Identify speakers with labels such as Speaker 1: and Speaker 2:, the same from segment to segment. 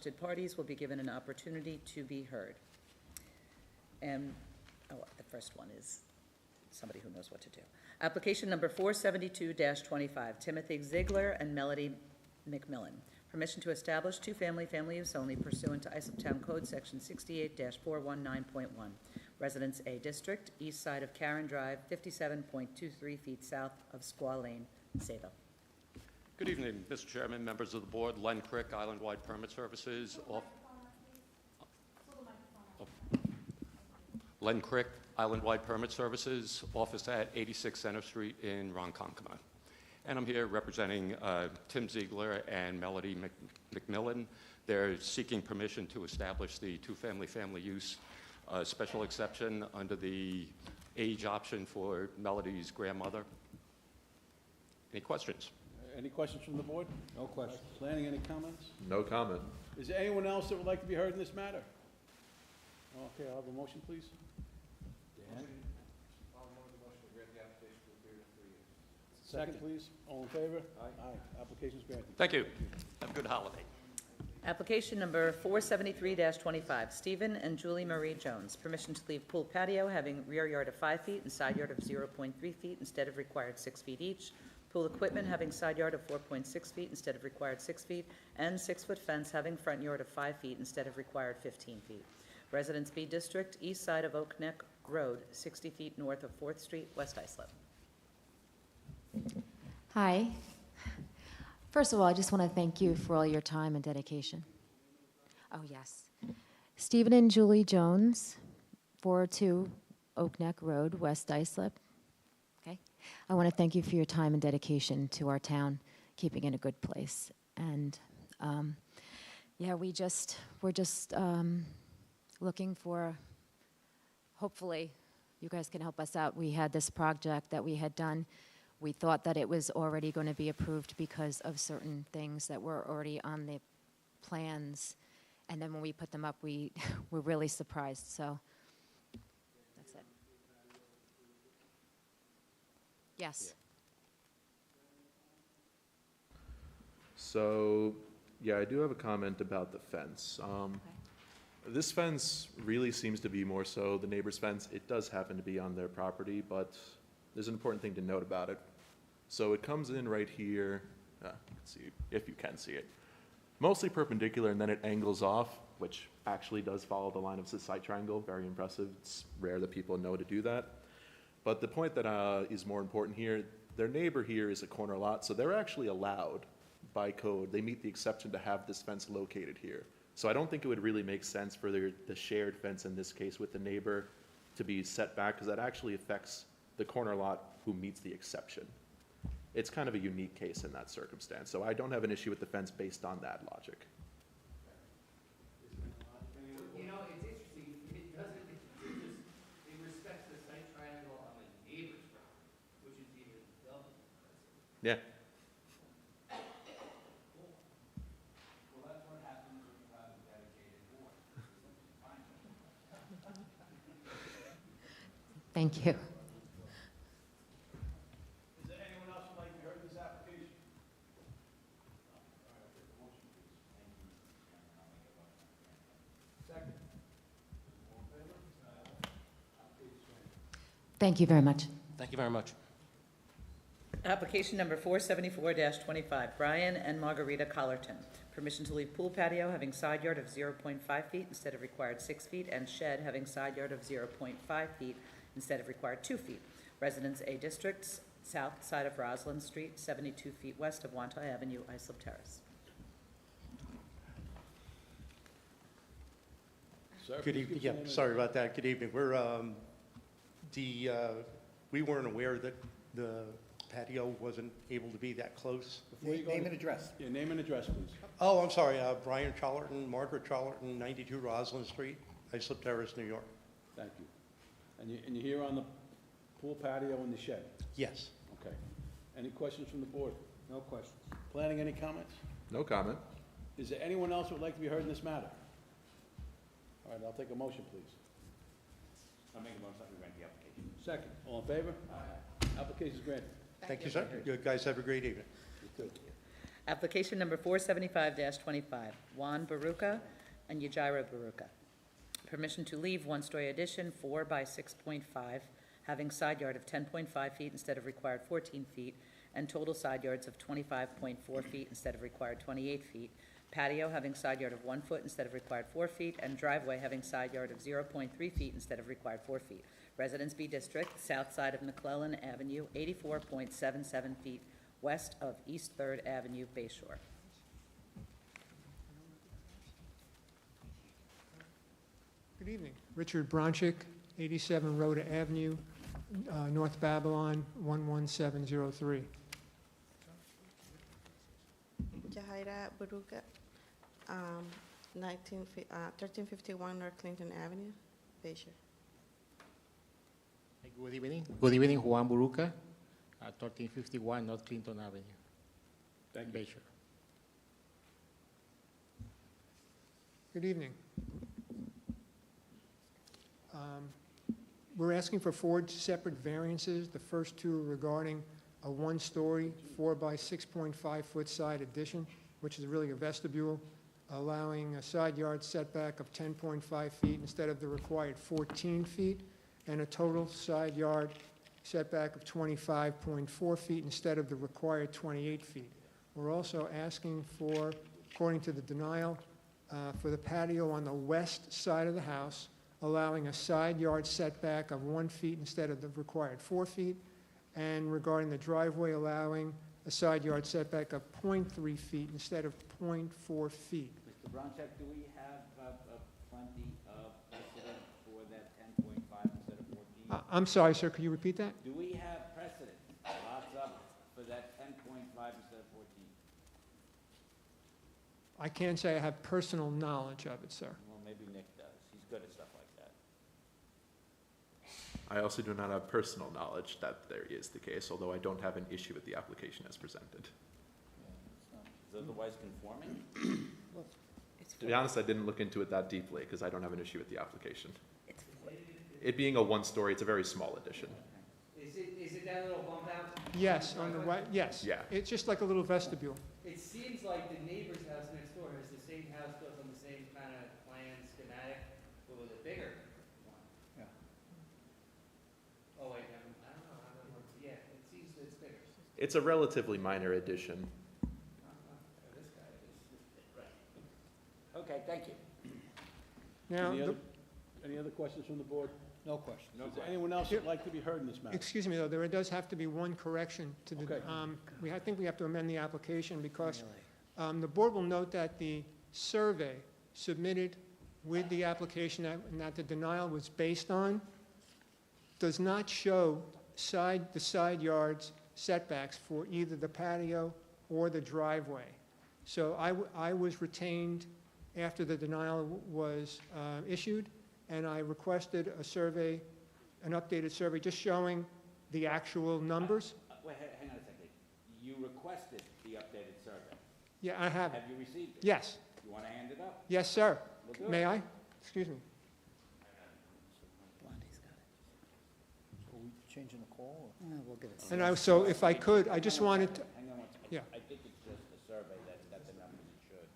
Speaker 1: interested parties will be given an opportunity to be heard. And, the first one is somebody who knows what to do. Application number 472-25, Timothy Ziegler and Melody McMillan. Permission to establish two-family, family use only pursuant to Islip Town Code, Section 68-419.1. Residence A District, east side of Karen Drive, 57.23 feet south of Squaw Lane, Sayville.
Speaker 2: Good evening, Mr. Chairman, members of the board. Len Crick, Island-Wide Permit Services. Len Crick, Island-Wide Permit Services, office at 86 Center Street in Ronkonkoma. And I'm here representing Tim Ziegler and Melody McMillan. They're seeking permission to establish the two-family family use special exception under the age option for Melody's grandmother. Any questions?
Speaker 3: Any questions from the board?
Speaker 4: No questions.
Speaker 3: Planning, any comments?
Speaker 5: No comment.
Speaker 3: Is there anyone else that would like to be heard in this matter? Okay, I'll have a motion, please.
Speaker 4: Dan?
Speaker 3: Second, please. All in favor? Aye. Application's granted.
Speaker 2: Thank you. Have a good holiday.
Speaker 1: Application number 473-25, Stephen and Julie Marie Jones. Permission to leave pool patio having rear yard of 5 feet and side yard of 0.3 feet instead of required 6 feet each. Pool equipment having side yard of 4.6 feet instead of required 6 feet. And 6-foot fence having front yard of 5 feet instead of required 15 feet. Residence B District, east side of Oak Neck Road, 60 feet north of 4th Street, West Islip.
Speaker 6: Hi. First of all, I just want to thank you for all your time and dedication. Oh, yes. Stephen and Julie Jones, 402 Oak Neck Road, West Islip. Okay. I want to thank you for your time and dedication to our town, keeping it in a good place. And yeah, we're just looking for, hopefully, you guys can help us out. We had this project that we had done. We thought that it was already going to be approved because of certain things that were already on the plans. And then when we put them up, we were really surprised. So that's it. Yes.
Speaker 5: So, yeah, I do have a comment about the fence. This fence really seems to be more so the neighbor's fence. It does happen to be on their property, but there's an important thing to note about it. So it comes in right here, see if you can see it, mostly perpendicular, and then it angles off, which actually does follow the line of the side triangle. Very impressive. It's rare that people know to do that. But the point that is more important here, their neighbor here is a corner lot, so they're actually allowed by code. They meet the exception to have this fence located here. So I don't think it would really make sense for the shared fence in this case with the neighbor to be set back, because that actually affects the corner lot who meets the exception. It's kind of a unique case in that circumstance. So I don't have an issue with the fence based on that logic.
Speaker 7: You know, it's interesting, it respects the site triangle on the neighbor's property, which is even double.
Speaker 5: Yeah.
Speaker 7: Well, that's what happens when you have a dedicated board.
Speaker 6: Thank you.
Speaker 3: Is there anyone else who'd like to be heard in this application? Second. All in favor? Application's granted.
Speaker 6: Thank you very much.
Speaker 4: Thank you very much.
Speaker 1: Application number 474-25, Brian and Margarita Collerton. Permission to leave pool patio having side yard of 0.5 feet instead of required 6 feet, and shed having side yard of 0.5 feet instead of required 2 feet. Residence A District, south side of Roslyn Street, 72 feet west of Wantai Avenue, Islip Terrace.
Speaker 3: Sir,
Speaker 8: Good
Speaker 3: please
Speaker 8: evening.
Speaker 3: give
Speaker 8: Yeah,
Speaker 3: us your name
Speaker 8: sorry about that. Good evening. We weren't aware that the patio wasn't able to be that close.
Speaker 3: Before you go
Speaker 4: Name
Speaker 3: to-
Speaker 4: and address.
Speaker 3: Your name and address, please.
Speaker 8: Oh, I'm sorry. Brian Chollerton, Margaret Chollerton, 92 Roslyn Street, Islip Terrace, New York.
Speaker 3: Thank you. And you're here on the pool patio and the shed?
Speaker 8: Yes.
Speaker 3: Okay. Any questions from the board?
Speaker 4: No questions.
Speaker 3: Planning, any comments?
Speaker 5: No comment.
Speaker 3: Is there anyone else who would like to be heard in this matter? All right, I'll take a motion, please.
Speaker 7: I'll make a motion that we grant the application.
Speaker 3: Second. All in favor? Aye. Application's granted.
Speaker 8: Thank you, sir. You guys have a great evening.
Speaker 3: You too.
Speaker 1: Application number 475-25, Juan Baruca and Yajira Baruca. Permission to leave one-story addition, 4 by 6.5, having side yard of 10.5 feet instead of required 14 feet, and total side yards of 25.4 feet instead of required 28 feet. Patio having side yard of 1 foot instead of required 4 feet, and driveway having side yard of 0.3 feet instead of required 4 feet. Residence B District, south side of McClellan Avenue, 84.77 feet west of East Third Avenue, Bay Shore.
Speaker 9: Good evening. Richard Bronchick, 87 Rhoda Avenue, North Babylon, 11703.
Speaker 10: Jahira Baruka, 1351 North Clinton Avenue, Bayshore.
Speaker 11: Good evening. Good evening, Juan Buruca, 1351 North Clinton Avenue,
Speaker 3: Thank you.
Speaker 11: Bayshore.
Speaker 9: Good evening. We're asking for 4 separate variances. The first 2 regarding a 1-story, 4 by 6.5 foot side addition, which is really a vestibule, allowing a side yard setback of 10.5 feet instead of the required 14 feet, and a total side yard setback of 25.4 feet instead of the required 28 feet. We're also asking for, according to the denial, for the patio on the west side of the house, allowing a side yard setback of 1 feet instead of the required 4 feet, and regarding the driveway, allowing a side yard setback of 0.3 feet instead of 0.4 feet.
Speaker 12: Mr. Bronczek, do we have plenty of precedent for that 10.5 instead of 14?
Speaker 9: I'm sorry, sir, could you repeat that?
Speaker 12: Do we have precedent, lots of, for that 10.5 instead of 14?
Speaker 9: I can't say I have personal knowledge of it, sir.
Speaker 12: Well, maybe Nick does. He's good at stuff like that.
Speaker 5: I also do not have personal knowledge that there is the case, although I don't have an issue with the application as presented.
Speaker 12: Is it otherwise conforming?
Speaker 5: To be honest, I didn't look into it that deeply, because I don't have an issue with the application. It being a 1-story, it's a very small addition.
Speaker 7: Is it that little bump out?
Speaker 9: Yes, on the right, yes.
Speaker 5: Yeah.
Speaker 9: It's just like a little vestibule.
Speaker 7: It seems like the neighbor's house next door has the same house built on the same kind of plan schematic, but with a bigger one.
Speaker 3: Yeah.
Speaker 7: Oh, wait, I don't know, yeah, it seems that it's bigger.
Speaker 5: It's a relatively minor addition.
Speaker 7: This guy is, right.
Speaker 12: Okay, thank you.
Speaker 9: Now,
Speaker 3: Any other questions from the board?
Speaker 4: No question.
Speaker 3: Is there anyone else that'd like to be heard in this matter?
Speaker 9: excuse me, though, there does have to be one correction to the,
Speaker 3: Okay.
Speaker 9: I think we have to amend the application because the board will note that the survey submitted with the application and that the denial was based on does not show the side yards setbacks for either the patio or the driveway. So I was retained after the denial was issued, and I requested a survey, an updated survey, just showing the actual numbers.
Speaker 12: Wait, hang on a second. You requested the updated survey.
Speaker 9: Yeah, I have it.
Speaker 12: Have you received it?
Speaker 9: Yes.
Speaker 12: You want to hand it up?
Speaker 9: Yes, sir.
Speaker 12: We'll do it.
Speaker 9: May I? Excuse me.
Speaker 1: Blondie's got it.
Speaker 4: So are we changing the call?
Speaker 1: We'll give it.
Speaker 9: And so if I could, I just wanted to,
Speaker 12: Hang on one second.
Speaker 9: Yeah.
Speaker 12: I think it's just a survey that the numbers it should.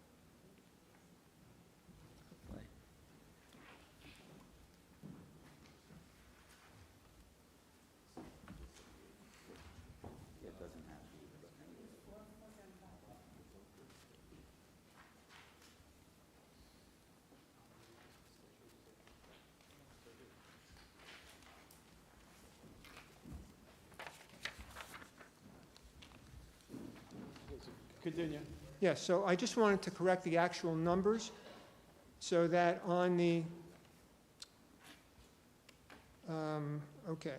Speaker 12: It doesn't have to.
Speaker 3: Continue.
Speaker 9: yes, so I just wanted to correct the actual numbers so that on the, okay.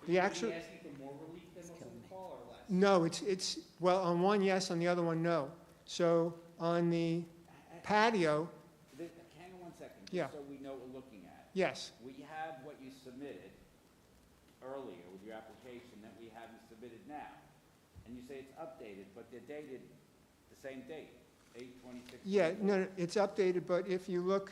Speaker 9: The actual.
Speaker 7: Are you asking for more relief than what's on the call or less?
Speaker 9: No, it's, well, on one, yes, on the other one, no. So on the patio,
Speaker 12: Hang on one second.
Speaker 9: Yeah.
Speaker 12: Just so we know what we're looking at.
Speaker 9: yes,
Speaker 12: We have what you submitted earlier with your application that we haven't submitted now. And you say it's updated, but they're dated the same date, 8/26.
Speaker 9: yeah, no, it's updated, but if you look,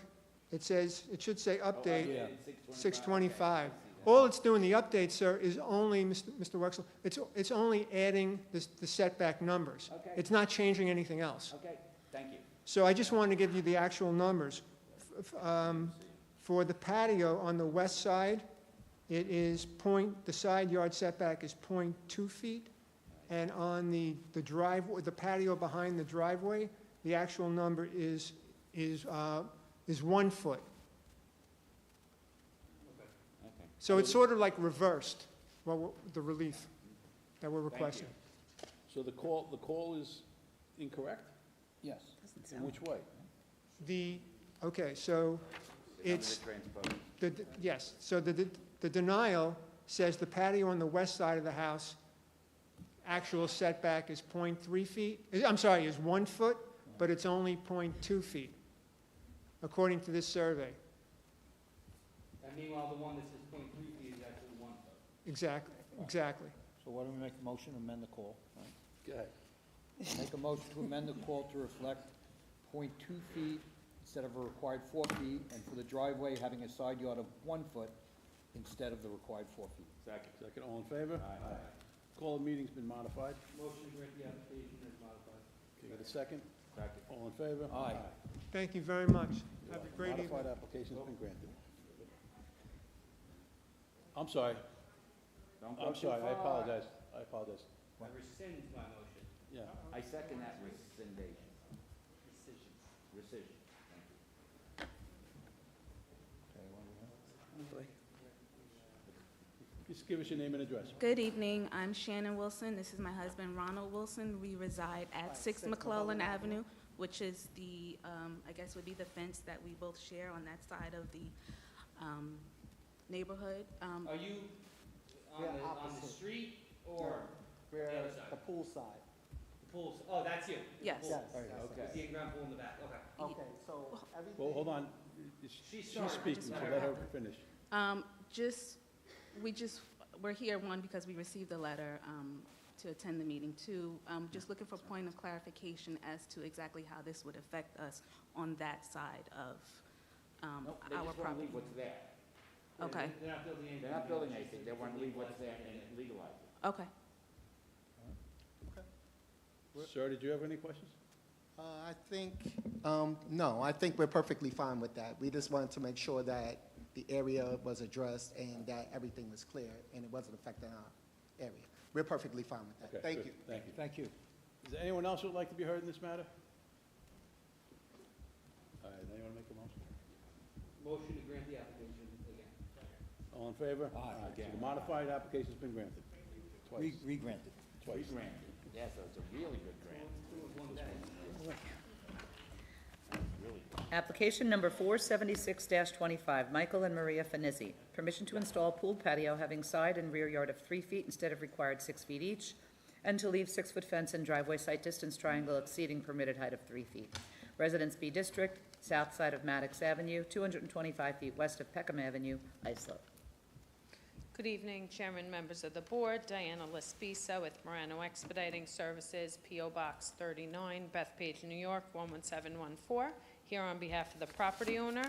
Speaker 9: it says, it should say update,
Speaker 12: Updated
Speaker 9: 6/25. All it's doing, the update, sir, is only, Mr. Wexler, it's only adding the setback numbers.
Speaker 12: Okay.
Speaker 9: It's not changing anything else.
Speaker 12: Okay, thank you.
Speaker 9: So I just wanted to give you the actual numbers. For the patio on the west side, it is the side yard setback is 0.2 feet. And on the driveway, the patio behind the driveway, the actual number is 1 foot.
Speaker 12: Okay.
Speaker 9: So it's sort of like reversed, the relief that we're requesting.
Speaker 3: So the call is incorrect?
Speaker 4: Yes.
Speaker 1: Doesn't
Speaker 3: In
Speaker 1: sound,
Speaker 3: which way?
Speaker 9: Okay, so it's,
Speaker 12: Transpose.
Speaker 9: yes, so the denial says the patio on the west side of the house, actual setback is 0.3 feet, I'm sorry, is 1 foot, but it's only 0.2 feet, according to this survey.
Speaker 7: And meanwhile, the one that says 0.3 feet is actually 1 foot.
Speaker 9: Exactly, exactly.
Speaker 4: So why don't we make a motion to amend the call, right?
Speaker 3: Go ahead.
Speaker 4: Make a motion to amend the call to reflect 0.2 feet instead of a required 4 feet, and for the driveway having a side yard of 1 foot instead of the required 4 feet.
Speaker 12: Second.
Speaker 3: Second, all in favor? Aye. Call of meeting's been modified.
Speaker 7: Motion to grant the application as modified.
Speaker 3: Can I get a second?
Speaker 12: Second.
Speaker 3: All in favor?
Speaker 4: Aye.
Speaker 9: Thank you very much. Have a great evening.
Speaker 3: Modified application's been granted. I'm sorry.
Speaker 12: Don't go
Speaker 3: I'm
Speaker 12: too
Speaker 3: sorry, I
Speaker 12: far.
Speaker 3: apologize. I apologize.
Speaker 7: I rescind my motion.
Speaker 3: Yeah.
Speaker 12: I second that rescindation. Rescission. Thank you.
Speaker 3: Just give us your name and address.
Speaker 13: Good evening. I'm Shannon Wilson. This is my husband, Ronald Wilson. We reside at 6 McClellan Avenue, which is the, I guess would be the fence that we both share on that side of the neighborhood.
Speaker 7: Are you on the street or the other side?
Speaker 4: The pool side.
Speaker 7: The pool, oh, that's you?
Speaker 13: Yes.
Speaker 4: Yes.
Speaker 7: Okay. The in-ground pool in the back, okay.
Speaker 4: Okay, so everything.
Speaker 3: Well, hold on.
Speaker 7: She's
Speaker 3: She's speaking, so let her finish.
Speaker 13: We're here, one, because we received a letter to attend the meeting. Two, just looking for point of clarification as to exactly how this would affect us on that side of
Speaker 12: Nope, they
Speaker 13: our
Speaker 12: just want to
Speaker 13: property.
Speaker 12: leave what's there.
Speaker 13: Okay,
Speaker 7: They're not building anything.
Speaker 12: They're not building anything, they want to leave what's there and legalize it.
Speaker 13: okay.
Speaker 3: Sir, did you have any questions?
Speaker 14: I think, no, I think we're perfectly fine with that. We just wanted to make sure that the area was addressed and that everything was clear and it wasn't affecting our area. We're perfectly fine with that.
Speaker 3: Okay,
Speaker 14: Thank
Speaker 3: good.
Speaker 14: you.
Speaker 3: Thank you.
Speaker 4: Thank you.
Speaker 3: Is there anyone else who would like to be heard in this matter? All right, anyone make a motion?
Speaker 7: Motion to grant the application again.
Speaker 3: All in favor?
Speaker 4: Aye.
Speaker 3: So the modified application's been granted. Twice.
Speaker 4: Re-granted.
Speaker 3: Twice.
Speaker 12: Granted. Yeah, so it's a really good grant.
Speaker 1: application number 476-25, Michael and Maria Finizzi. Permission to install pool patio having side and rear yard of 3 feet instead of required 6 feet each, and to leave 6-foot fence and driveway site distance triangle exceeding permitted height of 3 feet. Residence B District, south side of Maddox Avenue, 225 feet west of Peckham Avenue, Islip.
Speaker 15: Good evening, Chairman, members of the board. Diana Lespisa with Morano Expediting Services, P.O. Box 39, Bethpage, New York, 11714, here on behalf of the property owner.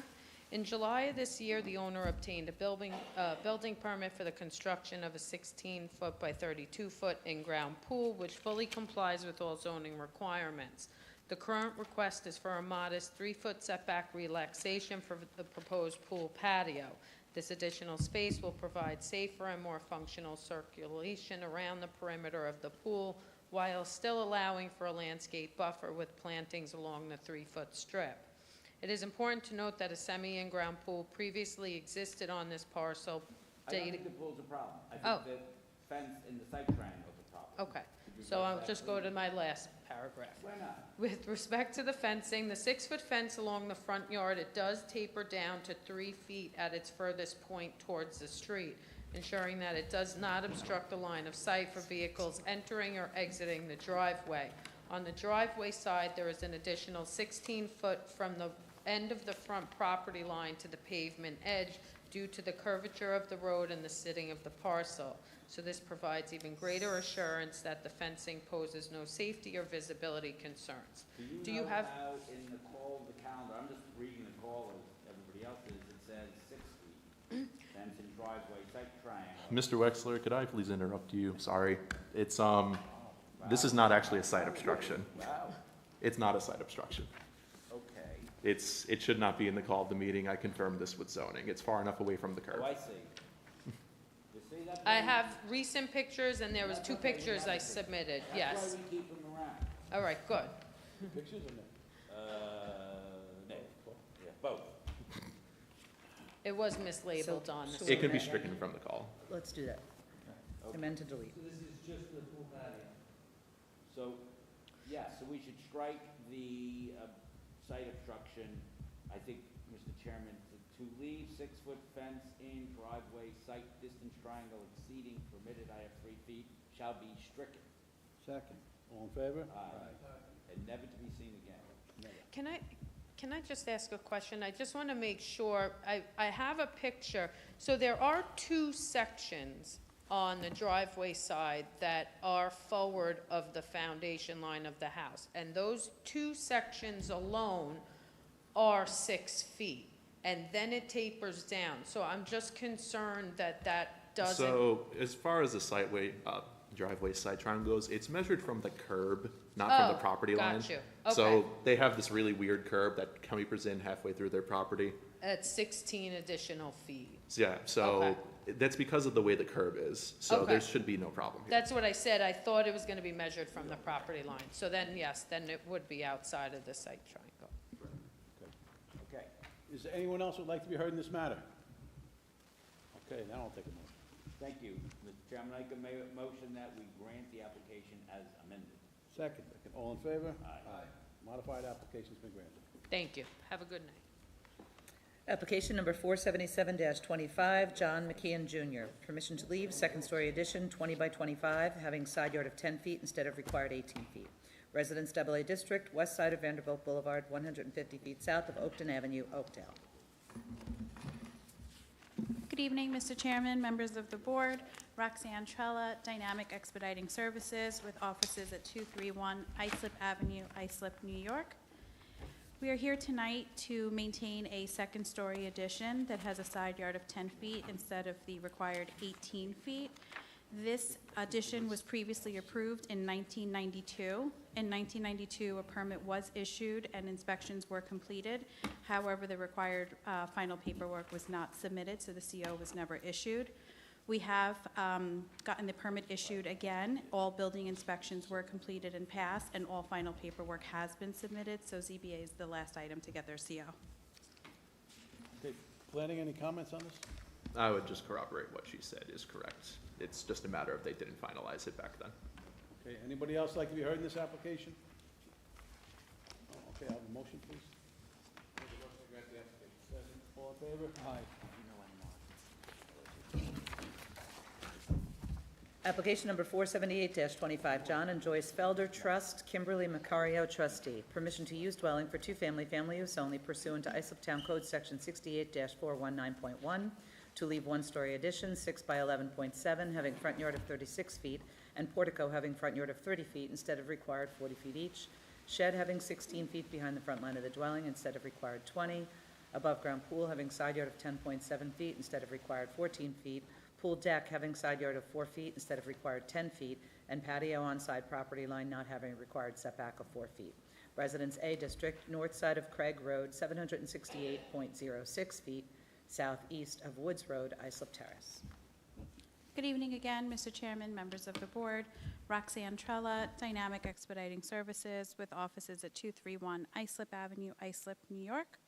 Speaker 15: In July of this year, the owner obtained a building permit for the construction of a 16-foot by 32-foot in-ground pool, which fully complies with all zoning requirements. The current request is for a modest 3-foot setback relaxation for the proposed pool patio. This additional space will provide safer and more functional circulation around the perimeter of the pool while still allowing for a landscape buffer with plantings along the 3-foot strip. It is important to note that a semi-in-ground pool previously existed on this parcel.
Speaker 12: I don't think the pool's a problem. I
Speaker 15: Oh.
Speaker 12: think the fence in the site triangle is a problem.
Speaker 15: Okay, so I'll just go to my last paragraph.
Speaker 12: Why not?
Speaker 15: With respect to the fencing, the 6-foot fence along the front yard, it does taper down to 3 feet at its furthest point towards the street, ensuring that it does not obstruct the line of sight for vehicles entering or exiting the driveway. On the driveway side, there is an additional 16-foot from the end of the front property line to the pavement edge due to the curvature of the road and the sitting of the parcel. So this provides even greater assurance that the fencing poses no safety or visibility concerns.
Speaker 12: Do you know how in the call of the calendar, I'm just reading the call as everybody else is, it says 6 feet, fence and driveway, site
Speaker 5: Mr. Wexler, could I please interrupt you? Sorry. It's, this is not actually a site obstruction.
Speaker 12: Wow,
Speaker 5: It's not a site obstruction.
Speaker 12: okay.
Speaker 5: It should not be in the call of the meeting. I confirmed this with zoning. It's far enough away from the curb.
Speaker 12: Oh, I see. You see that?
Speaker 15: I have recent pictures, and there was two pictures I submitted, yes.
Speaker 12: That's why we keep them around.
Speaker 15: All right, good.
Speaker 3: Pictures or no?
Speaker 12: No, yeah, both.
Speaker 15: It was mislabeled on the.
Speaker 5: It can be stricken from the call.
Speaker 1: Let's do that. Amend to delete.
Speaker 12: So, yeah, so we should strike the site obstruction, I think, Mr. Chairman, to leave 6-foot fence in driveway, site distance triangle exceeding permitted, I have 3 feet, shall be stricken.
Speaker 3: Second. All in favor?
Speaker 12: Aye. And never to be seen again.
Speaker 15: Can I just ask a question? I just want to make sure, I have a picture. So there are 2 sections on the driveway side that are forward of the foundation line of the house. And those 2 sections alone are 6 feet. And then it tapers down. So I'm just concerned that that doesn't.
Speaker 5: So as far as the driveway side triangle goes, it's measured from the curb, not from the property line.
Speaker 15: Got you.
Speaker 5: So
Speaker 15: Okay.
Speaker 5: they have this really weird curb that comes in halfway through their property.
Speaker 15: At 16 additional feet.
Speaker 5: Yeah, so that's because of the way the curb is. So
Speaker 15: Okay.
Speaker 5: there should be no problem here.
Speaker 15: That's what I said. I thought it was going to be measured from the property line. So then, yes, then it would be outside of the site triangle.
Speaker 12: Okay.
Speaker 3: Is there anyone else who would like to be heard in this matter? Okay, now I'll take a motion.
Speaker 12: Thank you, Mr. Chairman. I make a motion that we grant the application as amended.
Speaker 3: Second. All in favor?
Speaker 12: Aye.
Speaker 3: Modified application's been granted.
Speaker 15: Thank you. Have a good night.
Speaker 1: Application number 477-25, John McKeon Jr. Permission to leave, second-story addition, 20 by 25, having side yard of 10 feet instead of required 18 feet. Residence AA District, west side of Vanderbilt Boulevard, 150 feet south of Oakton Avenue, Oakdale.
Speaker 16: Good evening, Mr. Chairman, members of the board. Roxanne Trella, Dynamic Expediting Services, with offices at 231 Islip Avenue, Islip, New York. We are here tonight to maintain a second-story addition that has a side yard of 10 feet instead of the required 18 feet. This addition was previously approved in 1992. In 1992, a permit was issued and inspections were completed. However, the required final paperwork was not submitted, so the CO was never issued. We have gotten the permit issued again. All building inspections were completed and passed, and all final paperwork has been submitted, so ZBA is the last item to get their CO.
Speaker 3: Okay, planning, any comments on this?
Speaker 5: I would just corroborate what she said is correct. It's just a matter of they didn't finalize it back then.
Speaker 3: Okay, anybody else like to be heard in this application? Okay, I'll have a motion, please. All in favor? Aye.
Speaker 1: Application number 478-25, John and Joyce Felder Trust, Kimberly Macario trustee. Permission to use dwelling for two-family, family use only pursuant to Islip Town Code Section 68-419.1, to leave one-story addition, 6 by 11.7, having front yard of 36 feet, and portico having front yard of 30 feet instead of required 40 feet each. Shed having 16 feet behind the front line of the dwelling instead of required 20. Above-ground pool having side yard of 10.7 feet instead of required 14 feet. Pool deck having side yard of 4 feet instead of required 10 feet, and patio on side property line not having a required setback of 4 feet. Residence A District, north side of Craig Road, 768.06 feet, southeast of Woods Road, Islip Terrace.
Speaker 16: Good evening again, Mr. Chairman, members of the board. Roxanne Trella, Dynamic Expediting Services, with offices at 231 Islip Avenue, Islip, New York.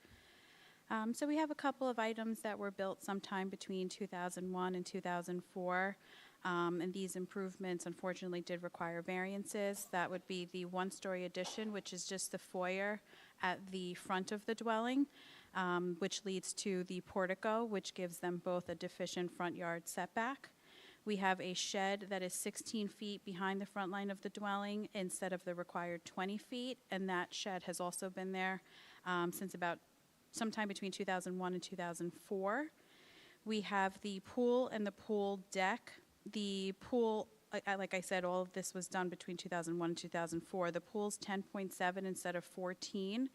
Speaker 16: So we have a couple of items that were built sometime between 2001 and 2004, and these improvements unfortunately did require variances. That would be the one-story addition, which is just the foyer at the front of the dwelling, which leads to the portico, which gives them both a deficient front yard setback. We have a shed that is 16 feet behind the front line of the dwelling instead of the required 20 feet, and that shed has also been there since about sometime between 2001 and 2004. We have the pool and the pool deck. The pool, like I said, all of this was done between 2001 and 2004. The pool's 10.7 instead of 14.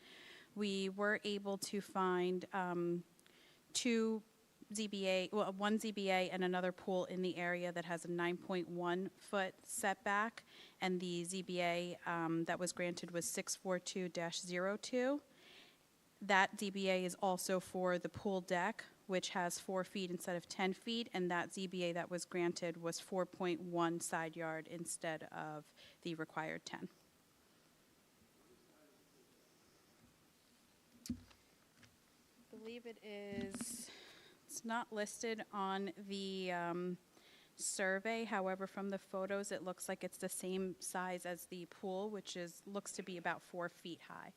Speaker 16: We were able to find two ZBA, well, one ZBA and another pool in the area that has a 9.1-foot setback, and the ZBA that was granted was 642-02. That ZBA is also for the pool deck, which has 4 feet instead of 10 feet, and that ZBA that was granted was 4.1 side yard instead of the required 10. I believe it is, it's not listed on the survey, however, from the photos, it looks like it's the same size as the pool, which looks to be about 4 feet high.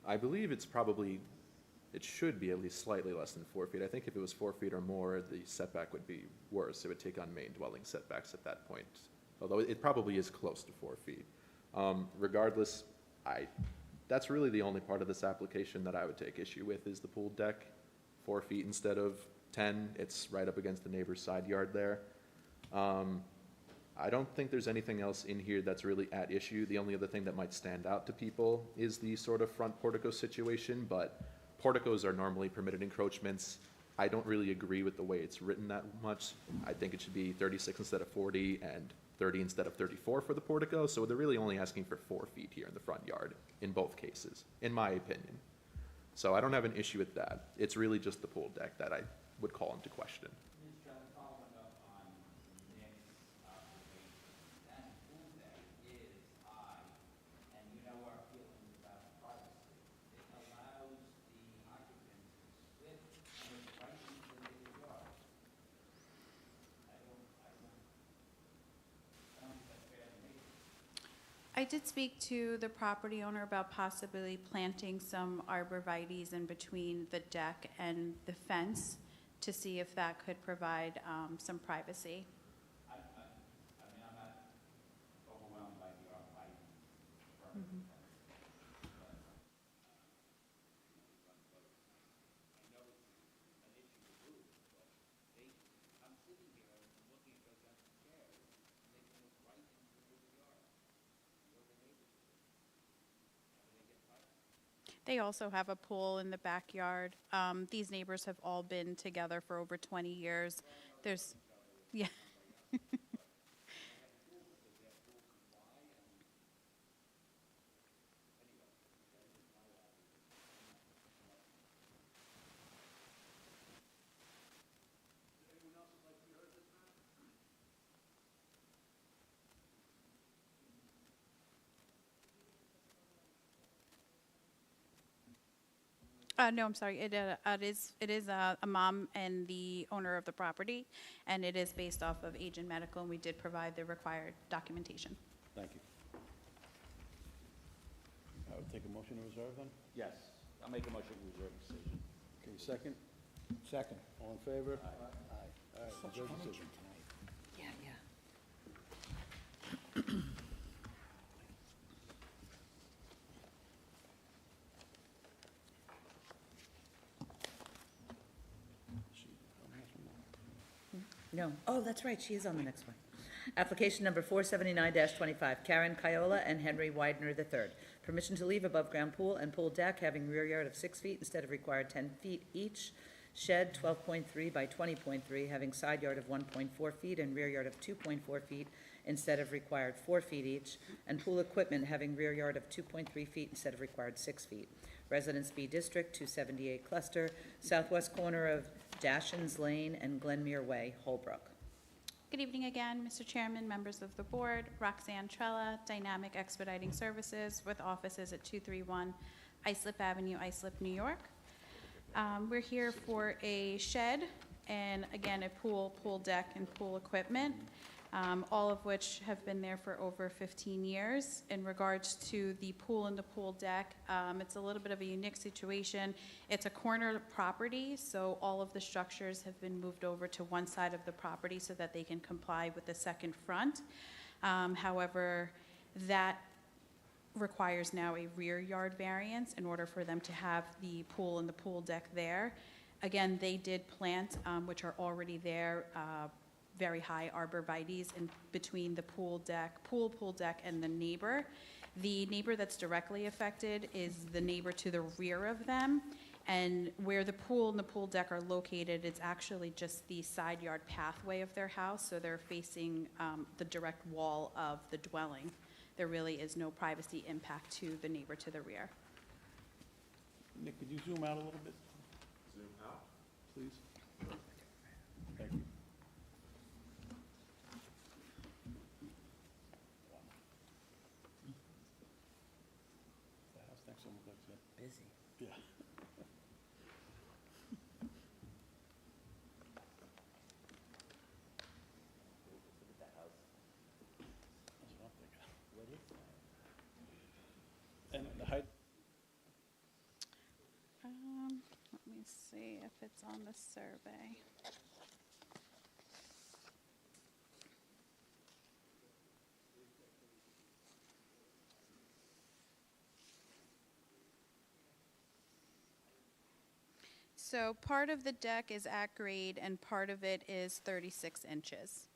Speaker 5: I believe it should be at least slightly less than 4 feet. I think if it was 4 feet or more, the setback would be worse. It would take on main dwelling setbacks at that point, although it probably is close to 4 feet. Regardless, that's really the only part of this application that I would take issue with is the pool deck, 4 feet instead of 10. It's right up against the neighbor's side yard there. I don't think there's anything else in here that's really at issue. The only other thing that might stand out to people is the sort of front portico situation, but porticos are normally permitted encroachments. I don't really agree with the way it's written that much. I think it should be 36 instead of 40 and 30 instead of 34 for the portico, so they're really only asking for 4 feet here in the front yard in both cases, in my opinion. So I don't have an issue with that. It's really just the pool deck that I would call into question.
Speaker 12: Following up on Nick's observation, that pool deck is high, and you know our feelings about privacy. It allows the occupants to split and it's right into the neighbor's yard. I don't think that's fair to me.
Speaker 16: I did speak to the property owner about possibly planting some arborvitaes in between the deck and the fence to see if that could provide some privacy.
Speaker 12: I mean, I'm not overwhelmed by the arborvitae.
Speaker 16: They also have a pool in the backyard. These neighbors have all been together for over 20 years. There's, yeah. No, I'm sorry. It is a mom and the owner of the property, and it is based off of Agent Medical, and we did provide the required documentation.
Speaker 3: Thank you. I would take a motion to reserve then?
Speaker 12: Yes, I'll make a motion to reserve decision.
Speaker 3: Okay, second?
Speaker 4: Second.
Speaker 3: All in favor? Aye. All right, reserve decision.
Speaker 1: Yeah, yeah. No. Oh, that's right, she is on the next one. Application number 479-25, Karen Kiola and Henry Widener III. Permission to leave above-ground pool and pool deck having rear yard of 6 feet instead of required 10 feet each. Shed 12.3 by 20.3 having side yard of 1.4 feet and rear yard of 2.4 feet instead of required 4 feet each. And pool equipment having rear yard of 2.3 feet instead of required 6 feet. Residence B District, 278 Cluster, southwest corner of Dashens Lane and Glenmere Way, Holbrook.
Speaker 16: Good evening again, Mr. Chairman, members of the board. Roxanne Trella, Dynamic Expediting Services with offices at 231 Islip Avenue, Islip, New York. We're here for a shed and, again, a pool deck, and pool equipment, all of which have been there for over 15 years. In regards to the pool and the pool deck, it's a little bit of a unique situation. It's a corner property, so all of the structures have been moved over to one side of the property so that they can comply with the second front. However, that requires now a rear yard variance in order for them to have the pool and the pool deck there. Again, they did plant, which are already there, very high arborvitaes in between the pool deck, pool deck, and the neighbor. The neighbor that's directly affected is the neighbor to the rear of them. And where the pool and the pool deck are located, it's actually just the side yard pathway of their house, so they're facing the direct wall of the dwelling. There really is no privacy impact to the neighbor to the rear.
Speaker 3: Nick, could you zoom out a little bit?
Speaker 5: Zoom out.
Speaker 3: Please? Thank you. The house next to him looks
Speaker 1: Busy.
Speaker 3: yeah. That's what I'm thinking.
Speaker 12: What is that?
Speaker 3: And the height,
Speaker 16: Let me see if it's on the survey. So part of the deck is at grade and part of it is 36 inches.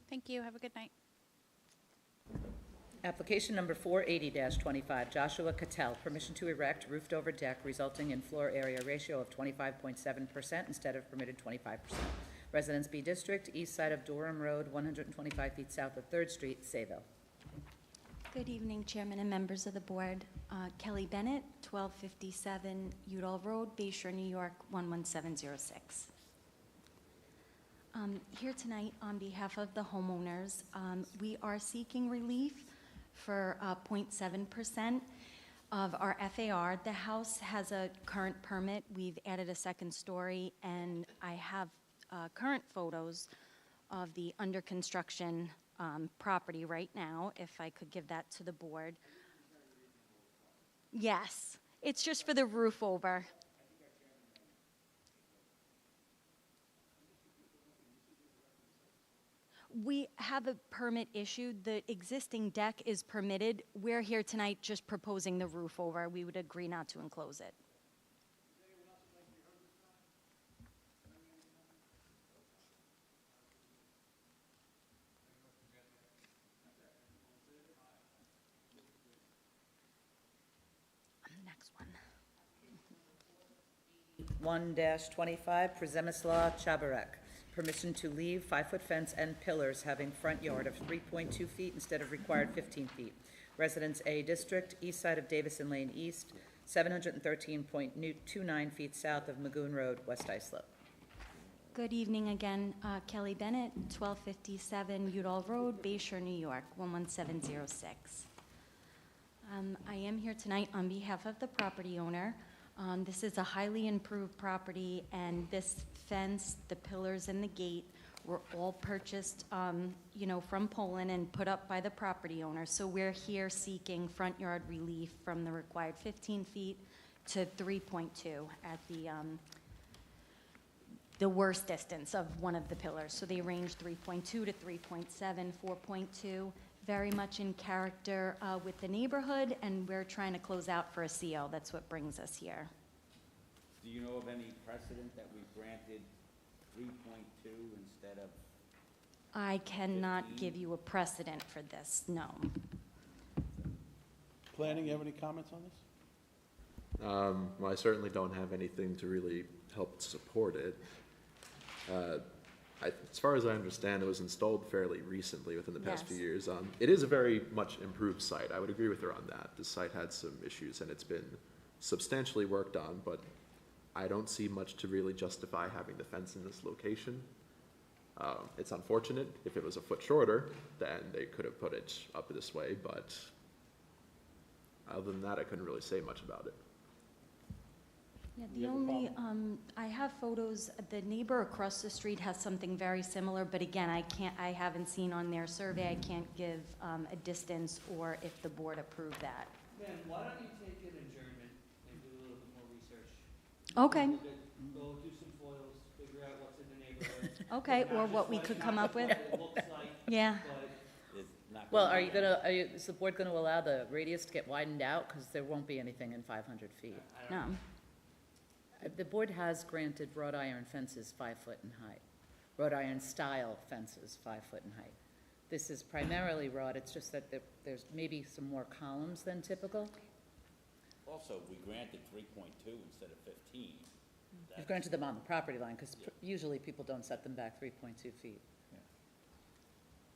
Speaker 16: Thank you. Have a good night.
Speaker 1: Application number 480-25, Joshua Cattell, permission to erect roofed-over deck resulting in floor area ratio of 25.7% instead of permitted 25%. Residence B District, east side of Durham Road, 125 feet south of 3rd Street, Sayville.
Speaker 17: Good evening, Chairman and members of the board. Kelly Bennett, 1257 Udall Road, Bayshore, New York, 11706. Here tonight on behalf of the homeowners, we are seeking relief for 0.7% of our FAR. The house has a current permit. We've added a second story, and I have current photos of the under construction property right now, if I could give that to the board. Yes, it's just for the roof over. We have a permit issued. The existing deck is permitted. We're here tonight just proposing the roof over. We would agree not to enclose it. Next one.
Speaker 1: 1-25, Przemysław Chabarek, permission to leave 5-foot fence and pillars having front yard of 3.2 feet instead of required 15 feet. Residence A District, east side of Davison Lane East, 713.29 feet south of Magoon Road, West Islip.
Speaker 17: Good evening again. Kelly Bennett, 1257 Udall Road, Bayshore, New York, 11706. I am here tonight on behalf of the property owner. This is a highly improved property, and this fence, the pillars, and the gate were all purchased, from Poland and put up by the property owner. So we're here seeking front yard relief from the required 15 feet to 3.2 at the worst distance of one of the pillars. So they range 3.2 to 3.7, 4.2. Very much in character with the neighborhood, and we're trying to close out for a CO. That's what brings us here.
Speaker 12: Do you know of any precedent that we've granted 3.2 instead of?
Speaker 17: I cannot give you a precedent for this, no.
Speaker 3: Planning, you have any comments on this?
Speaker 5: Well, I certainly don't have anything to really help support it. As far as I understand, it was installed fairly recently, within the past few years. It is a very much improved site. I would agree with her on that. The site had some issues, and it's been substantially worked on, but I don't see much to really justify having the fence in this location. It's unfortunate. If it was a foot shorter, then they could have put it up this way, but other than that, I couldn't really say much about it.
Speaker 17: Yeah, the only, I have photos, the neighbor across the street has something very similar, but again, I haven't seen on their survey, I can't give a distance or if the board approved that.
Speaker 7: Man, why don't you take an adjournment and do a little bit more research?
Speaker 17: Okay.
Speaker 7: Go do some foils, figure out what's in the neighborhood.
Speaker 17: Okay,
Speaker 7: Not
Speaker 17: or
Speaker 7: just
Speaker 17: what we
Speaker 7: what-
Speaker 17: could
Speaker 7: not
Speaker 17: come
Speaker 7: just
Speaker 17: up with.
Speaker 7: what it looks like,
Speaker 17: Yeah.
Speaker 7: but
Speaker 12: It's not
Speaker 1: Well,
Speaker 12: gonna be-
Speaker 1: is the board gonna allow the radius to get widened out? Because there won't be anything in 500 feet.
Speaker 17: No.
Speaker 1: The board has granted wrought iron fences 5 foot in height. Wrought iron style fences 5 foot in height. This is primarily wrought, it's just that there's maybe some more columns than typical.
Speaker 12: Also, we granted 3.2 instead of 15.
Speaker 1: You've granted them on the property line, because usually people don't set them back 3.2 feet.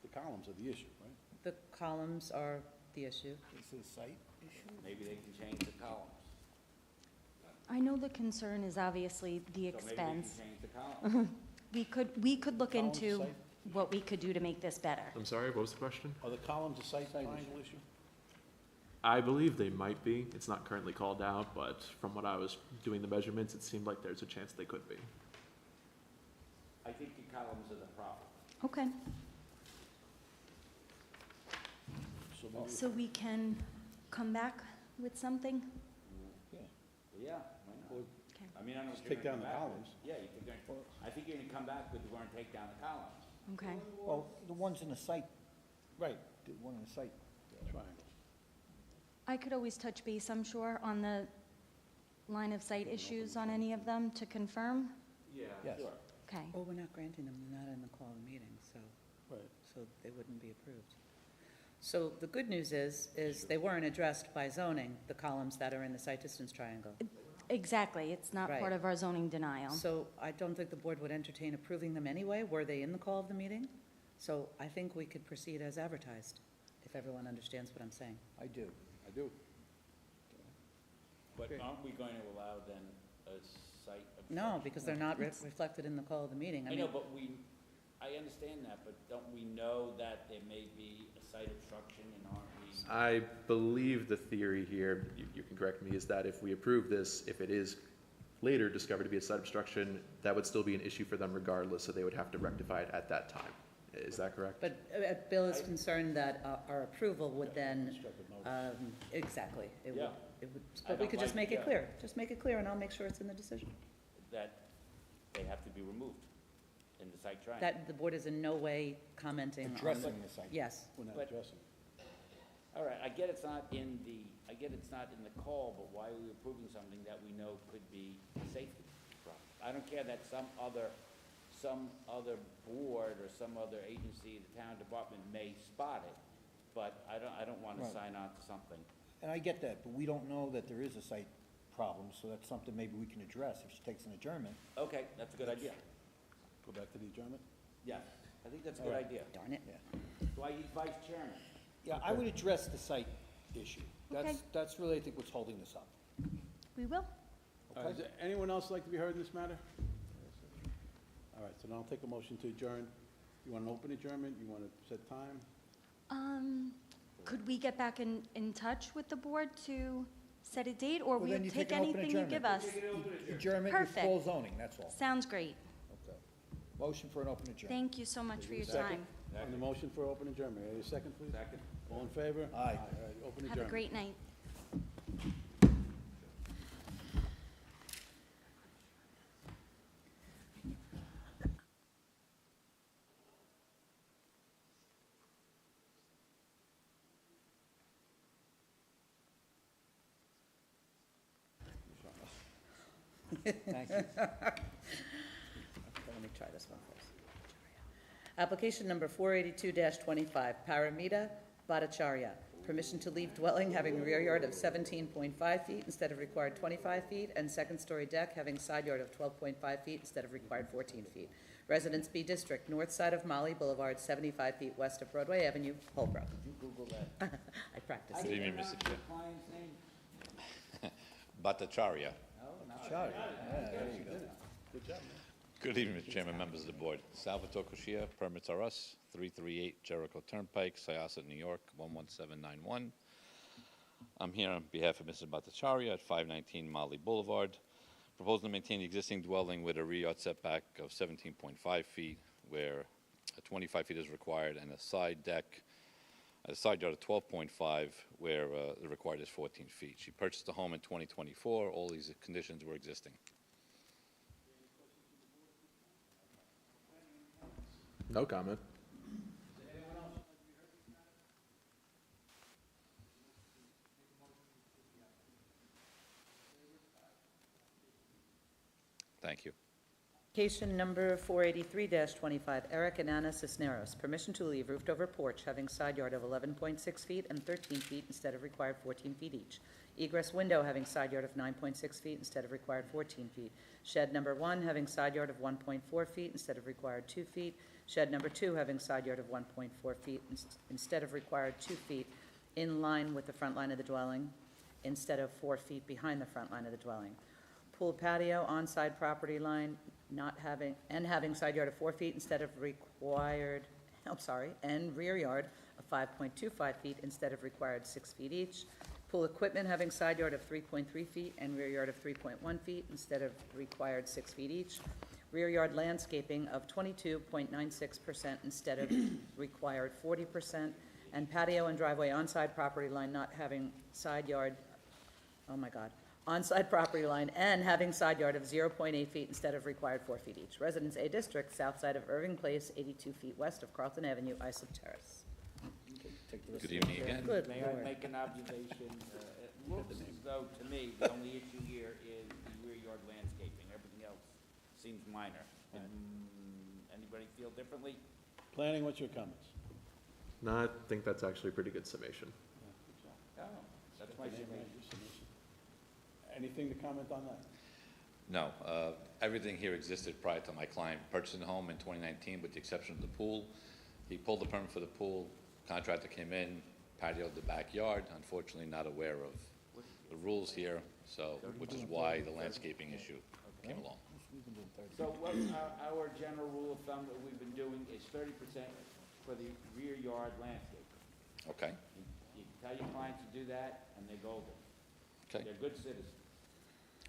Speaker 3: The columns are the issue, right?
Speaker 1: The columns are the issue.
Speaker 3: Is it a site issue?
Speaker 12: Maybe they can change the columns.
Speaker 17: I know the concern is obviously the
Speaker 12: So
Speaker 17: expense.
Speaker 12: maybe they can change the columns.
Speaker 17: We could look
Speaker 3: Columns
Speaker 17: into
Speaker 3: site?
Speaker 17: what we could do to make this better.
Speaker 5: I'm sorry, what was the question?
Speaker 3: Are the columns a site triangle issue?
Speaker 5: I believe they might be. It's not currently called out, but from what I was doing the measurements, it seemed like there's a chance they could be.
Speaker 12: I think the columns are the problem.
Speaker 17: Okay,
Speaker 3: So maybe,
Speaker 17: so we can come back with something?
Speaker 3: yeah,
Speaker 12: Well, yeah, why not?
Speaker 17: Okay.
Speaker 12: I mean, I don't know
Speaker 3: Just
Speaker 12: if you're
Speaker 3: take
Speaker 12: gonna
Speaker 3: down
Speaker 12: come
Speaker 3: the
Speaker 12: back
Speaker 3: columns.
Speaker 12: with- Yeah, I think you're gonna come back with, we're gonna take down the columns.
Speaker 17: Okay.
Speaker 4: Well, the ones in the site, right, the one in the site.
Speaker 3: triangles.
Speaker 17: I could always touch base, I'm sure, on the line of sight issues on any of them to confirm?
Speaker 5: Yeah.
Speaker 4: Yes.
Speaker 12: Sure.
Speaker 17: Okay.
Speaker 1: Well, we're not granting them, they're not in the call of the meeting, so.
Speaker 3: Right.
Speaker 1: So they wouldn't be approved. So the good news is they weren't addressed by zoning, the columns that are in the site distance triangle.
Speaker 17: Exactly, it's not
Speaker 1: Right.
Speaker 17: part of our zoning denial.
Speaker 1: So I don't think the board would entertain approving them anyway, were they in the call of the meeting? So I think we could proceed as advertised, if everyone understands what I'm saying.
Speaker 4: I do.
Speaker 3: I do.
Speaker 12: But aren't we going to allow then a site obstruction?
Speaker 1: No, because they're not reflected in the call of the meeting.
Speaker 12: I
Speaker 1: mean,
Speaker 12: know, but I understand that, but don't we know that there may be a site obstruction and aren't we?
Speaker 5: I believe the theory here, you can correct me, is that if we approve this, if it is later discovered to be a site obstruction, that would still be an issue for them regardless, so they would have to rectify it at that time. Is that correct?
Speaker 1: But Bill is concerned that our approval would then, exactly, it would,
Speaker 12: Yeah. I
Speaker 1: but we
Speaker 12: don't
Speaker 1: could just
Speaker 12: like-
Speaker 1: make it
Speaker 12: yeah.
Speaker 1: clear. Just make it clear, and I'll make sure it's in the decision.
Speaker 12: That they have to be removed in the site triangle.
Speaker 1: That the board is in no way commenting on.
Speaker 4: Addressing the site.
Speaker 1: Yes.
Speaker 3: We're not
Speaker 12: But-
Speaker 3: addressing.
Speaker 12: All right, I get it's not in the call, but why are we approving something that we know could be a safety problem? I don't care that some other board or some other agency, the town department may spot it, but I don't wanna
Speaker 4: Right.
Speaker 12: sign on to something.
Speaker 4: And I get that, but we don't know that there is a site problem, so that's something maybe we can address if she takes an adjournment.
Speaker 12: Okay, that's a good idea.
Speaker 3: Go back to the adjournment?
Speaker 12: Yeah, I think that's a
Speaker 4: All
Speaker 12: good
Speaker 4: right.
Speaker 12: idea.
Speaker 1: Darn it.
Speaker 12: Do I use vice chairman?
Speaker 4: Yeah, I would address the site issue.
Speaker 17: Okay.
Speaker 4: That's really, I think, what's holding this up.
Speaker 17: We will.
Speaker 3: All right, is there anyone else like to be heard in this matter? All right, so now I'll take a motion to adjourn. You want an open adjournment? You want to set time?
Speaker 17: Could we get back in touch with the board to set a date, or
Speaker 4: Well, then
Speaker 17: we
Speaker 4: you
Speaker 17: take
Speaker 4: take an open
Speaker 17: anything you give us?
Speaker 4: Adjournment with
Speaker 17: Perfect.
Speaker 4: full zoning, that's all.
Speaker 17: Sounds great.
Speaker 4: Okay. Motion for an open adjournment.
Speaker 17: Thank you so much for your
Speaker 3: Second.
Speaker 17: time.
Speaker 3: On the motion for open adjournment, a second, please?
Speaker 12: Second.
Speaker 3: All in favor?
Speaker 4: Aye.
Speaker 3: All right, open adjournment.
Speaker 17: Have a great night.
Speaker 4: Thank you.
Speaker 1: Okay, let me try this one first. Application number 482-25, Paramita Bhattacharya. Permission to leave dwelling having rear yard of 17.5 feet instead of required 25 feet, and second-story deck having side yard of 12.5 feet instead of required 14 feet. Residence B District, north side of Molly Boulevard, 75 feet west of Broadway Avenue, Holbrook.
Speaker 12: Did you Google that?
Speaker 1: I practiced.
Speaker 12: I didn't remember the client's name.
Speaker 18: Bhattacharya.
Speaker 3: Sorry. Yeah, there you go. Good job, man.
Speaker 18: Good evening, Mr. Chairman, members of the board. Salvatore Koshia, Permits R Us, 338 Jericho Turnpike, Syosset, New York, 11791. I'm here on behalf of Mrs. Bhattacharya at 519 Mali Boulevard, proposing to maintain the existing dwelling with a rear yard setback of 17.5 feet, where 25 feet is required, and a side deck, a side yard of 12.5, where the required is 14 feet. She purchased the home in 2024. All these conditions were existing.
Speaker 5: No comment.
Speaker 18: Thank you.
Speaker 1: Application number 483-25, Eric and Anna Cisneros, permission to leave roofed-over porch having side yard of 11.6 feet and 13 feet instead of required 14 feet each. Egress window having side yard of 9.6 feet instead of required 14 feet. Shed number 1 having side yard of 1.4 feet instead of required 2 feet. Shed number 2 having side yard of 1.4 feet instead of required 2 feet in line with the front line of the dwelling instead of 4 feet behind the front line of the dwelling. Pool patio on side property line not having, and having side yard of 4 feet instead of required, and rear yard of 5.25 feet instead of required 6 feet each. Pool equipment having side yard of 3.3 feet and rear yard of 3.1 feet instead of required 6 feet each. Rear yard landscaping of 22.96% instead of required 40%. And patio and driveway on side property line not having side yard, on-side property line and having side yard of 0.8 feet instead of required 4 feet each. Residence A District, south side of Irving Place, 82 feet west of Carlton Avenue, Islip Terrace.
Speaker 18: Good evening again.
Speaker 1: Good
Speaker 12: May
Speaker 1: Lord.
Speaker 12: I make an observation? It looks as though, to me, the only issue here is the rear yard landscaping. Everything else seems minor. Anybody feel differently?
Speaker 3: Planning, what's your comments?
Speaker 5: No, I think that's actually a pretty good summation.
Speaker 12: Oh, that's my submission.
Speaker 3: Anything to comment on that?
Speaker 18: No, everything here existed prior to my client purchasing the home in 2019, with the exception of the pool. He pulled the permit for the pool, contractor came in, patioed the backyard, unfortunately not aware of the rules here, so, which is why the landscaping issue came along.
Speaker 12: So what our general rule of thumb that we've been doing is 30% for the rear yard landscaping.
Speaker 18: Okay,
Speaker 12: You tell your clients to do that, and they're golden.
Speaker 18: okay,
Speaker 12: They're good citizens.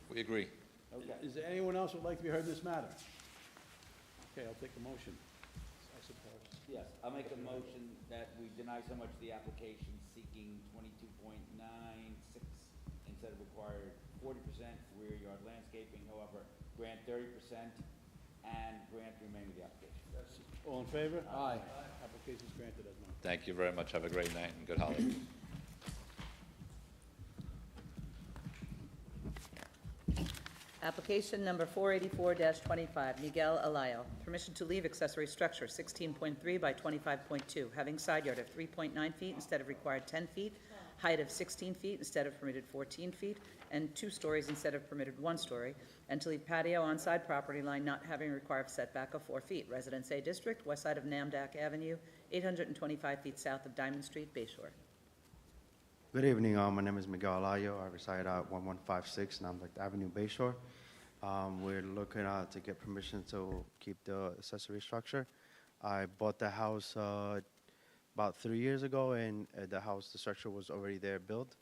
Speaker 18: we agree.
Speaker 12: Okay.
Speaker 3: Is there anyone else who would like to be heard in this matter? Okay, I'll take a motion. I suppose.
Speaker 12: Yes, I'll make a motion that we deny so much the application seeking 22.96 instead of required 40% rear yard landscaping, however, grant 30% and grant remain with the application.
Speaker 3: All in favor? Aye. Application's granted as known.
Speaker 18: Thank you very much, have a great night and good holiday.
Speaker 1: Application number 484-25, Miguel Alayo, permission to leave accessory structure 16.3 by 25.2, having side yard of 3.9 feet instead of required 10 feet, height of 16 feet instead of permitted 14 feet, and 2 stories instead of permitted 1 story, and to leave patio on side property line not having required setback of 4 feet. Residence A District, west side of Namdak Avenue, 825 feet south of Diamond Street, Bayshore.
Speaker 19: Good evening. My name is Miguel Alayo. I reside at 1156 Namdak Avenue, Bayshore. We're looking to get permission to keep the accessory structure. I bought the house about 3 years ago, and the structure was already there built.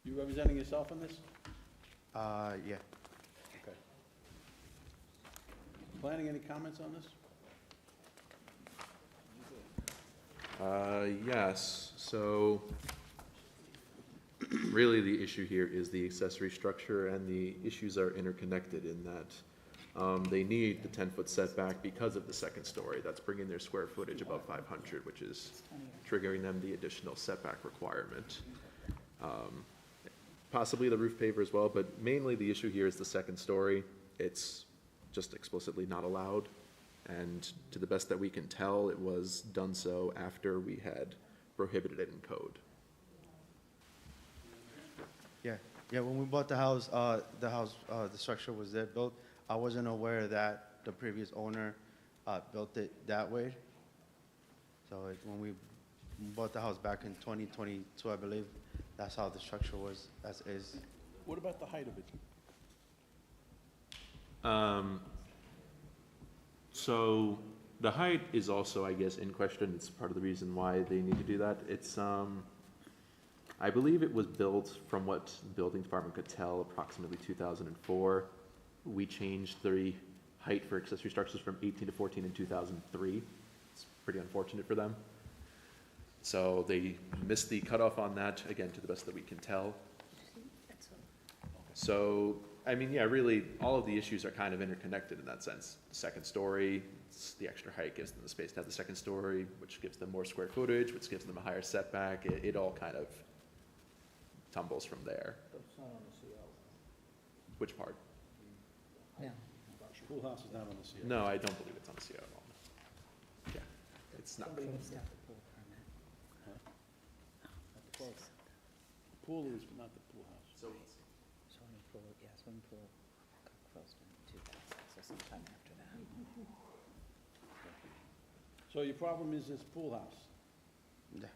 Speaker 3: You representing yourself on this?
Speaker 19: Yeah.
Speaker 3: Okay. Planning, any comments on this?
Speaker 5: Yes, so really the issue here is the accessory structure, and the issues are interconnected in that they need the 10-foot setback because of the second story. That's bringing their square footage above 500, which is triggering them the additional setback requirement. Possibly the roof paver as well, but mainly the issue here is the second story. It's just explicitly not allowed. And to the best that we can tell, it was done so after we had prohibited it in code.
Speaker 19: Yeah, when we bought the house, the structure was there built. I wasn't aware that the previous owner built it that way. So when we bought the house back in 2022, I believe, that's how the structure was, as is.
Speaker 3: What about the height of it?
Speaker 5: So the height is also, I guess, in question. It's part of the reason why they need to do that. It's, I believe it was built, from what the building department could tell, approximately 2004. We changed the height for accessory structures from 18 to 14 in 2003. It's pretty unfortunate for them. So they missed the cutoff on that, again, to the best that we can tell. So, I mean, yeah, really, all of the issues are kind of interconnected in that sense. Second story, the extra height gives them the space to have the second story, which gives them more square footage, which gives them a higher setback. It all kind of tumbles from there.
Speaker 4: It's not on the CO.
Speaker 5: Which part?
Speaker 1: No.
Speaker 3: Pool house is not on the CO.
Speaker 5: No, I don't believe it's on the CO at all. Yeah, it's not.
Speaker 1: Somebody must have the pool permit.
Speaker 3: Pool is not the pool house.
Speaker 1: Swimming pool, yeah, swimming pool closed in 2000, so sometime after that.
Speaker 3: So your problem is this pool house?
Speaker 19: Yeah.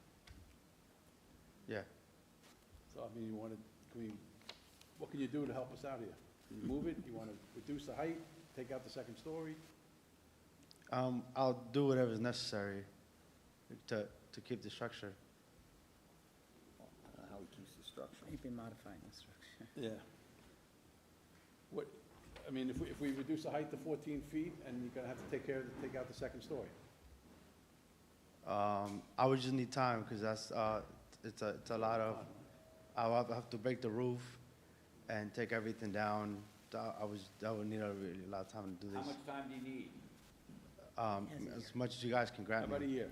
Speaker 19: Yeah.
Speaker 3: So, I mean, you want to, what can you do to help us out here? Can you move it? You want to reduce the height, take out the second story?
Speaker 19: I'll do whatever is necessary to keep the structure.
Speaker 4: How he keeps the structure.
Speaker 1: Maybe modifying the structure.
Speaker 3: Yeah. What, I mean, if we reduce the height to 14 feet, and you're gonna have to take out the second story?
Speaker 19: I would just need time, because that's, it's a lot of, I'll have to break the roof and take everything down. I would need a really lot of time to do
Speaker 12: How
Speaker 19: this.
Speaker 12: much time do you need?
Speaker 19: As much as you guys can grant me.
Speaker 3: About a year.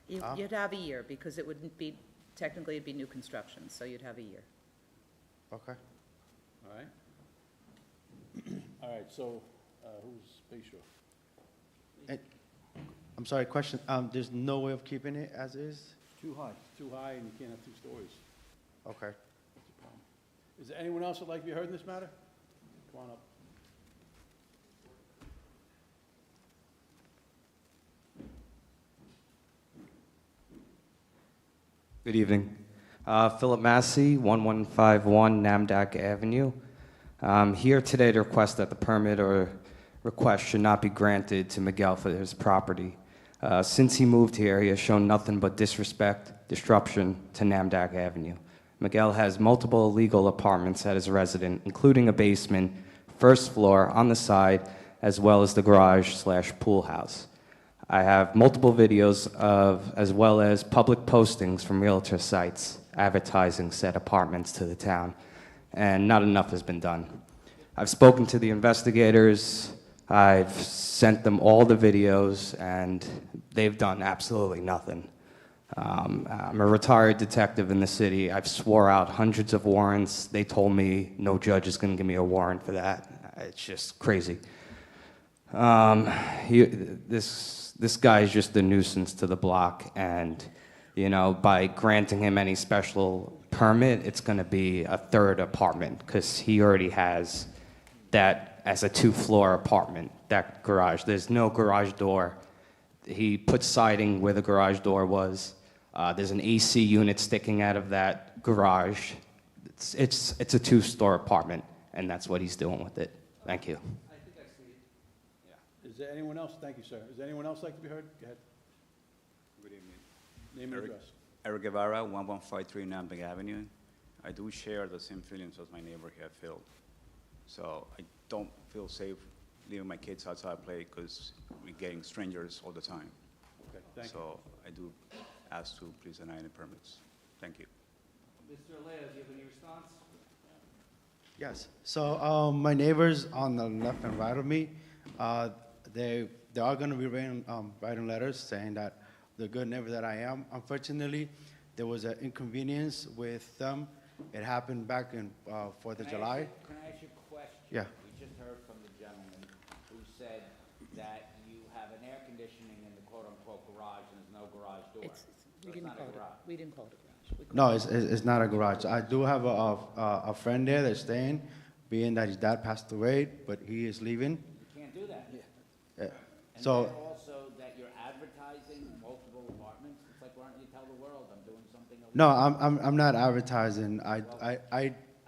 Speaker 1: You'd have a year, because it wouldn't be, technically it'd be new construction, so you'd have a year.
Speaker 19: Okay.
Speaker 3: All right? All right, so, who's Bay Shore?
Speaker 19: I'm sorry, question, there's no way of keeping it as is?
Speaker 3: Too high. Too high, and you can't have two stories.
Speaker 19: Okay.
Speaker 3: That's the problem. Is there anyone else that'd like to be heard in this matter? Come on up.
Speaker 20: Good evening. Philip Massey, 1151 Namdak Avenue. Here today to request that the permit or request should not be granted to Miguel for his property. Since he moved here, he has shown nothing but disrespect, disruption to Namdak Avenue. Miguel has multiple illegal apartments at his residence, including a basement, first floor on the side, as well as the garage/pool house. I have multiple videos of, as well as public postings from realtor sites advertising said apartments to the town, and not enough has been done. I've spoken to the investigators, I've sent them all the videos, and they've done absolutely nothing. I'm a retired detective in the city. I've swore out hundreds of warrants. They told me no judge is going to give me a warrant for that. It's just crazy. This guy is just a nuisance to the block, and you know, by granting him any special permit, it's going to be a third apartment because he already has that as a two-floor apartment, that garage. There's no garage door. He put siding where the garage door was. There's an AC unit sticking out of that garage. It's a two-store apartment, and that's what he's doing with it. Thank you.
Speaker 3: Is there anyone else? Thank you, sir. Is there anyone else like to be heard? Go ahead.
Speaker 21: Good evening.
Speaker 3: Name and address.
Speaker 21: Eric Guevara, 1153 Nambic Avenue. I do share the same feelings as my neighbor here, Phil. So I don't feel safe leaving my kids outside play because we're getting strangers all the time.
Speaker 3: Okay, thank you.
Speaker 21: So I do ask to please deny any permits. Thank you.
Speaker 12: Mr. Alea, do you have any response?
Speaker 19: Yes. So my neighbors on the left and right of me, they are going to be writing letters saying that the good neighbor that I am. Unfortunately, there was an inconvenience with them. It happened back in 4th of July.
Speaker 12: Can I ask you a question?
Speaker 19: Yeah.
Speaker 12: We just heard from the gentleman who said that you have an air conditioning in the quote-unquote garage and there's no garage door. So it's not a garage.
Speaker 1: We didn't call it a garage. We called
Speaker 19: No,
Speaker 1: it-
Speaker 19: it's not a garage. I do have a friend there that's staying, being that his dad passed away, but he is leaving.
Speaker 12: You can't do that.
Speaker 19: Yeah.
Speaker 12: And
Speaker 19: So,
Speaker 12: they're also advertising multiple apartments? It's like, why don't you tell the world I'm doing something illegal?
Speaker 19: No, I'm not advertising. I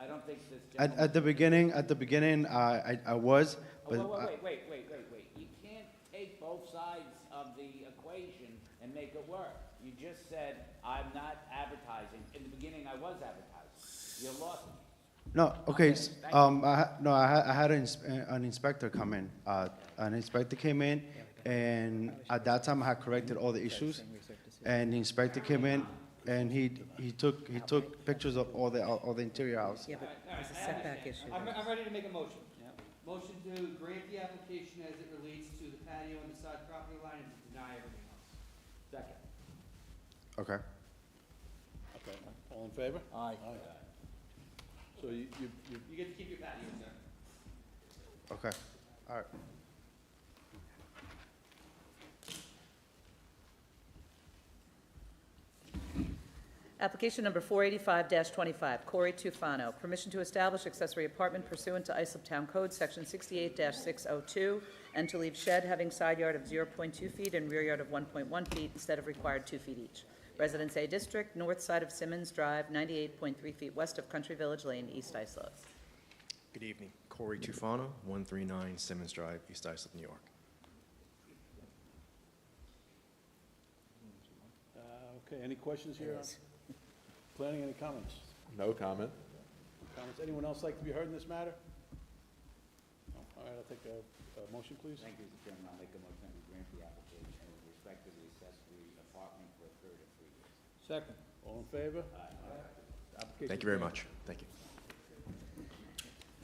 Speaker 12: don't think this
Speaker 19: at the beginning, I was,
Speaker 12: Oh,
Speaker 19: but
Speaker 12: wait. You can't take both sides of the equation and make it work. You just said, I'm not advertising. In the beginning, I was advertising. You lost me.
Speaker 19: no, okay,
Speaker 12: thank you.
Speaker 19: I had an inspector come in. An inspector came in, and at that time, I had corrected all the issues. And the inspector came in, and he took pictures of all the interior house.
Speaker 1: Yeah, but there's a setback issue.
Speaker 2: I'm ready to make a motion. Motion to grant the application as it relates to the patio and the side property line and to deny everything else.
Speaker 12: Second.
Speaker 19: Okay.
Speaker 3: Okay, all in favor?
Speaker 4: Aye.
Speaker 3: So you
Speaker 2: You get to keep your patio, sir.
Speaker 19: Okay, all right.
Speaker 1: Application number 485-25, Corey Tufano, permission to establish accessory apartment pursuant to Islip Town Code, Section 68-602, and to leave shed having side yard of 0.2 feet and rear yard of 1.1 feet instead of required 2 feet each. Residence A District, north side of Simmons Drive, 98.3 feet west of Country Village Lane, East Islip.
Speaker 22: Good evening. Corey Tufano, 139 Simmons Drive, East Islip, New York.
Speaker 3: okay, any questions here?
Speaker 1: Yes.
Speaker 3: Planning, any comments?
Speaker 5: No comment.
Speaker 3: Comments? Anyone else like to be heard in this matter? No? All right, I'll take a motion, please.
Speaker 12: Thank you, Mr. Chairman. I'll make a motion to grant the application with respect to the accessory apartment for a period of 3 years.
Speaker 4: Second.
Speaker 3: All in favor? Application
Speaker 22: Thank you very
Speaker 3: granted.
Speaker 22: much. Thank you.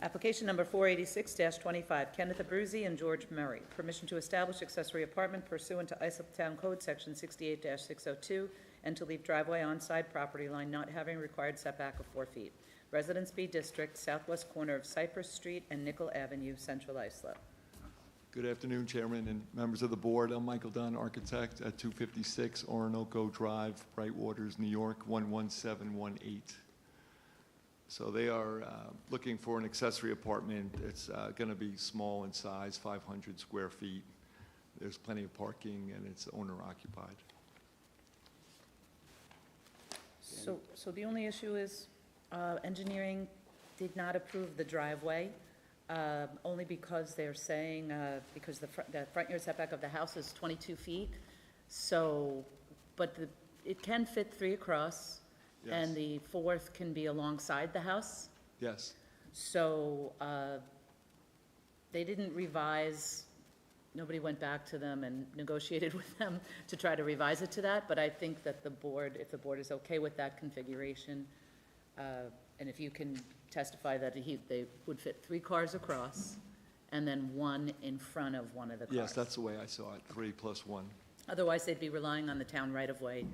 Speaker 1: Application number 486-25, Kenneth Abruzzi and George Murray. Permission to establish accessory apartment pursuant to Islip Town Code, Section 68-602, and to leave driveway on side property line not having required setback of 4 feet. Residence B District, southwest corner of Cypress Street and Nickel Avenue, Central Islip.
Speaker 23: Good afternoon, Chairman and members of the board. I'm Michael Dunn, architect at 256 Orinoco Drive, Brightwaters, New York, 11718. So they are looking for an accessory apartment. It's going to be small in size, 500 square feet. There's plenty of parking, and it's owner occupied.
Speaker 1: So the only issue is engineering did not approve the driveway, only because they're saying, because the front yard setback of the house is 22 feet. So, but it can fit 3 across, and the 4th can be alongside the house.
Speaker 23: Yes.
Speaker 1: So they didn't revise, nobody went back to them and negotiated with them to try to revise it to that, but I think that the board, if the board is okay with that configuration, and if you can testify that they would fit 3 cars across, and then 1 in front of one of the cars.
Speaker 23: Yes, that's the way I saw it, 3 plus 1.
Speaker 1: Otherwise, they'd be relying on the town right-of-way,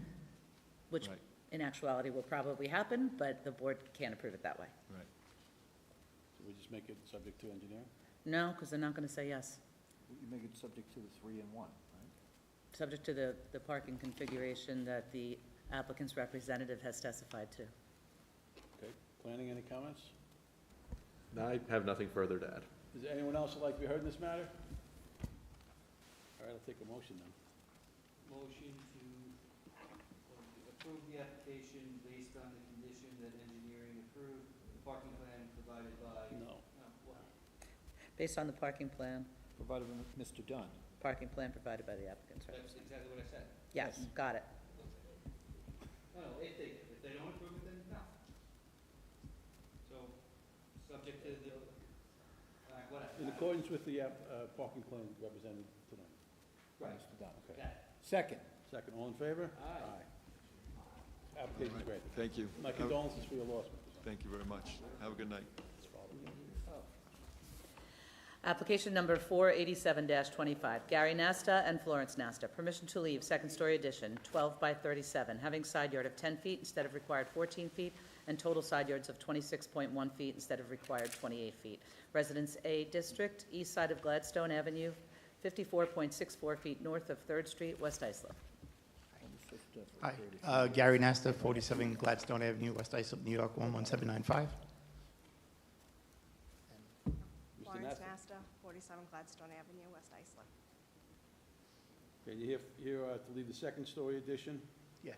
Speaker 1: which
Speaker 23: Right.
Speaker 1: in actuality will probably happen, but the board can't approve it that way.
Speaker 23: Right.
Speaker 3: So we just make it subject to engineering?
Speaker 1: No, because they're not going to say yes.
Speaker 4: You make it subject to the 3 and 1, right?
Speaker 1: Subject to the parking configuration that the applicant's representative has testified to.
Speaker 3: Okay, planning, any comments?
Speaker 5: I have nothing further to add.
Speaker 3: Is there anyone else who'd like to be heard in this matter? All right, I'll take a motion then.
Speaker 2: Motion to approve the application based on the condition that engineering approved, the parking plan provided by.
Speaker 3: No.
Speaker 2: What?
Speaker 1: Based on the parking plan,
Speaker 4: Provided by Mr. Dunn.
Speaker 1: parking plan provided by the applicant's
Speaker 2: That's
Speaker 1: representative.
Speaker 2: exactly what I said.
Speaker 1: Yes, got it.
Speaker 2: No, if they don't approve it, then no. So, subject to the, whatever.
Speaker 3: In accordance with the parking plan represented tonight.
Speaker 2: Right.
Speaker 3: Mr. Dunn, okay.
Speaker 4: Second.
Speaker 3: Second, all in favor?
Speaker 2: Aye.
Speaker 3: Application is granted.
Speaker 23: Thank you.
Speaker 3: My condolences for your loss, Mr. Dunn.
Speaker 23: Thank you very much. Have a good night.
Speaker 1: Application number 487-25, Gary Nasta and Florence Nasta. Permission to leave, second-story addition, 12 by 37, having side yard of 10 feet instead of required 14 feet, and total side yards of 26.1 feet instead of required 28 feet. Residence A District, east side of Gladstone Avenue, 54.64 feet north of 3rd Street, West Islip.
Speaker 22: Hi, Gary Nasta, 47 Gladstone Avenue, West Islip, New York, 11795.
Speaker 10: Florence Nasta, 47 Gladstone Avenue, West Islip.
Speaker 3: Okay, you here to leave the second-story addition
Speaker 14: Yes.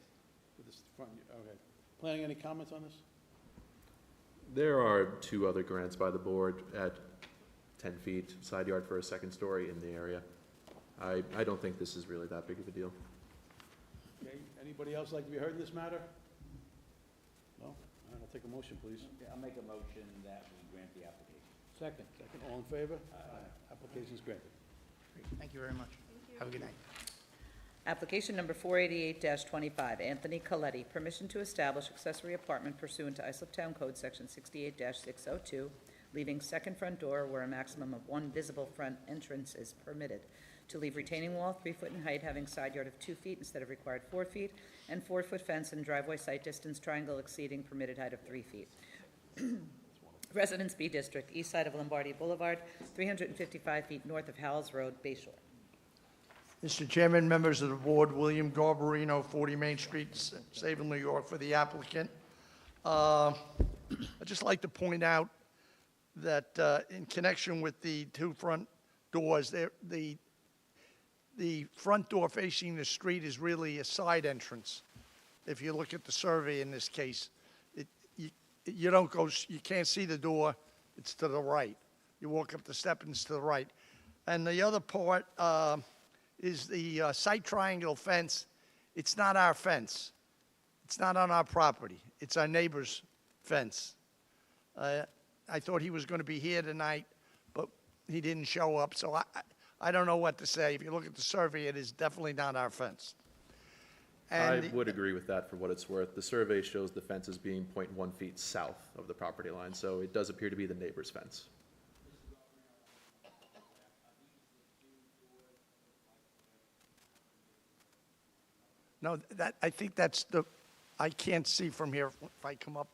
Speaker 3: with this front, okay. Planning any comments on this?
Speaker 5: There are two other grants by the board at 10 feet, side yard for a second story in the area. I don't think this is really that big of a deal.
Speaker 3: Okay, anybody else like to be heard in this matter? No? All right, I'll take a motion, please.
Speaker 12: Okay, I'll make a motion that we grant the application.
Speaker 3: Second. Second, all in favor? Application's granted.
Speaker 14: Thank you very much. Have a good night.
Speaker 1: Application number 488-25, Anthony Coletti, permission to establish accessory apartment pursuant to Islip Town Code, Section 68-602, leaving second front door where a maximum of one visible front entrance is permitted, to leave retaining wall 3 foot in height, having side yard of 2 feet instead of required 4 feet, and 4-foot fence and driveway site distance triangle exceeding permitted height of 3 feet. Residence B District, east side of Lombardi Boulevard, 355 feet north of Howells Road, Bay Shore.
Speaker 6: Mr. Chairman, members of the board, William Garbarino, 40 Main Street, Salem, New York, for the applicant. I'd just like to point out that in connection with the two front doors, the front door facing the street is really a side entrance. If you look at the survey in this case, you don't go, you can't see the door, it's to the right. You walk up the step and it's to the right. And the other part is the site triangle fence. It's not our fence. It's not on our property. It's our neighbor's fence. I thought he was going to be here tonight, but he didn't show up, so I don't know what to say. If you look at the survey, it is definitely not our fence.
Speaker 5: I would agree with that for what it's worth. The survey shows the fence as being 0.1 feet south of the property line, so it does appear to be the neighbor's fence.
Speaker 6: No, I think that's I can't see from here if I come up.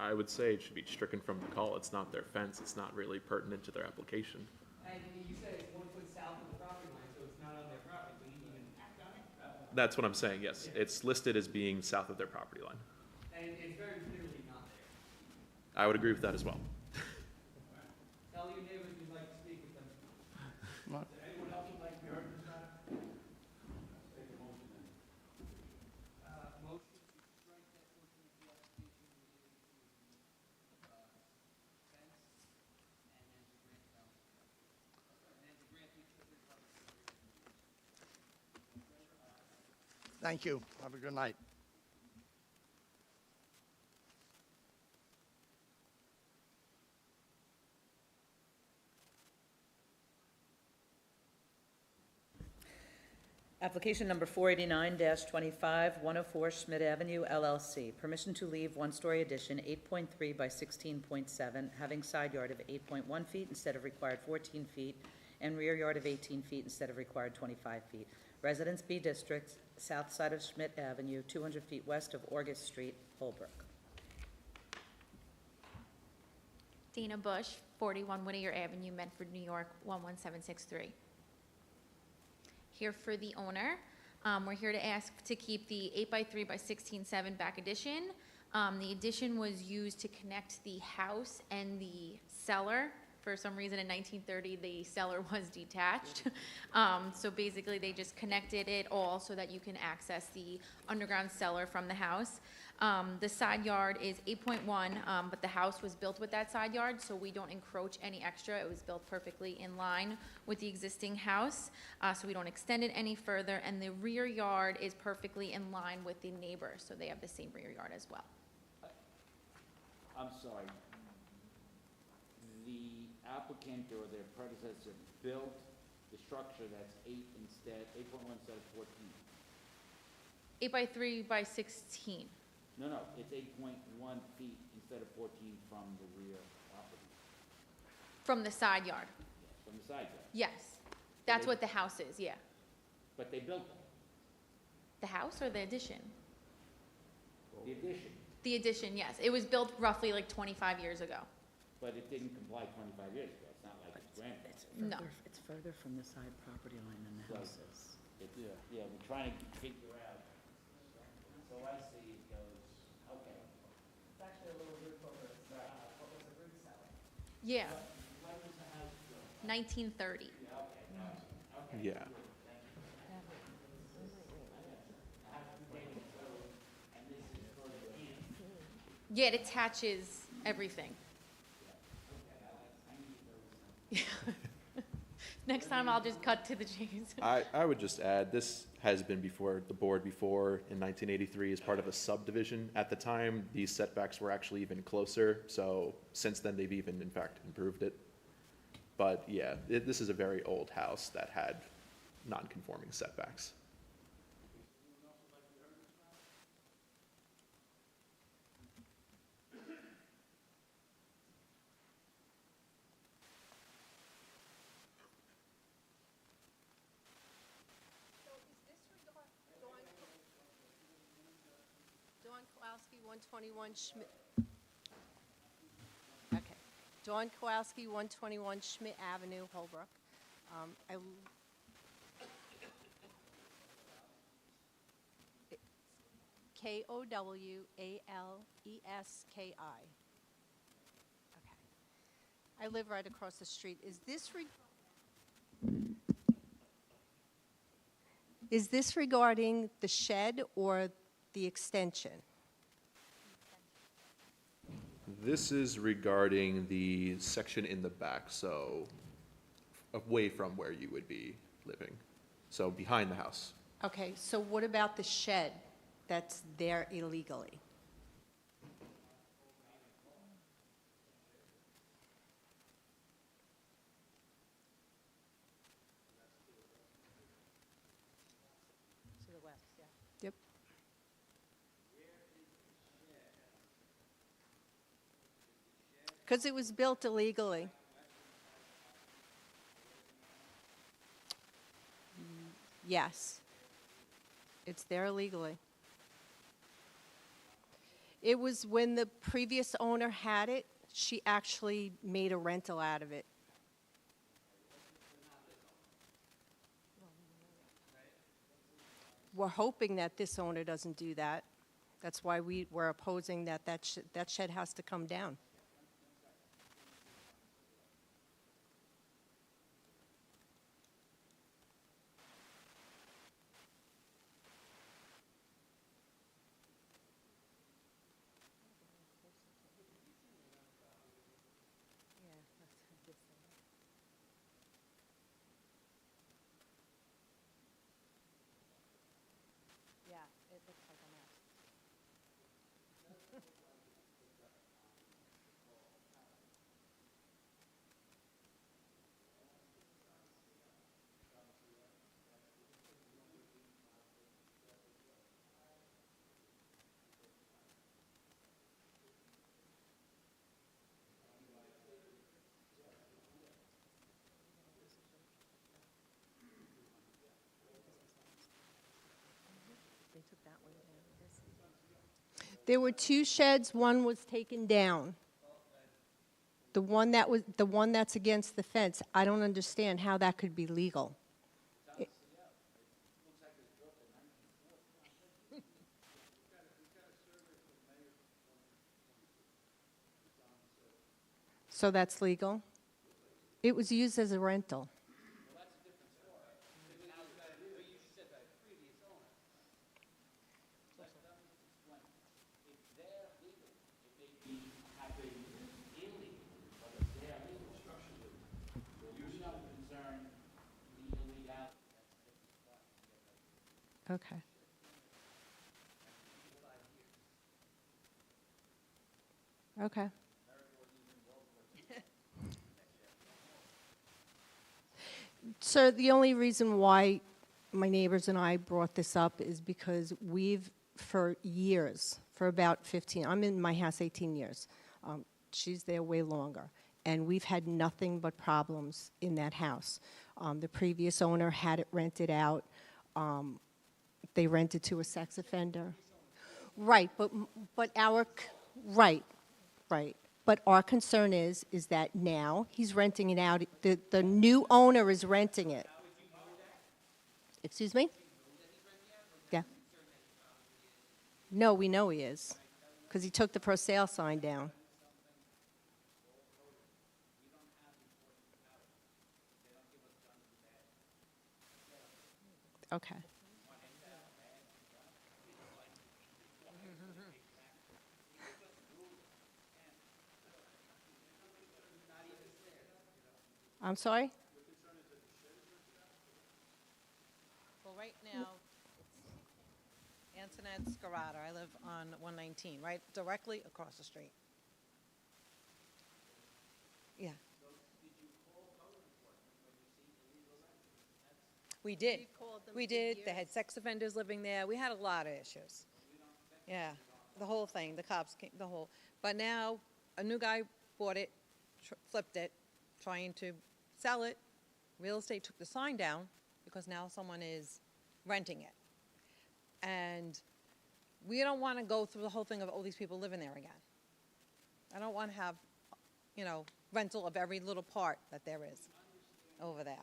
Speaker 5: I would say it should be stricken from the call. It's not their fence. It's not really pertinent to their application.
Speaker 2: And you said it's 1 foot south of the property line, so it's not on their property, so you even act on it?
Speaker 5: That's what I'm saying, yes. It's listed as being south of their property line.
Speaker 2: And it's very clearly not there.
Speaker 5: I would agree with that as well.
Speaker 2: Tell your neighbors you'd like to speak with them.
Speaker 6: What?
Speaker 2: Is there anyone else who'd like to be heard in this matter? Motion to strike that portion of the application related to, fence, and then to grant the balance. And then to grant the accessory apartment.
Speaker 6: Thank you. Have a good night.
Speaker 1: Application number 489-25, 104 Schmidt Avenue LLC. Permission to leave one-story addition, 8.3 by 16.7, having side yard of 8.1 feet instead of required 14 feet, and rear yard of 18 feet instead of required 25 feet. Residence B District, south side of Schmidt Avenue, 200 feet west of August Street, Holbrook.
Speaker 8: Dana Bush, 41 Whittier Avenue, Medford, New York, 11763. Here for the owner. We're here to ask to keep the 8x3 by 16.7 back addition. The addition was used to connect the house and the cellar. For some reason in 1930, the cellar was detached. So basically they just connected it all so that you can access the underground cellar from the house. The side yard is 8.1, but the house was built with that side yard, so we don't encroach any extra. It was built perfectly in line with the existing house, so we don't extend it any further. And the rear yard is perfectly in line with the neighbor, so they have the same rear yard as well.
Speaker 12: I'm sorry. The applicant or their predecessor built the structure that's 8.1 instead of 14.
Speaker 8: 8 by 3 by 16.
Speaker 12: No, it's 8.1 feet instead of 14 from the rear property,
Speaker 8: From the side yard.
Speaker 12: from the side yard.
Speaker 8: Yes. That's
Speaker 12: they-
Speaker 8: what the house is, yeah.
Speaker 12: But they built it,
Speaker 8: The house or the addition?
Speaker 12: the addition,
Speaker 8: The addition, yes. It was built roughly like 25 years ago.
Speaker 12: but it didn't comply 25 years ago. It's not like it's grandfathered.
Speaker 8: No.
Speaker 1: It's further from the side property line than the
Speaker 12: Right.
Speaker 1: house is.
Speaker 12: Yeah, we're trying to figure out. So I see it goes, okay.
Speaker 7: It's actually a little bit from the, what was the root cellar?
Speaker 8: Yeah,
Speaker 12: When was the house built?
Speaker 8: 1930.
Speaker 12: Yeah, okay.
Speaker 5: Yeah.
Speaker 12: And this is further in.
Speaker 8: Yeah, it attaches everything. Next time I'll just cut to the chase.
Speaker 5: I would just add, this has been before the board before in 1983 as part of a subdivision. At the time, these setbacks were actually even closer, so since then, they've even in fact improved it. But yeah, this is a very old house that had non-conforming setbacks.
Speaker 9: So is this Dawn Kowalski, 121 Schmidt? Okay. Dawn Kowalski, 121 Schmidt Avenue, Holbrook. Kowalleski. Okay. I live right across the street. Is this regarding the shed or the extension?
Speaker 5: This is regarding the section in the back, so away from where you would be living, so behind the house.
Speaker 9: Okay, so what about the shed that's there illegally? To the west, yeah. Yep. Because it was built illegally. Yes. It's there illegally. It was when the previous owner had it, she actually made a rental out of it. We're hoping that this owner doesn't do that. That's why we're opposing that shed has to come down. Yeah, it looks like a mess. They took that one down. There were two sheds, one was taken down. The one that's against the fence, I don't understand how that could be legal. So that's legal? It was used as a rental. Okay. Okay. Sir, the only reason why my neighbors and I brought this up is because we've, for years, for about 15, I'm in my house 18 years. She's there way longer. And we've had nothing but problems in that house. The previous owner had it rented out. They rented to a sex offender. Right, but right. But our concern is that now he's renting it out. The new owner is renting it. Excuse me? Yeah. No, we know he is, because he took the for sale sign down. Okay. I'm sorry?
Speaker 11: Well, right now, it's Antoinette Scarata. I live on 119, right directly across the street. Yeah. We did. We did. They had sex offenders living there. We had a lot of issues. Yeah, the whole thing, the cops came, the whole. But now, a new guy bought it, flipped it, trying to sell it. Real estate took the sign down because now someone is renting it. And we don't want to go through the whole thing of all these people living there again. I don't want to have, rental of every little part that there is over there.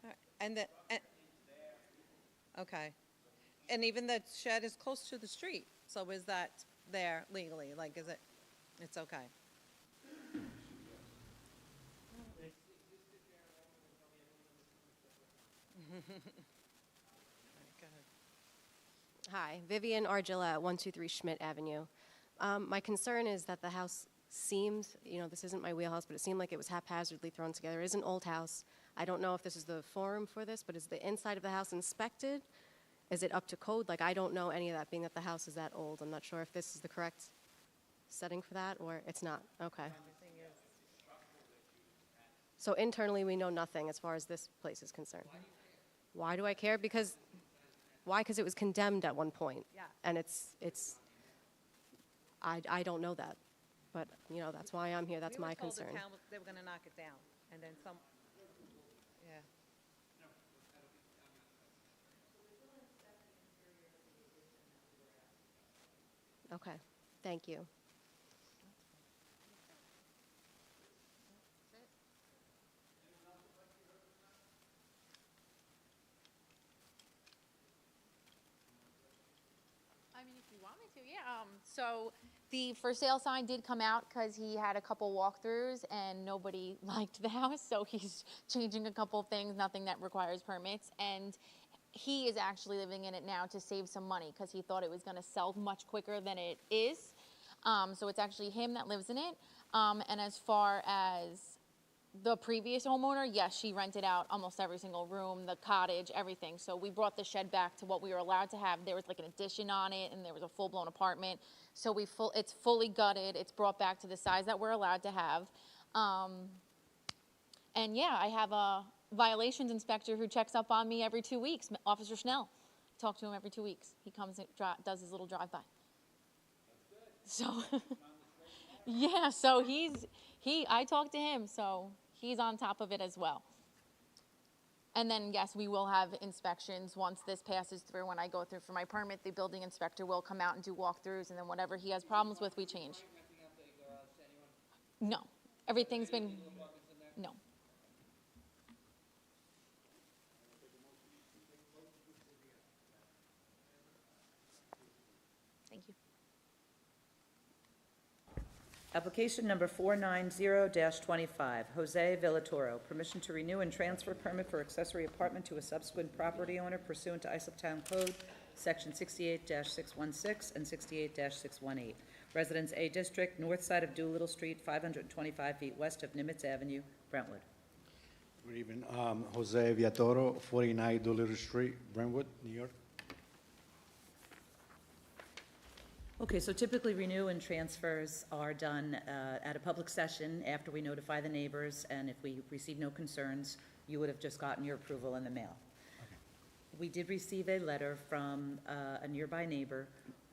Speaker 11: All right, okay. And even the shed is close to the street, so is that there legally? Like, is it, it's okay?
Speaker 13: Hi, Vivian Argilla at 123 Schmidt Avenue. My concern is that the house seems, this isn't my wheelhouse, but it seemed like it was haphazardly thrown together. It is an old house. I don't know if this is the forum for this, but is the inside of the house inspected? Is it up to code? Like, I don't know any of that, being that the house is that old. I'm not sure if this is the correct setting for that, or it's not. Okay. So internally, we know nothing as far as this place is concerned. Why do I care? Because it was condemned at one point.
Speaker 11: Yeah.
Speaker 13: And I don't know that. But, that's why I'm here. That's my concern.
Speaker 11: We were told the town, they were going to knock it down, and then some, yeah.
Speaker 13: Okay, thank you.
Speaker 8: I mean, if you want me to, yeah. So the for sale sign did come out because he had a couple walkthroughs and nobody liked the house, so he's changing a couple things, nothing that requires permits. And he is actually living in it now to save some money because he thought it was going to sell much quicker than it is. So it's actually him that lives in it. And as far as the previous homeowner, yes, she rented out almost every single room, the cottage, everything. So we brought the shed back to what we were allowed to have. There was like an addition on it, and there was a full-blown apartment. So it's fully gutted. It's brought back to the size that we're allowed to have. And yeah, I have a violations inspector who checks up on me every 2 weeks, Officer Schnell. Talk to him every 2 weeks. He comes and does his little drive-by. So, yeah, so I talked to him, so he's on top of it as well. And then, yes, we will have inspections once this passes through. When I go through for my permit, the building inspector will come out and do walkthroughs, and then whatever he has problems with, we change. No, everything's been, no. Thank you.
Speaker 1: Application number 490-25, Jose Villatoro, permission to renew and transfer permit for accessory apartment to a subsequent property owner pursuant to Islip Town Code, Section 68-616 and 68-618. Residence A District, north side of Doolittle Street, 525 feet west of Nimitz Avenue, Brentwood.
Speaker 3: Good evening. Jose Villatoro, 49 Doolittle Street, Brentwood, New York.
Speaker 1: Okay, so typically renew and transfers are done at a public session after we notify the neighbors, and if we receive no concerns, you would have just gotten your approval in the mail. We did receive a letter from a nearby neighbor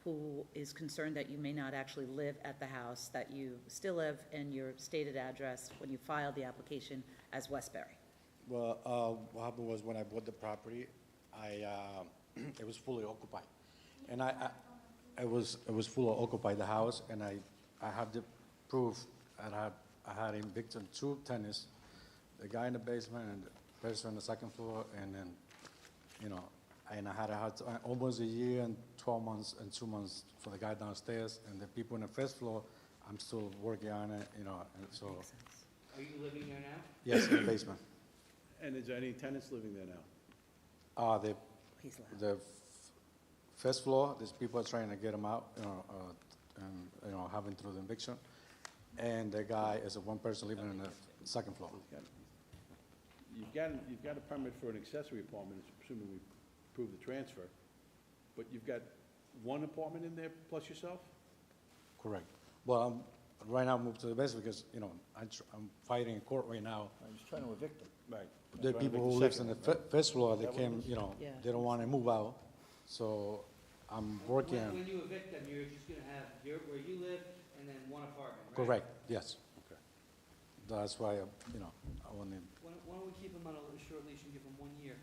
Speaker 1: who is concerned that you may not actually live at the house, that you still live in your stated address when you filed the application as Westbury.
Speaker 15: Well, what happened was when I bought the property, it was fully occupied. And it was fully occupied, the house, and I have the proof that I had evicted 2 tenants, the guy in the basement and the person on the second floor, and then, you know, and I had almost a year and 12 months and 2 months for the guy downstairs, and the people on the first floor, I'm still working on it, you know, and so.
Speaker 2: Are you living there now?
Speaker 15: Yes, in the basement.
Speaker 3: And is there any tenants living there now?
Speaker 15: The first floor, there's people trying to get them out, you know, and, you know, having through the eviction. And the guy is one person living on the second floor.
Speaker 3: You've got a permit for an accessory apartment, assuming we approve the transfer, but you've got one apartment in there plus yourself?
Speaker 15: Correct. Well, right now I moved to the basement because, you know, I'm fighting in court right now.
Speaker 4: I was trying to evict them.
Speaker 3: Right.
Speaker 15: The people who lives on the first floor, they came, you know,
Speaker 1: Yeah.
Speaker 15: they don't want to move out, so I'm working.
Speaker 2: When you evict them, you're just gonna have where you live and then one apartment, right?
Speaker 15: Correct, yes. Okay. That's why, you know, I want to.
Speaker 2: Why don't we keep them on a short leash and give them 1 year?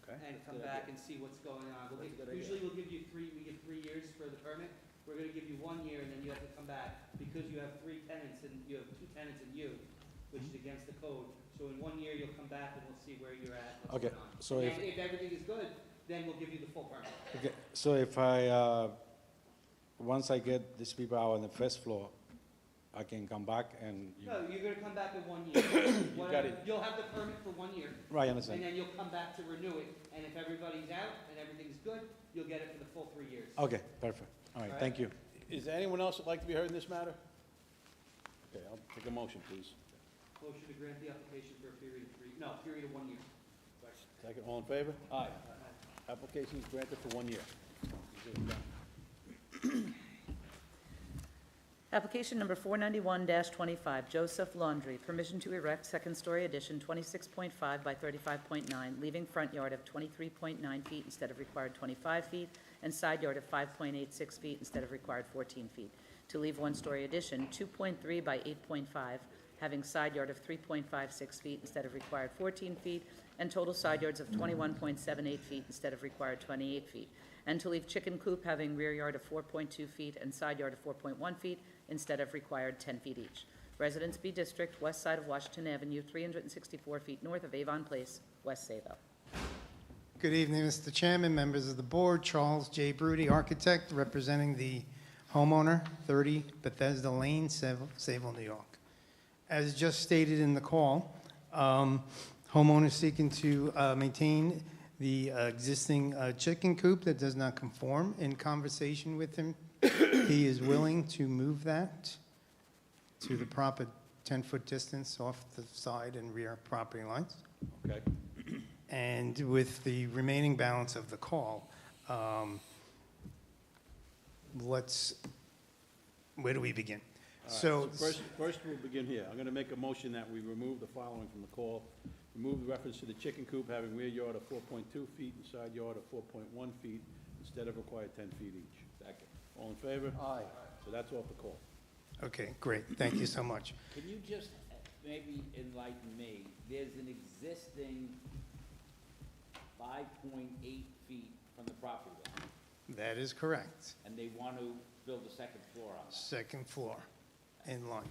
Speaker 3: Okay.
Speaker 2: And come back and see what's going on. Usually we'll give you we give 3 years for the permit. We're gonna give you 1 year and then you have to come back because you have 3 tenants and you have 2 tenants and you, which is against the code. So in 1 year, you'll come back and we'll see where you're at, what's
Speaker 15: Okay,
Speaker 2: going on.
Speaker 15: so
Speaker 2: And
Speaker 15: if-
Speaker 2: if everything is good, then we'll give you the full permit.
Speaker 15: Okay, so if once I get these people out on the first floor, I can come back and.
Speaker 2: No, you're gonna come back in 1 year.
Speaker 15: got it.
Speaker 2: You'll have the permit for 1 year.
Speaker 15: Right, I understand.
Speaker 2: And then you'll come back to renew it, and if everybody's out and everything's good, you'll get it for the full 3 years.
Speaker 15: Okay, perfect. All right, thank you.
Speaker 3: Is there anyone else that'd like to be heard in this matter? Okay, I'll take a motion, please.
Speaker 2: Motion to grant the application for a period of 1 year.
Speaker 3: Second, all in favor? Aye. Application is granted for 1 year.
Speaker 1: Application number 491-25, Joseph Laundry, permission to erect second-story addition 26.5 by 35.9, leaving front yard of 23.9 feet instead of required 25 feet, and side yard of 5.86 feet instead of required 14 feet. To leave one-story addition 2.3 by 8.5, having side yard of 3.56 feet instead of required 14 feet, and total side yards of 21.78 feet instead of required 28 feet. And to leave chicken coop having rear yard of 4.2 feet and side yard of 4.1 feet instead of required 10 feet each. Residence B District, west side of Washington Avenue, 364 feet north of Avon Place, West Sayville.
Speaker 16: Good evening, Mr. Chairman, members of the board. Charles J. Brudy, architect, representing the homeowner, 30 Bethesda Lane, Sayville, New York. As just stated in the call, homeowner seeking to maintain the existing chicken coop that does not conform. In conversation with him, he is willing to move that to the proper 10-foot distance off the side and rear property lines.
Speaker 3: Okay.
Speaker 16: And with the remaining balance of the call, where do we begin?
Speaker 3: All right, so first we'll begin here. I'm going to make a motion that we remove the following from the call. Remove the reference to the chicken coop having rear yard of 4.2 feet and side yard of 4.1 feet instead of required 10 feet each. Second. All in favor? Aye. So that's off the call.
Speaker 16: Okay, great. Thank you so much.
Speaker 12: Can you just maybe enlighten me? There's an existing 5.8 feet from the property line,
Speaker 16: That is correct.
Speaker 12: and they want to build a second floor on that.
Speaker 16: Second floor, in line.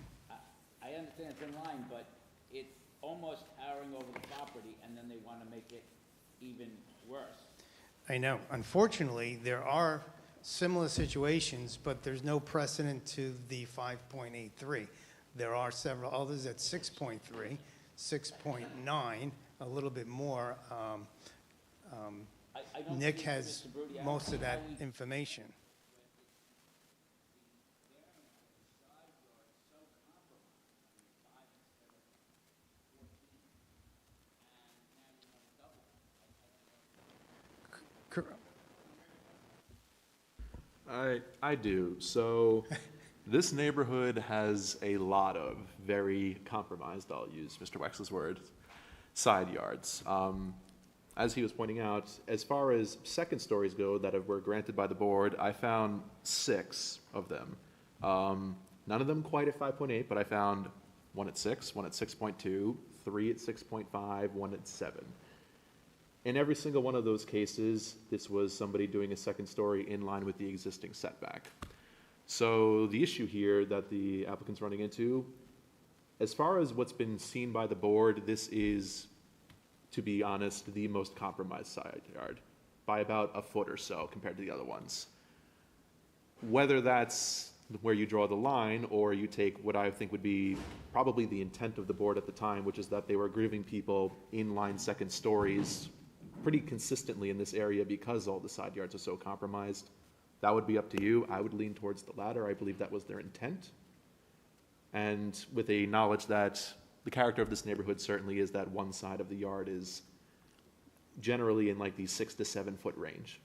Speaker 12: I understand it's in line, but it's almost towering over the property, and then they want to make it even worse.
Speaker 16: I know. Unfortunately, there are similar situations, but there's no precedent to the 5.83. There are several others at 6.3, 6.9, a little bit more.
Speaker 12: I don't
Speaker 16: Nick
Speaker 12: see,
Speaker 16: has
Speaker 12: Mr. Brody, I don't
Speaker 16: most
Speaker 12: see
Speaker 16: of that
Speaker 12: how we-
Speaker 16: information.
Speaker 5: I do. So this neighborhood has a lot of very compromised, I'll use Mr. Wexler's word, side yards. As he was pointing out, as far as second stories go that were granted by the board, I found 6 of them. None of them quite at 5.8, but I found one at 6, one at 6.2, 3 at 6.5, one at 7. In every single one of those cases, this was somebody doing a second story in line with the existing setback. So the issue here that the applicant's running into, as far as what's been seen by the board, this is, to be honest, the most compromised side yard by about a foot or so compared to the other ones. Whether that's where you draw the line or you take what I think would be probably the intent of the board at the time, which is that they were giving people inline second stories pretty consistently in this area because all the side yards are so compromised. That would be up to you. I would lean towards the latter. I believe that was their intent. And with a knowledge that the character of this neighborhood certainly is that one side of the yard is generally in like the 6 to 7 foot range.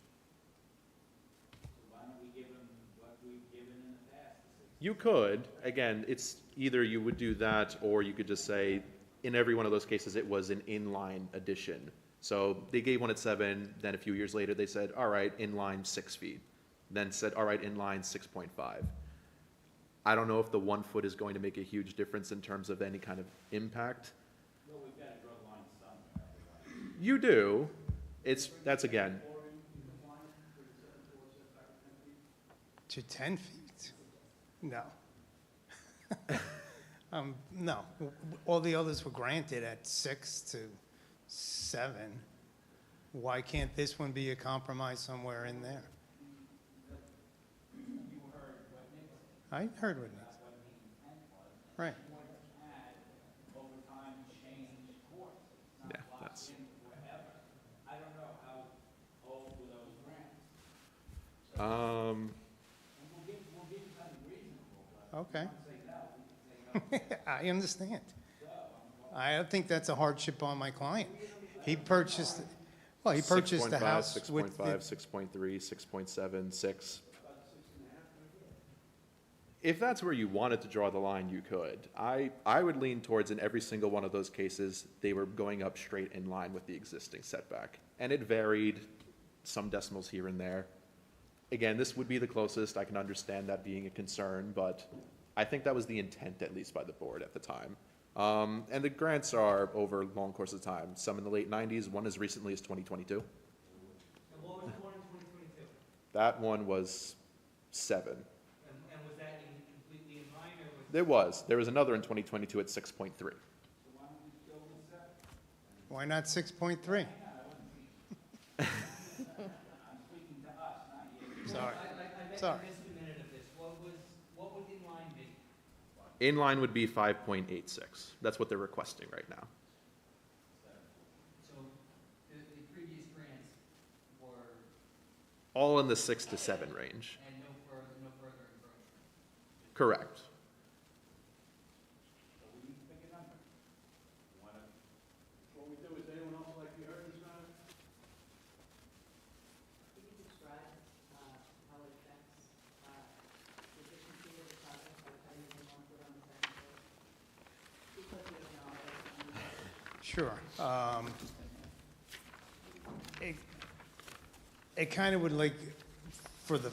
Speaker 12: Why don't we give them what we've given in the past?
Speaker 5: You could, again, it's either you would do that or you could just say, in every one of those cases, it was an inline addition. So they gave one at 7, then a few years later, they said, all right, inline 6 feet. Then said, all right, inline 6.5. I don't know if the 1 foot is going to make a huge difference in terms of any kind of impact.
Speaker 12: Well, we've got to draw the line somewhere.
Speaker 5: You do. That's again.
Speaker 16: To 10 feet? No. No. All the others were granted at 6 to 7. Why can't this one be a compromise somewhere in there? I heard what Nick said. Right.
Speaker 5: Yeah, that's.
Speaker 12: I don't know how old were those grants. We'll give you something reasonable, but
Speaker 16: Okay.
Speaker 12: if you want to say no, we can say no.
Speaker 16: I understand. I don't think that's a hardship on my client. He purchased, well, he purchased the
Speaker 5: 6.5,
Speaker 16: house with.
Speaker 5: 6.5, 6.3, 6.7, 6. If that's where you wanted to draw the line, you could. I would lean towards in every single one of those cases, they were going up straight in line with the existing setback. And it varied, some decimals here and there. Again, this would be the closest. I can understand that being a concern, but I think that was the intent, at least by the board at the time. And the grants are over a long course of time. Some in the late 90s, one as recently as 2022.
Speaker 2: And what was the one in 2022?
Speaker 5: That one was 7.
Speaker 2: And was that completely in line, or was?
Speaker 5: There was another in 2022 at 6.3.
Speaker 16: Why not 6.3? Sorry. Sorry.
Speaker 2: I missed a minute of this. What would inline be?
Speaker 5: Inline would be 5.86. That's what they're requesting right now.
Speaker 2: So the previous grants were,
Speaker 5: All in the 6 to 7 range.
Speaker 2: and no further encroachment.
Speaker 5: Correct.
Speaker 3: What we do, is anyone else like to be heard in this matter?
Speaker 1: Can you describe how it affects the efficiency of the project by cutting it in 1 foot on the second floor? Because we have knowledge.
Speaker 16: Sure. It kind of would like, for the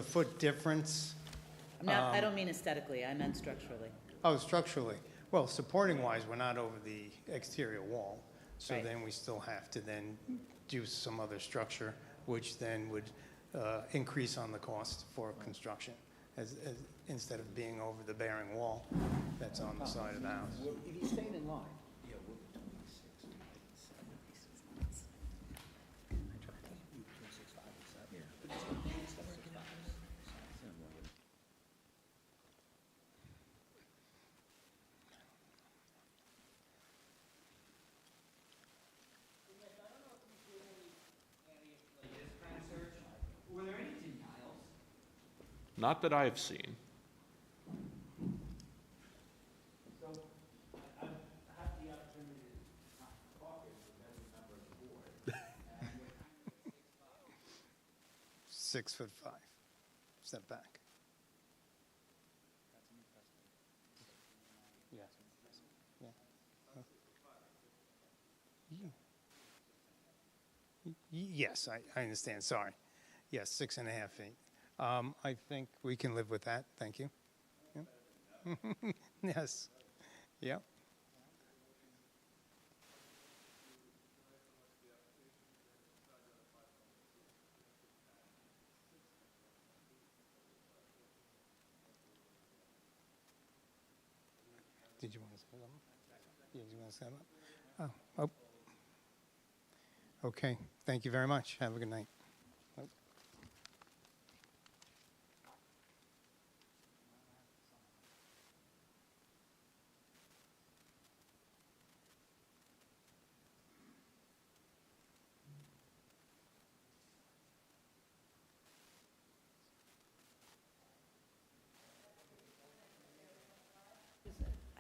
Speaker 16: foot difference.
Speaker 1: No, I don't mean aesthetically, I meant structurally.
Speaker 16: Oh, structurally. Well, supporting-wise, we're not over the exterior wall. So
Speaker 1: Right.
Speaker 16: then we still have to then do some other structure, which then would increase on the cost for construction, instead of being over the bearing wall that's on the side of the house.
Speaker 4: If you stayed in line,
Speaker 2: Were there any denials?
Speaker 5: Not that I've seen.
Speaker 12: So I have the opportunity to talk with every member of the board. And we're kind of
Speaker 16: 6'5", setback.
Speaker 4: Yes.
Speaker 16: Yes, I understand, sorry. Yes, 6.5 feet. I think we can live with that, thank you. Yep. Yes, yep. Did you want to say something? Yeah, did you want to say something? Oh. Okay, thank you very much. Have a good night. Oh.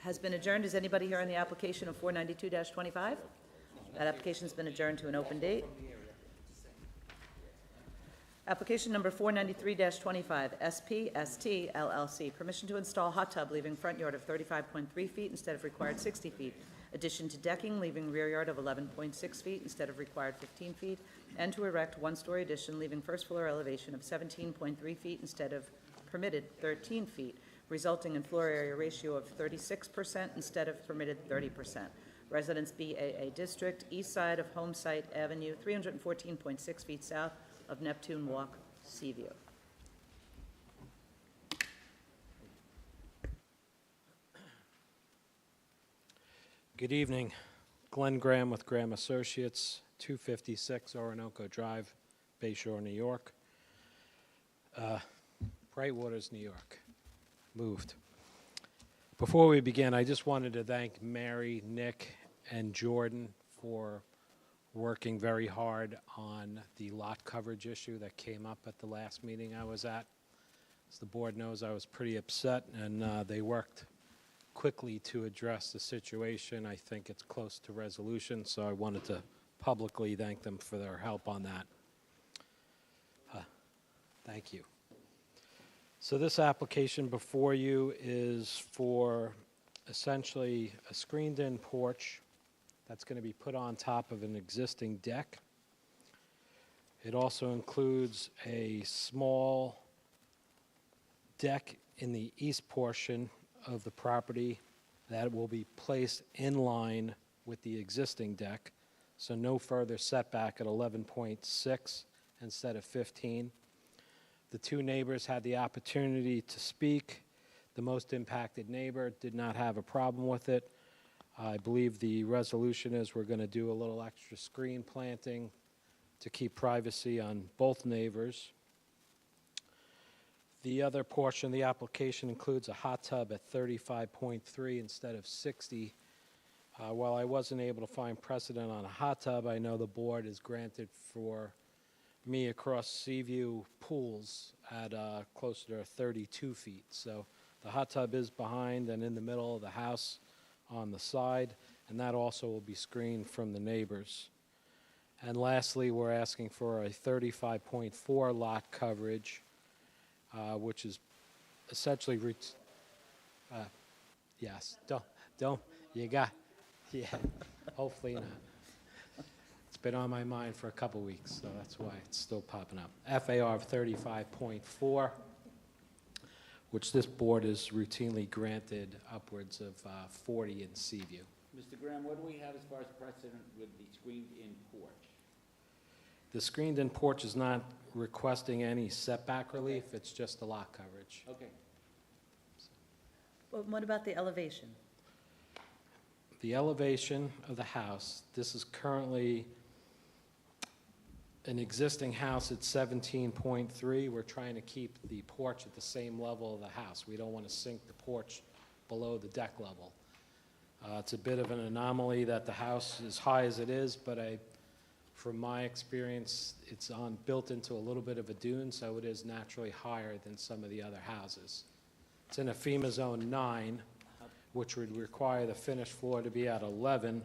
Speaker 1: Has been adjourned. Is anybody here on the application of 492-25? That application's been adjourned to an open date. Application number 493-25, SPST LLC, permission to install hot tub leaving front yard of 35.3 feet instead of required 60 feet. Addition to decking leaving rear yard of 11.6 feet instead of required 15 feet, and to erect one-story addition leaving first floor elevation of 17.3 feet instead of permitted 13 feet, resulting in floor area ratio of 36% instead of permitted 30%. Residence BAA District, east side of Homesite Avenue, 314.6 feet south of Neptune Walk, Seaview.
Speaker 17: Good evening. Glenn Graham with Graham Associates, 256 Orinoco Drive, Bay Shore, New York. Brightwaters, New York. Moved. Before we begin, I just wanted to thank Mary, Nick, and Jordan for working very hard on the lot coverage issue that came up at the last meeting I was at. As the board knows, I was pretty upset, and they worked quickly to address the situation. I think it's close to resolution, so I wanted to publicly thank them for their help on that. Thank you. So this application before you is for essentially a screened-in porch that's going to be put on top of an existing deck. It also includes a small deck in the east portion of the property that will be placed in line with the existing deck, so no further setback at 11.6 instead of 15. The two neighbors had the opportunity to speak. The most impacted neighbor did not have a problem with it. I believe the resolution is we're going to do a little extra screen planting to keep privacy on both neighbors. The other portion of the application includes a hot tub at 35.3 instead of 60. While I wasn't able to find precedent on a hot tub, I know the board is granted for me across Seaview pools at closer to 32 feet. So the hot tub is behind and in the middle of the house on the side, and that also will be screened from the neighbors. And lastly, we're asking for a 35.4 lot coverage, which is essentially, yes, don't, you got, yeah, hopefully not. It's been on my mind for a couple weeks, so that's why it's still popping up. FAR of 35.4, which this board is routinely granted upwards of 40 in Seaview.
Speaker 12: Mr. Graham, what do we have as far as precedent with the screened-in porch?
Speaker 17: The screened-in porch is not requesting any setback relief, it's just the lot coverage.
Speaker 12: Okay.
Speaker 1: Well, what about the elevation?
Speaker 17: The elevation of the house, this is currently an existing house at 17.3. We're trying to keep the porch at the same level of the house. We don't want to sink the porch below the deck level. It's a bit of an anomaly that the house is high as it is, but from my experience, it's built into a little bit of a dune, so it is naturally higher than some of the other houses. It's in a FEMA Zone 9, which would require the finished floor to be at 11,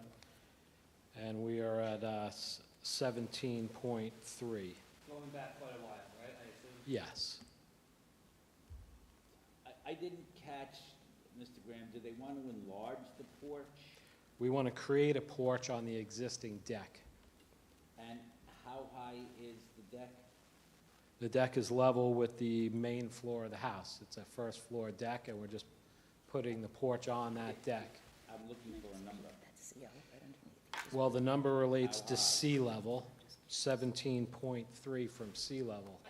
Speaker 17: and we are at 17.3.
Speaker 2: Going back quite a while, right, I assume?
Speaker 17: Yes.
Speaker 12: I didn't catch, Mr. Graham, do they want to enlarge the porch?
Speaker 17: We want to create a porch on the existing deck.
Speaker 12: And how high is the deck?
Speaker 17: The deck is level with the main floor of the house. It's a first floor deck, and we're just putting the porch on that deck.
Speaker 12: I'm looking for a number.
Speaker 1: That's yellow right underneath.
Speaker 17: Well, the number relates to sea level, 17.3 from sea level.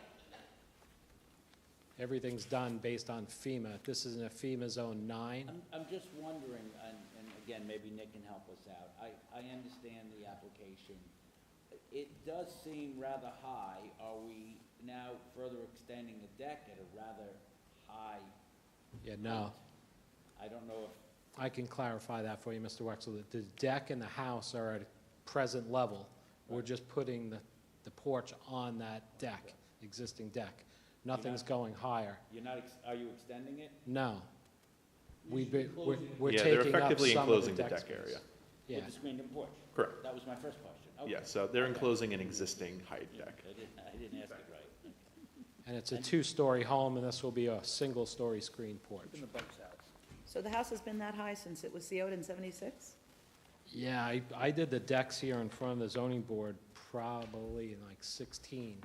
Speaker 17: Everything's done based on FEMA. This is in a FEMA Zone 9.
Speaker 12: I'm just wondering, and again, maybe Nick can help us out. I understand the application. It does seem rather high. Are we now further extending the deck at a rather high?
Speaker 17: Yeah, no.
Speaker 12: I don't know if,
Speaker 17: I can clarify that for you, Mr. Wexler. The deck and the house are at a present level. We're just putting the porch on that deck, existing deck. Nothing's going higher.
Speaker 12: you're not, are you extending it?
Speaker 17: No. We're
Speaker 5: Yeah,
Speaker 17: taking
Speaker 5: they're
Speaker 17: up
Speaker 5: effectively
Speaker 17: some of
Speaker 5: enclosing
Speaker 17: the
Speaker 5: the
Speaker 17: deck
Speaker 5: deck
Speaker 17: space.
Speaker 5: area.
Speaker 17: Yeah.
Speaker 12: With the screened-in porch?
Speaker 5: Correct.
Speaker 12: That was my first question. Okay.
Speaker 5: Yeah, so they're enclosing an existing height deck.
Speaker 12: I didn't ask it right.
Speaker 17: And it's a two-story home, and this will be a single-story screen porch.
Speaker 1: So the house has been that high since it was CO'd in 76?
Speaker 17: Yeah, I did the decks here in front of the zoning board probably in like 16.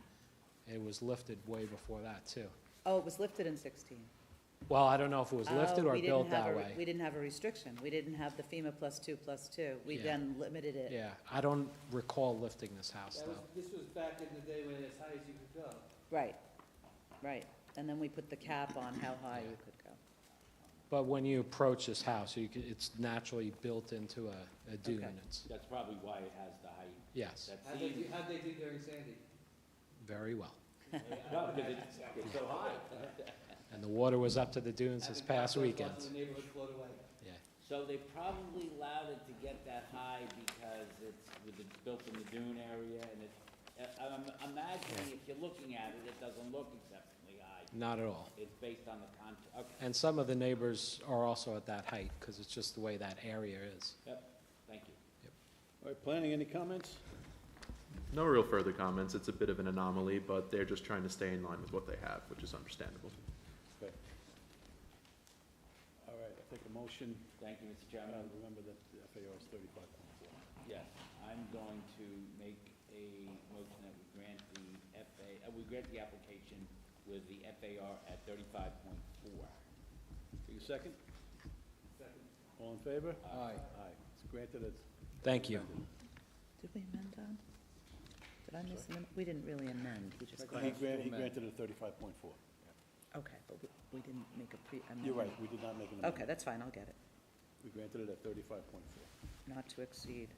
Speaker 17: It was lifted way before that, too.
Speaker 1: Oh, it was lifted in 16.
Speaker 17: Well, I don't know if it was lifted
Speaker 1: Oh,
Speaker 17: or
Speaker 1: we didn't
Speaker 17: built
Speaker 1: have
Speaker 17: that
Speaker 1: a-
Speaker 17: way.
Speaker 1: We didn't have a restriction. We didn't have the FEMA +2+2. We
Speaker 17: Yeah.
Speaker 1: then limited it.
Speaker 17: Yeah, I don't recall lifting this house,
Speaker 2: That
Speaker 17: though.
Speaker 2: was, this was back in the day when as high as you could go.
Speaker 1: Right, right. And then we put the cap on how high you could go.
Speaker 17: But when you approach this house, it's naturally built into a dune.
Speaker 1: Okay.
Speaker 17: It's,
Speaker 12: That's probably why it has the height.
Speaker 17: yes,
Speaker 12: That
Speaker 2: How'd they
Speaker 12: seems,
Speaker 2: do, how'd they do during Sandy?
Speaker 17: very well.
Speaker 12: no, because it's so high.
Speaker 17: And the water was up to the dunes this
Speaker 2: Having
Speaker 17: past
Speaker 2: got those
Speaker 17: weekend.
Speaker 2: parts of the neighborhood float away.
Speaker 17: Yeah.
Speaker 12: So they probably allowed it to get that high because it's built in the dune area, and I'm imagining if you're looking at it, it doesn't look exceptionally high.
Speaker 17: Not at all.
Speaker 12: It's based on the contour, okay,
Speaker 17: And some of the neighbors are also at that height, because it's just the way that area is.
Speaker 12: yep, thank you.
Speaker 3: All right, planning, any comments?
Speaker 5: No real further comments. It's a bit of an anomaly, but they're just trying to stay in line with what they have, which is understandable.
Speaker 3: Okay. All right, I'll take a motion.
Speaker 12: Thank you, Mr. Chairman.
Speaker 3: Remember that the FAR is 35.4.
Speaker 12: Yes, I'm going to make a motion that we grant we grant the application with the FAR at 35.4.
Speaker 3: Take a second?
Speaker 2: Second.
Speaker 3: All in favor?
Speaker 4: Aye.
Speaker 3: Aye. It's granted as.
Speaker 17: Thank you.
Speaker 1: Did we amend, Don? Did I miss amend? We didn't really amend. We just.
Speaker 3: He granted it 35.4.
Speaker 1: Okay, but we didn't make a pre-amendment.
Speaker 3: You're right, we did not make an amendment.
Speaker 1: Okay, that's fine, I'll get it.
Speaker 3: We granted it at 35.4.
Speaker 1: Not to exceed.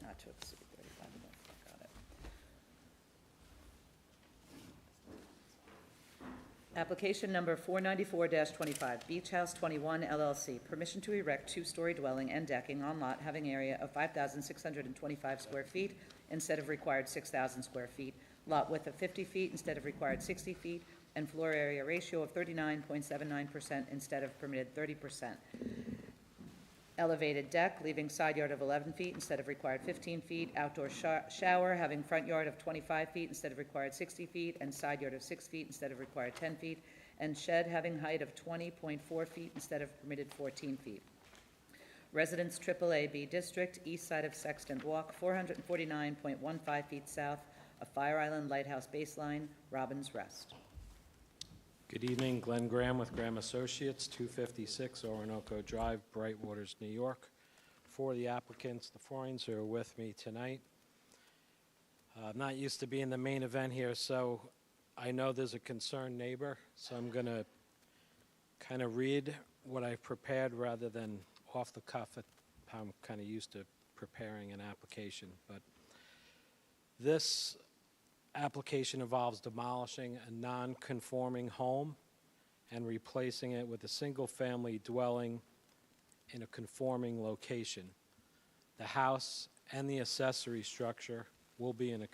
Speaker 1: Not to exceed 35 minutes, got it. Application number 494-25, Beach House 21 LLC, permission to erect two-story dwelling and decking on lot having area of 5,625 square feet instead of required 6,000 square feet, lot width of 50 feet instead of required 60 feet, and floor area ratio of 39.79% instead of permitted 30%. Elevated deck, leaving side yard of 11 feet instead of required 15 feet, outdoor shower, having front yard of 25 feet instead of required 60 feet, and side yard of 6 feet instead of required 10 feet, and shed having height of 20.4 feet instead of permitted 14 feet. Residence AAA District, east side of Sexton Walk, 449.15 feet south of Fire Island Lighthouse Baseline, Robbins Rest.
Speaker 17: Good evening, Glenn Graham with Graham Associates, 256 Orinoco Drive, Brightwaters, New York. For the applicants, the Foreigns who are with me tonight. I'm not used to being the main event here, so I know there's a concerned neighbor, so I'm going to kind of read what I've prepared rather than off the cuff at how I'm kind of used to preparing an application. But this application involves demolishing a non-conforming home and replacing it with a single-family dwelling in a conforming location. The house and the accessory structure will be in a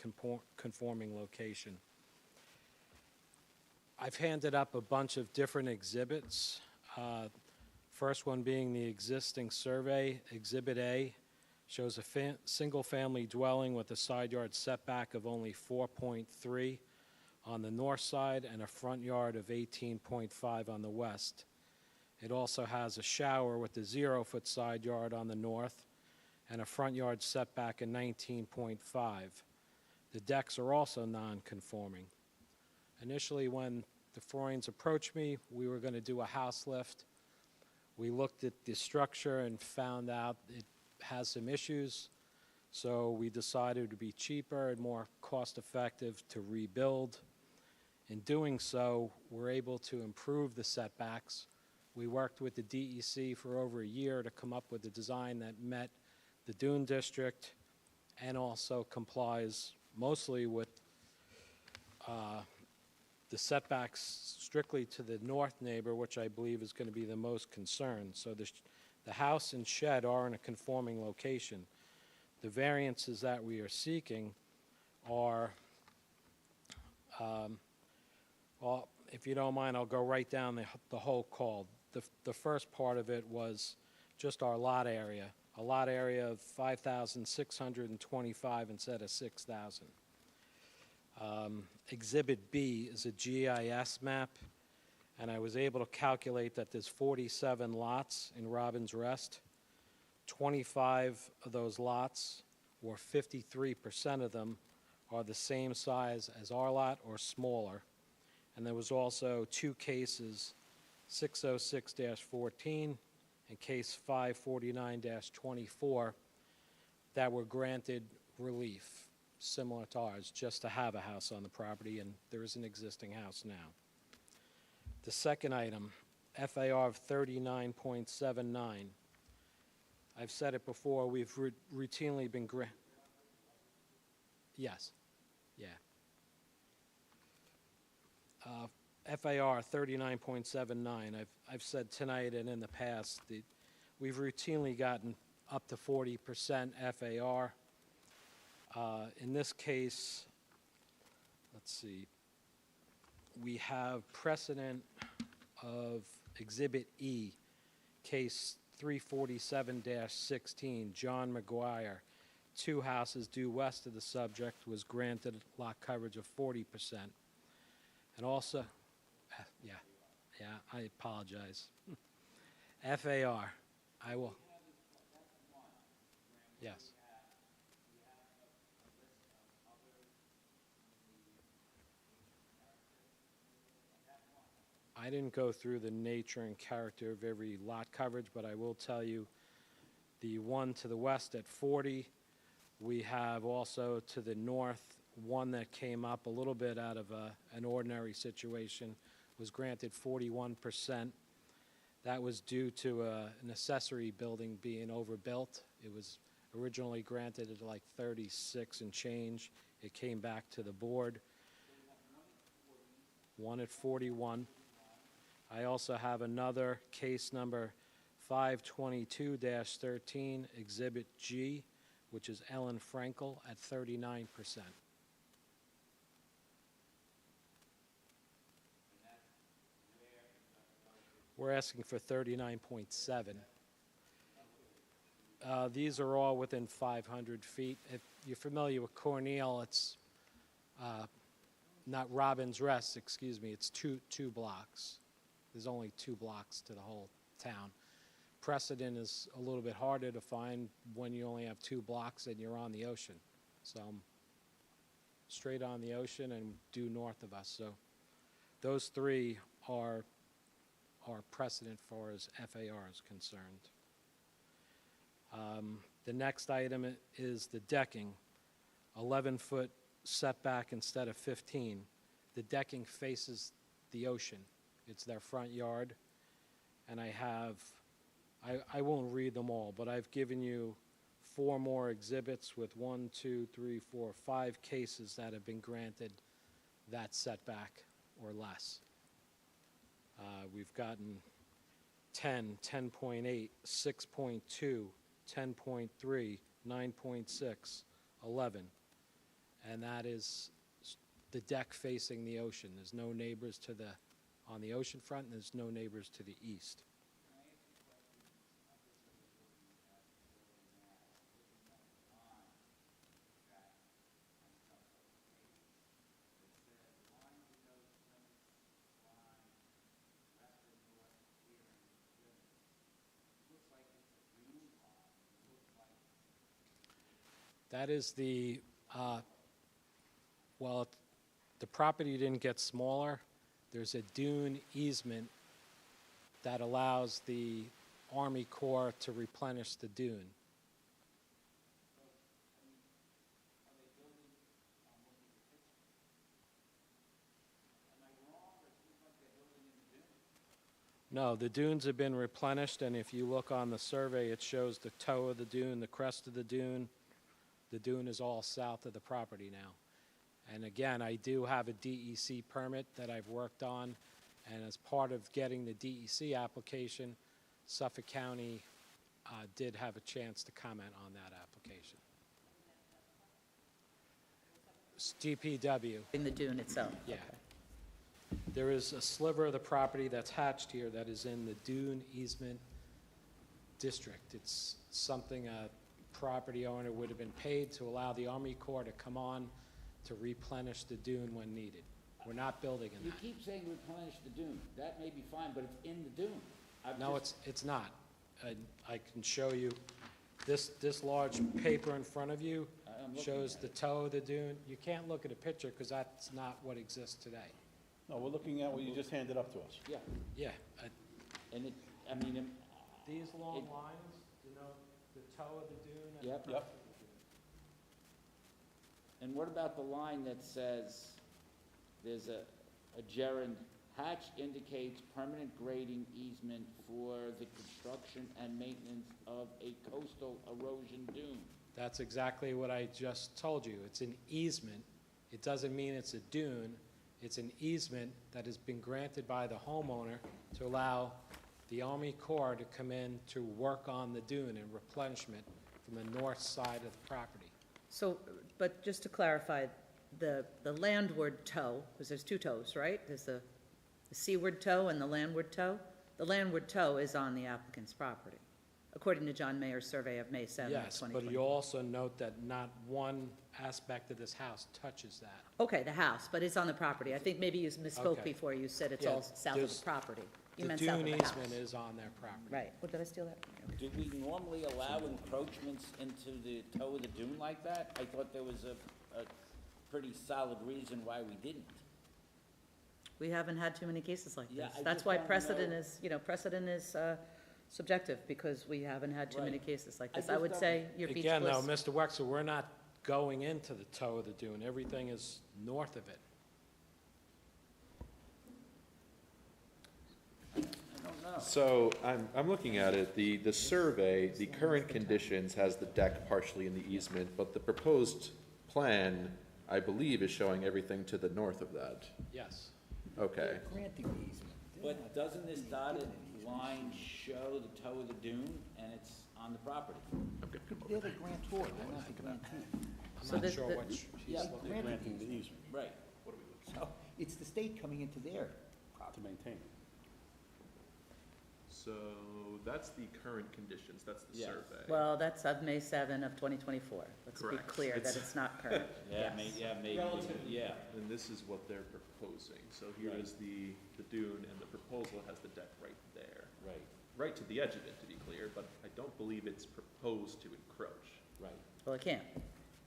Speaker 17: conforming location. I've handed up a bunch of different exhibits. First one being the existing survey, Exhibit A, Shows a single-family dwelling with a side yard setback of only 4.3 on the north side and a front yard of 18.5 on the west. It also has a shower with a 0-foot side yard on the north and a front yard setback of 19.5. The decks are also non-conforming. Initially, when the Freunds approached me, we were going to do a house lift. We looked at the structure and found out it has some issues, so we decided it would be cheaper and more cost-effective to rebuild. In doing so, we're able to improve the setbacks. We worked with the DEC for over a year to come up with a design that met the Dune District and also complies mostly with the setbacks strictly to the north neighbor, which I believe is going to be the most concerned. So the house and shed are in a conforming location. The variances that we are seeking are, well, if you don't mind, I'll go right down the whole call. The first part of it was just our lot area, a lot area of 5,625 instead of 6,000. Exhibit B is a GIS map, and I was able to calculate that there's 47 lots in Robbins Rest. 25 of those lots, or 53% of them, are the same size as our lot or smaller. And there was also two cases, 606-14 and case 549-24, that were granted relief, similar to ours, just to have a house on the property, and there is an existing house now. The second item, FAR of 39.79. I've said it before, we've routinely been Yes, yeah. FAR 39.79. I've said tonight and in the past that we've routinely gotten up to 40% FAR. In this case, let's see, we have precedent of Exhibit E, case 347-16, John McGuire. 2 houses due west of the subject was granted lot coverage of 40%. And also, yeah, I apologize. FAR, I will. Yes. I didn't go through the nature and character of every lot coverage, but I will tell you the one to the west at 40. We have also to the north one that came up a little bit out of an ordinary situation, was granted 41%. That was due to an accessory building being overbuilt. It was originally granted at like 36 and change. It came back to the board. One at 41. I also have another case number 522-13, Exhibit G, which is Ellen Frankel at 39%. We're asking for 39.7. These are all within 500 feet. If you're familiar with Cornell, it's not Robbins Rest, excuse me, it's two blocks. There's only 2 blocks to the whole town. Precedent is a little bit harder to find when you only have 2 blocks and you're on the ocean. So I'm straight on the ocean and due north of us. So those 3 are precedent for as FAR is concerned. The next item is the decking, 11-foot setback instead of 15. The decking faces the ocean. It's their front yard, and I won't read them all, but I've given you 4 more exhibits with 1, 2, 3, 4, 5 cases that have been granted that setback or less. We've gotten 10, 10.8, 6.2, 10.3, 9.6, 11, and that is the deck facing the ocean. There's no neighbors on the ocean front, and there's no neighbors to the east. That is the, well, the property didn't get smaller. There's a dune easement that allows the Army Corps to replenish the dune. No, the dunes have been replenished, and if you look on the survey, it shows the toe of the dune, the crest of the dune. The dune is all south of the property now. And again, I do have a DEC permit that I've worked on, and as part of getting the DEC application, Suffolk County did have a chance to comment on that application. It's DPW.
Speaker 1: In the dune itself?
Speaker 17: Yeah. There is a sliver of the property that's hatched here that is in the dune easement district. It's something a property owner would have been paid to allow the Army Corps to come on to replenish the dune when needed. We're not building in
Speaker 12: You
Speaker 17: that.
Speaker 12: keep saying replenish the dune. That may be fine, but it's in the dune.
Speaker 17: No, it's not. I can show you, this large paper in front of you
Speaker 12: I'm looking
Speaker 17: shows
Speaker 12: at
Speaker 17: the toe of the dune. You can't look at a picture because that's not what exists today.
Speaker 3: No, we're looking at what you just handed up to us.
Speaker 12: Yeah,
Speaker 17: Yeah,
Speaker 12: and it, I mean,
Speaker 17: these long
Speaker 12: It-
Speaker 17: lines denote the toe of the dune and
Speaker 12: Yep.
Speaker 17: the
Speaker 3: Yep.
Speaker 17: crest of the dune.
Speaker 12: and what about the line that says, there's a gerund, hatch indicates permanent grading easement for the construction and maintenance of a coastal erosion dune.
Speaker 17: That's exactly what I just told you. It's an easement. It doesn't mean it's a dune. It's an easement that has been granted by the homeowner to allow the Army Corps to come in to work on the dune and replenishment from the north side of the property.
Speaker 1: So, but just to clarify, the landward toe, because there's two toes, right? There's the seaward toe and the landward toe. The landward toe is on the applicant's property, according to John Mayer's survey of May 7th,
Speaker 17: Yes,
Speaker 1: 2020.
Speaker 17: but you also note that not one aspect of this house touches that.
Speaker 1: Okay, the house, but it's on the property. I think maybe you misspoke
Speaker 17: Okay.
Speaker 1: before. You said it's
Speaker 17: Yeah,
Speaker 1: all south of
Speaker 17: there's-
Speaker 1: the property. You
Speaker 17: The
Speaker 1: meant south of
Speaker 17: dune
Speaker 1: the house.
Speaker 17: easement is on their property.
Speaker 1: Right. What, did I steal that?
Speaker 12: Do we normally allow encroachments into the toe of the dune like that? I thought there was a pretty solid reason why we didn't.
Speaker 1: We haven't had too many cases like
Speaker 12: Yeah,
Speaker 1: this.
Speaker 12: I
Speaker 1: That's
Speaker 12: just
Speaker 1: why
Speaker 12: wanna
Speaker 1: precedent
Speaker 12: know-
Speaker 1: is, precedent is subjective, because we haven't had too many
Speaker 12: Right.
Speaker 1: cases like
Speaker 12: I
Speaker 1: this. I
Speaker 12: just
Speaker 1: would
Speaker 12: don't-
Speaker 1: say your beach
Speaker 17: Again, though,
Speaker 1: bliss.
Speaker 17: Mr. Wexler, we're not going into the toe of the dune. Everything is north of it.
Speaker 12: I don't know.
Speaker 5: So I'm looking at it, the survey, the current conditions has the deck partially in the easement, but the proposed plan, I believe, is showing everything to the north of that.
Speaker 17: Yes.
Speaker 5: Okay.
Speaker 12: But doesn't this dotted line show the toe of the dune, and it's on the property?
Speaker 4: They're the grantor, they're not the grantee.
Speaker 17: I'm
Speaker 1: So
Speaker 17: not
Speaker 1: this-
Speaker 17: sure
Speaker 1: the-
Speaker 17: what she's
Speaker 12: Yeah.
Speaker 17: looking
Speaker 3: They're
Speaker 17: at.
Speaker 3: granting the easement
Speaker 12: Right.
Speaker 4: So it's the state coming into their
Speaker 3: to maintain.
Speaker 5: So that's the current conditions, that's the
Speaker 12: Yes.
Speaker 5: survey.
Speaker 1: Well, that's of May 7 of 2024. Let's be
Speaker 5: Correct.
Speaker 1: clear that
Speaker 5: It's-
Speaker 1: it's not current.
Speaker 12: Yeah,
Speaker 1: Yes.
Speaker 12: maybe, yeah.
Speaker 5: And this is what they're proposing. So here is the dune, and the proposal has the deck right there.
Speaker 12: Right,
Speaker 5: Right to the edge of it, to be clear, but I don't believe it's proposed to encroach.
Speaker 12: right.
Speaker 1: Well, it can't.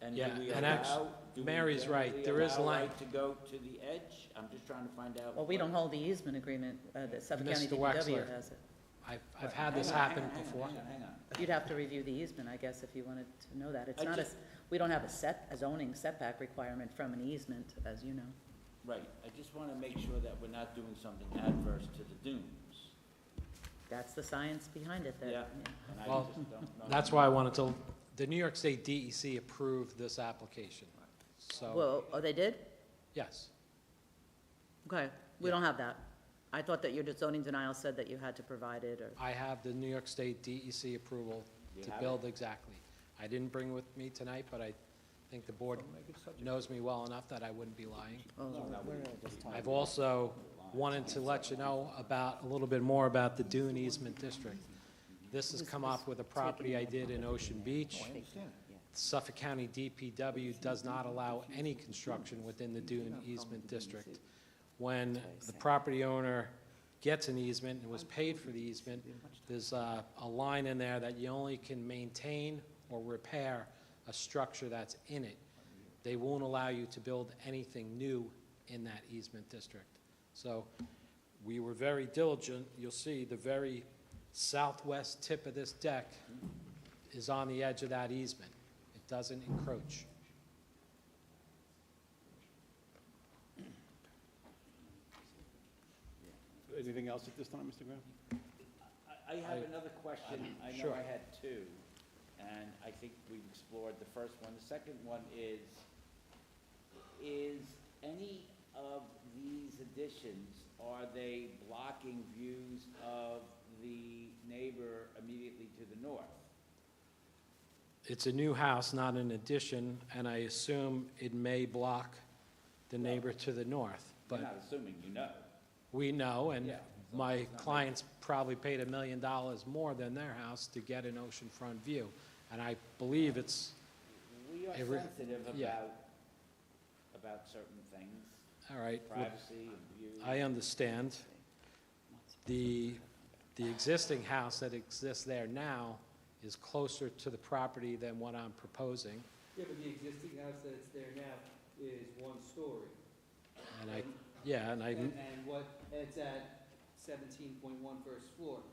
Speaker 12: And
Speaker 17: Yeah,
Speaker 12: do we
Speaker 17: and
Speaker 12: allow, do we
Speaker 17: Mary's right,
Speaker 12: generally
Speaker 17: there is
Speaker 12: allow
Speaker 17: line-
Speaker 12: right to go to the edge? I'm just trying to find out.
Speaker 1: Well, we
Speaker 12: what-
Speaker 1: don't hold the easement agreement. The Suffolk County
Speaker 17: Mr.
Speaker 1: DPW
Speaker 17: Wexler.
Speaker 1: has it.
Speaker 17: I've had this
Speaker 12: Hang on,
Speaker 17: happen
Speaker 12: hang on,
Speaker 17: before.
Speaker 12: hang on.
Speaker 1: You'd have to review the easement, I guess, if you wanted to know that. It's
Speaker 12: I
Speaker 1: not a,
Speaker 12: just-
Speaker 1: we don't have a zoning setback requirement from an easement, as you know.
Speaker 12: Right, I just want to make sure that we're not doing something adverse to the dunes.
Speaker 1: That's the science behind it. That,
Speaker 12: Yeah. And I
Speaker 17: Well,
Speaker 12: just don't know.
Speaker 17: That's why I wanted to, the New York State DEC approved this application. So,
Speaker 1: Well, oh, they did?
Speaker 17: yes.
Speaker 1: Okay, we don't have that. I thought that your zoning denial said that you had to provide it, or,
Speaker 17: I have the New York State DEC approval
Speaker 12: You
Speaker 17: to
Speaker 12: have
Speaker 17: build exactly. I didn't bring it with me tonight, but I think the board knows me well enough that I wouldn't be lying. I've also wanted to let you know about, a little bit more about the Dune Easement District. This has come up with a property I did in Ocean Beach. Suffolk County DPW does not allow any construction within the Dune Easement District. When the property owner gets an easement and was paid for the easement, there's a line in there that you only can maintain or repair a structure that's in it. They won't allow you to build anything new in that easement district. So we were very diligent. You'll see the very southwest tip of this deck is on the edge of that easement. It doesn't encroach.
Speaker 3: Anything else at this time, Mr. Graham?
Speaker 12: I have another question. I know
Speaker 17: Sure.
Speaker 12: I had two, and I think we've explored the first one. The second one is any of these additions, are they blocking views of the neighbor immediately to the north?
Speaker 17: It's a new house, not an addition, and I assume it may block the neighbor to the north.
Speaker 12: You're
Speaker 17: But
Speaker 12: not assuming, you know.
Speaker 17: we know, and
Speaker 12: Yeah.
Speaker 17: my clients probably paid $1 million more than their house to get an oceanfront view. And I believe it's,
Speaker 12: We are
Speaker 17: Every-
Speaker 12: sensitive
Speaker 17: yeah.
Speaker 12: about certain things,
Speaker 17: all right.
Speaker 12: privacy and views.
Speaker 17: I understand. The existing house that exists there now is closer to the property than what I'm proposing.
Speaker 2: Yeah, but the existing house that's there now is 1 story.
Speaker 17: And I,
Speaker 2: And what, it's at 17.1 first floor.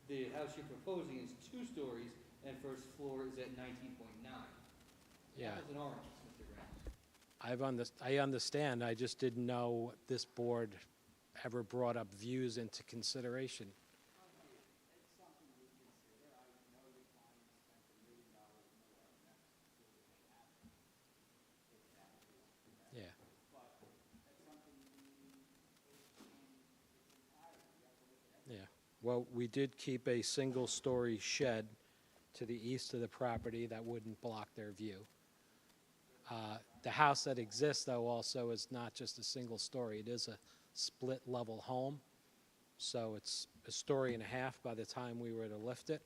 Speaker 2: The house you're proposing is 2 stories, and first floor is at 19.9.
Speaker 17: yeah,
Speaker 2: Apples and oranges, Mr. Graham.
Speaker 17: I understand. I just didn't know this board ever brought up views into consideration. Yeah. Yeah, well, we did keep a single-story shed to the east of the property that wouldn't block their view. The house that exists, though, also is not just a single story. It is a split-level home, so it's a story and a half by the time we were to lift it,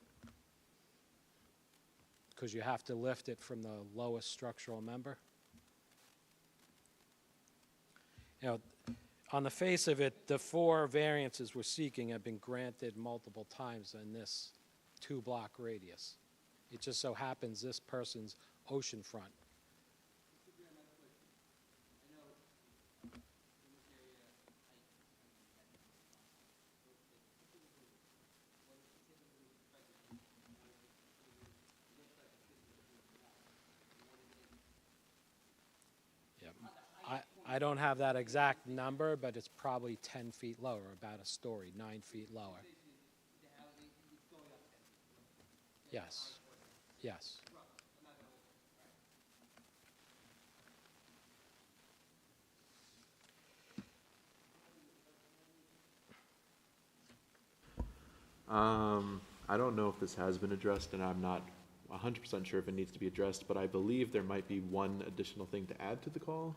Speaker 17: because you have to lift it from the lowest structural member. You know, on the face of it, the 4 variances we're seeking have been granted multiple times in this 2-block radius. It just so happens this person's oceanfront. I don't have that exact number, but it's probably 10 feet lower, about a story, 9 feet lower. Yes, yes.
Speaker 5: I don't know if this has been addressed, and I'm not 100% sure if it needs to be addressed, but I believe there might be one additional thing to add to the call.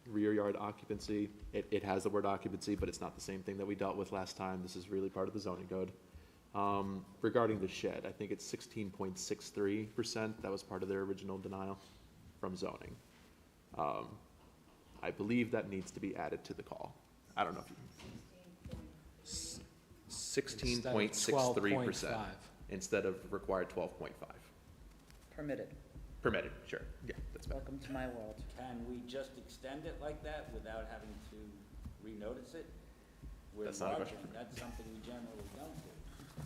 Speaker 5: Rear yard occupancy, it has the word occupancy, but it's not the same thing that we dealt with last time. This is really part of the zoning code. Regarding the shed, I think it's 16.63%. That was part of their original denial from zoning. I believe that needs to be added to the call. I don't know if you. 16.63% instead of required 12.5.
Speaker 1: Permitted.
Speaker 5: Permitted, sure. Yeah, that's better.
Speaker 1: Welcome to my world.
Speaker 12: Can we just extend it like that without having to renotice it? We're
Speaker 5: That's not a
Speaker 12: larger,
Speaker 5: question.
Speaker 12: that's something we generally don't do.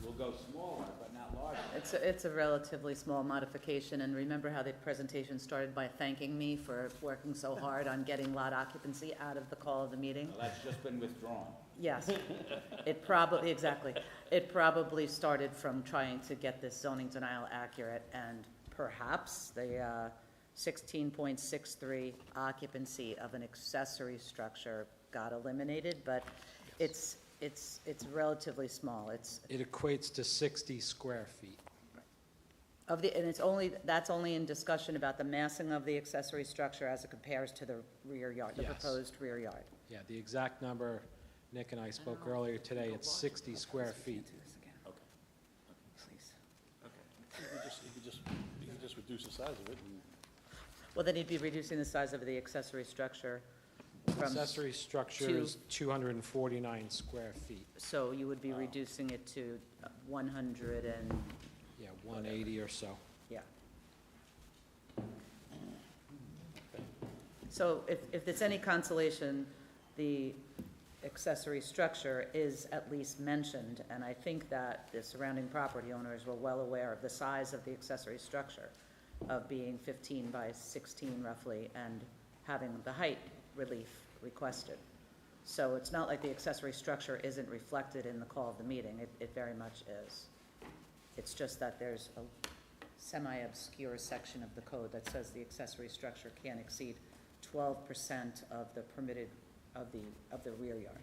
Speaker 12: We'll go smaller, but not larger.
Speaker 1: It's a relatively small modification, and remember how the presentation started by thanking me for working so hard on getting lot occupancy out of the call of the meeting?
Speaker 12: Well, that's just been withdrawn.
Speaker 1: Yes, it probably, exactly. It probably started from trying to get this zoning denial accurate, and perhaps the 16.63 occupancy of an accessory structure got eliminated, but it's relatively small.
Speaker 17: It equates to 60 square feet.
Speaker 1: And that's only in discussion about the massing of the accessory structure as it compares to the rear yard, the
Speaker 17: Yes.
Speaker 1: proposed rear yard.
Speaker 17: Yeah, the exact number, Nick and I spoke earlier today, it's 60 square feet.
Speaker 1: Please.
Speaker 3: You could just reduce the size of it and.
Speaker 1: Well, then he'd be reducing the size of the accessory structure from,
Speaker 17: Accessory structure
Speaker 1: to-
Speaker 17: is 249 square feet.
Speaker 1: so you would be reducing it to 100 and,
Speaker 17: Yeah, 180 or so.
Speaker 1: yeah. So if it's any consolation, the accessory structure is at least mentioned, and I think that the surrounding property owners were well aware of the size of the accessory structure, of being 15 by 16 roughly, and having the height relief requested. So it's not like the accessory structure isn't reflected in the call of the meeting, it very much is. It's just that there's a semi-obscure section of the code that says the accessory structure can't exceed 12% of the permitted, of the rear yard.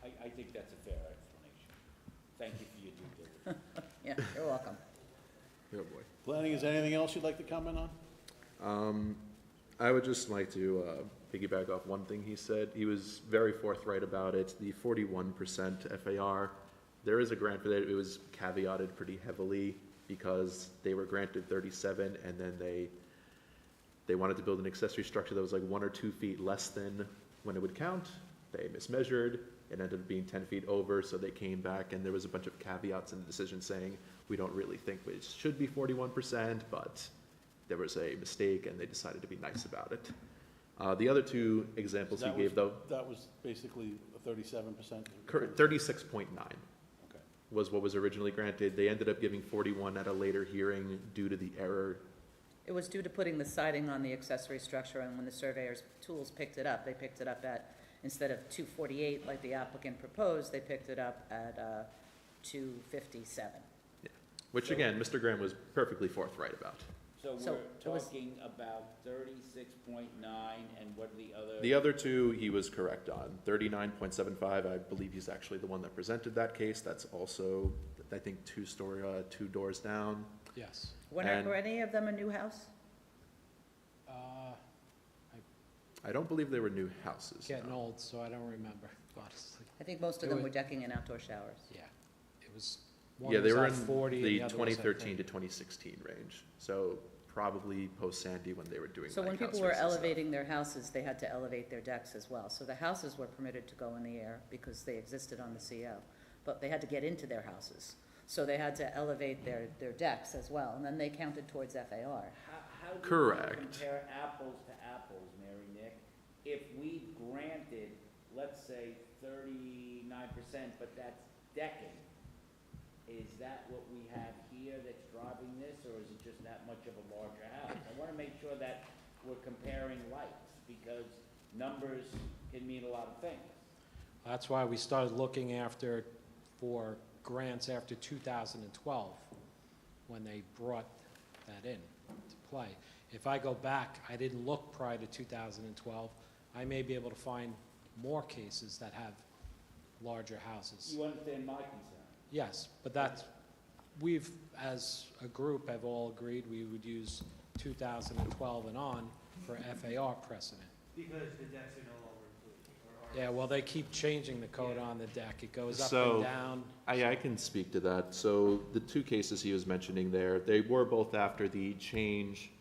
Speaker 12: I think that's a fair explanation. Thank you for your due diligence.
Speaker 1: Yeah, you're welcome.
Speaker 5: Oh, boy.
Speaker 3: Planning, is there anything else you'd like to comment on?
Speaker 5: I would just like to piggyback off one thing he said. He was very forthright about it. The 41% FAR, there is a grant for that. It was caveated pretty heavily because they were granted 37, and then they wanted to build an accessory structure that was like 1 or 2 feet less than when it would count. They mismeasured. It ended up being 10 feet over, so they came back, and there was a bunch of caveats in the decision saying, we don't really think it should be 41%, but there was a mistake, and they decided to be nice about it. The other two examples he gave, though.
Speaker 3: That was basically a 37%?
Speaker 5: 36.9
Speaker 3: Okay.
Speaker 5: was what was originally granted. They ended up giving 41 at a later hearing due to the error.
Speaker 1: It was due to putting the siding on the accessory structure, and when the surveyor's tools picked it up, they picked it up at, instead of 248 like the applicant proposed, they picked it up at 257.
Speaker 5: Yeah. Which again, Mr. Graham was perfectly forthright about.
Speaker 12: So we're talking about 36.9, and what are the other?
Speaker 5: The other two, he was correct on. 39.75, I believe he's actually the one that presented that case. That's also, I think, 2 doors down.
Speaker 17: Yes.
Speaker 1: Were any of them a new house?
Speaker 5: I don't believe they were new houses.
Speaker 17: Getting
Speaker 5: no.
Speaker 17: old, so I don't remember, honestly.
Speaker 1: I think most of them were decking and outdoor showers.
Speaker 17: Yeah, it was, one
Speaker 5: Yeah, they
Speaker 17: was
Speaker 5: were
Speaker 17: at
Speaker 5: in
Speaker 17: 40 and
Speaker 5: the
Speaker 17: other was at
Speaker 5: 2013
Speaker 17: 30.
Speaker 5: to 2016 range. So probably post-Sandy when they were doing
Speaker 1: So when
Speaker 5: like
Speaker 1: people
Speaker 5: house
Speaker 1: were
Speaker 5: races and stuff.
Speaker 1: elevating their houses, they had to elevate their decks as well. So the houses were permitted to go in the air because they existed on the CO, but they had to get into their houses. So they had to elevate their decks as well, and then they counted towards FAR.
Speaker 12: How do
Speaker 5: Correct.
Speaker 12: you compare apples to apples, Mary Nick? If we granted, let's say 39%, but that's decking, is that what we have here that's driving this, or is it just that much of a larger house? I want to make sure that we're comparing lights, because numbers can mean a lot of things.
Speaker 17: That's why we started looking for grants after 2012, when they brought that in to play. If I go back, I didn't look prior to 2012, I may be able to find more cases that have larger houses.
Speaker 12: You understand my concern?
Speaker 17: Yes, but we've, as a group, have all agreed we would use 2012 and on for FAR precedent.
Speaker 2: Because the decks are no longer included,
Speaker 17: Yeah, well, they keep changing the code on the deck. It goes up
Speaker 5: So,
Speaker 17: and down.
Speaker 5: I can speak to that. So the two cases he was mentioning there, they were both after the change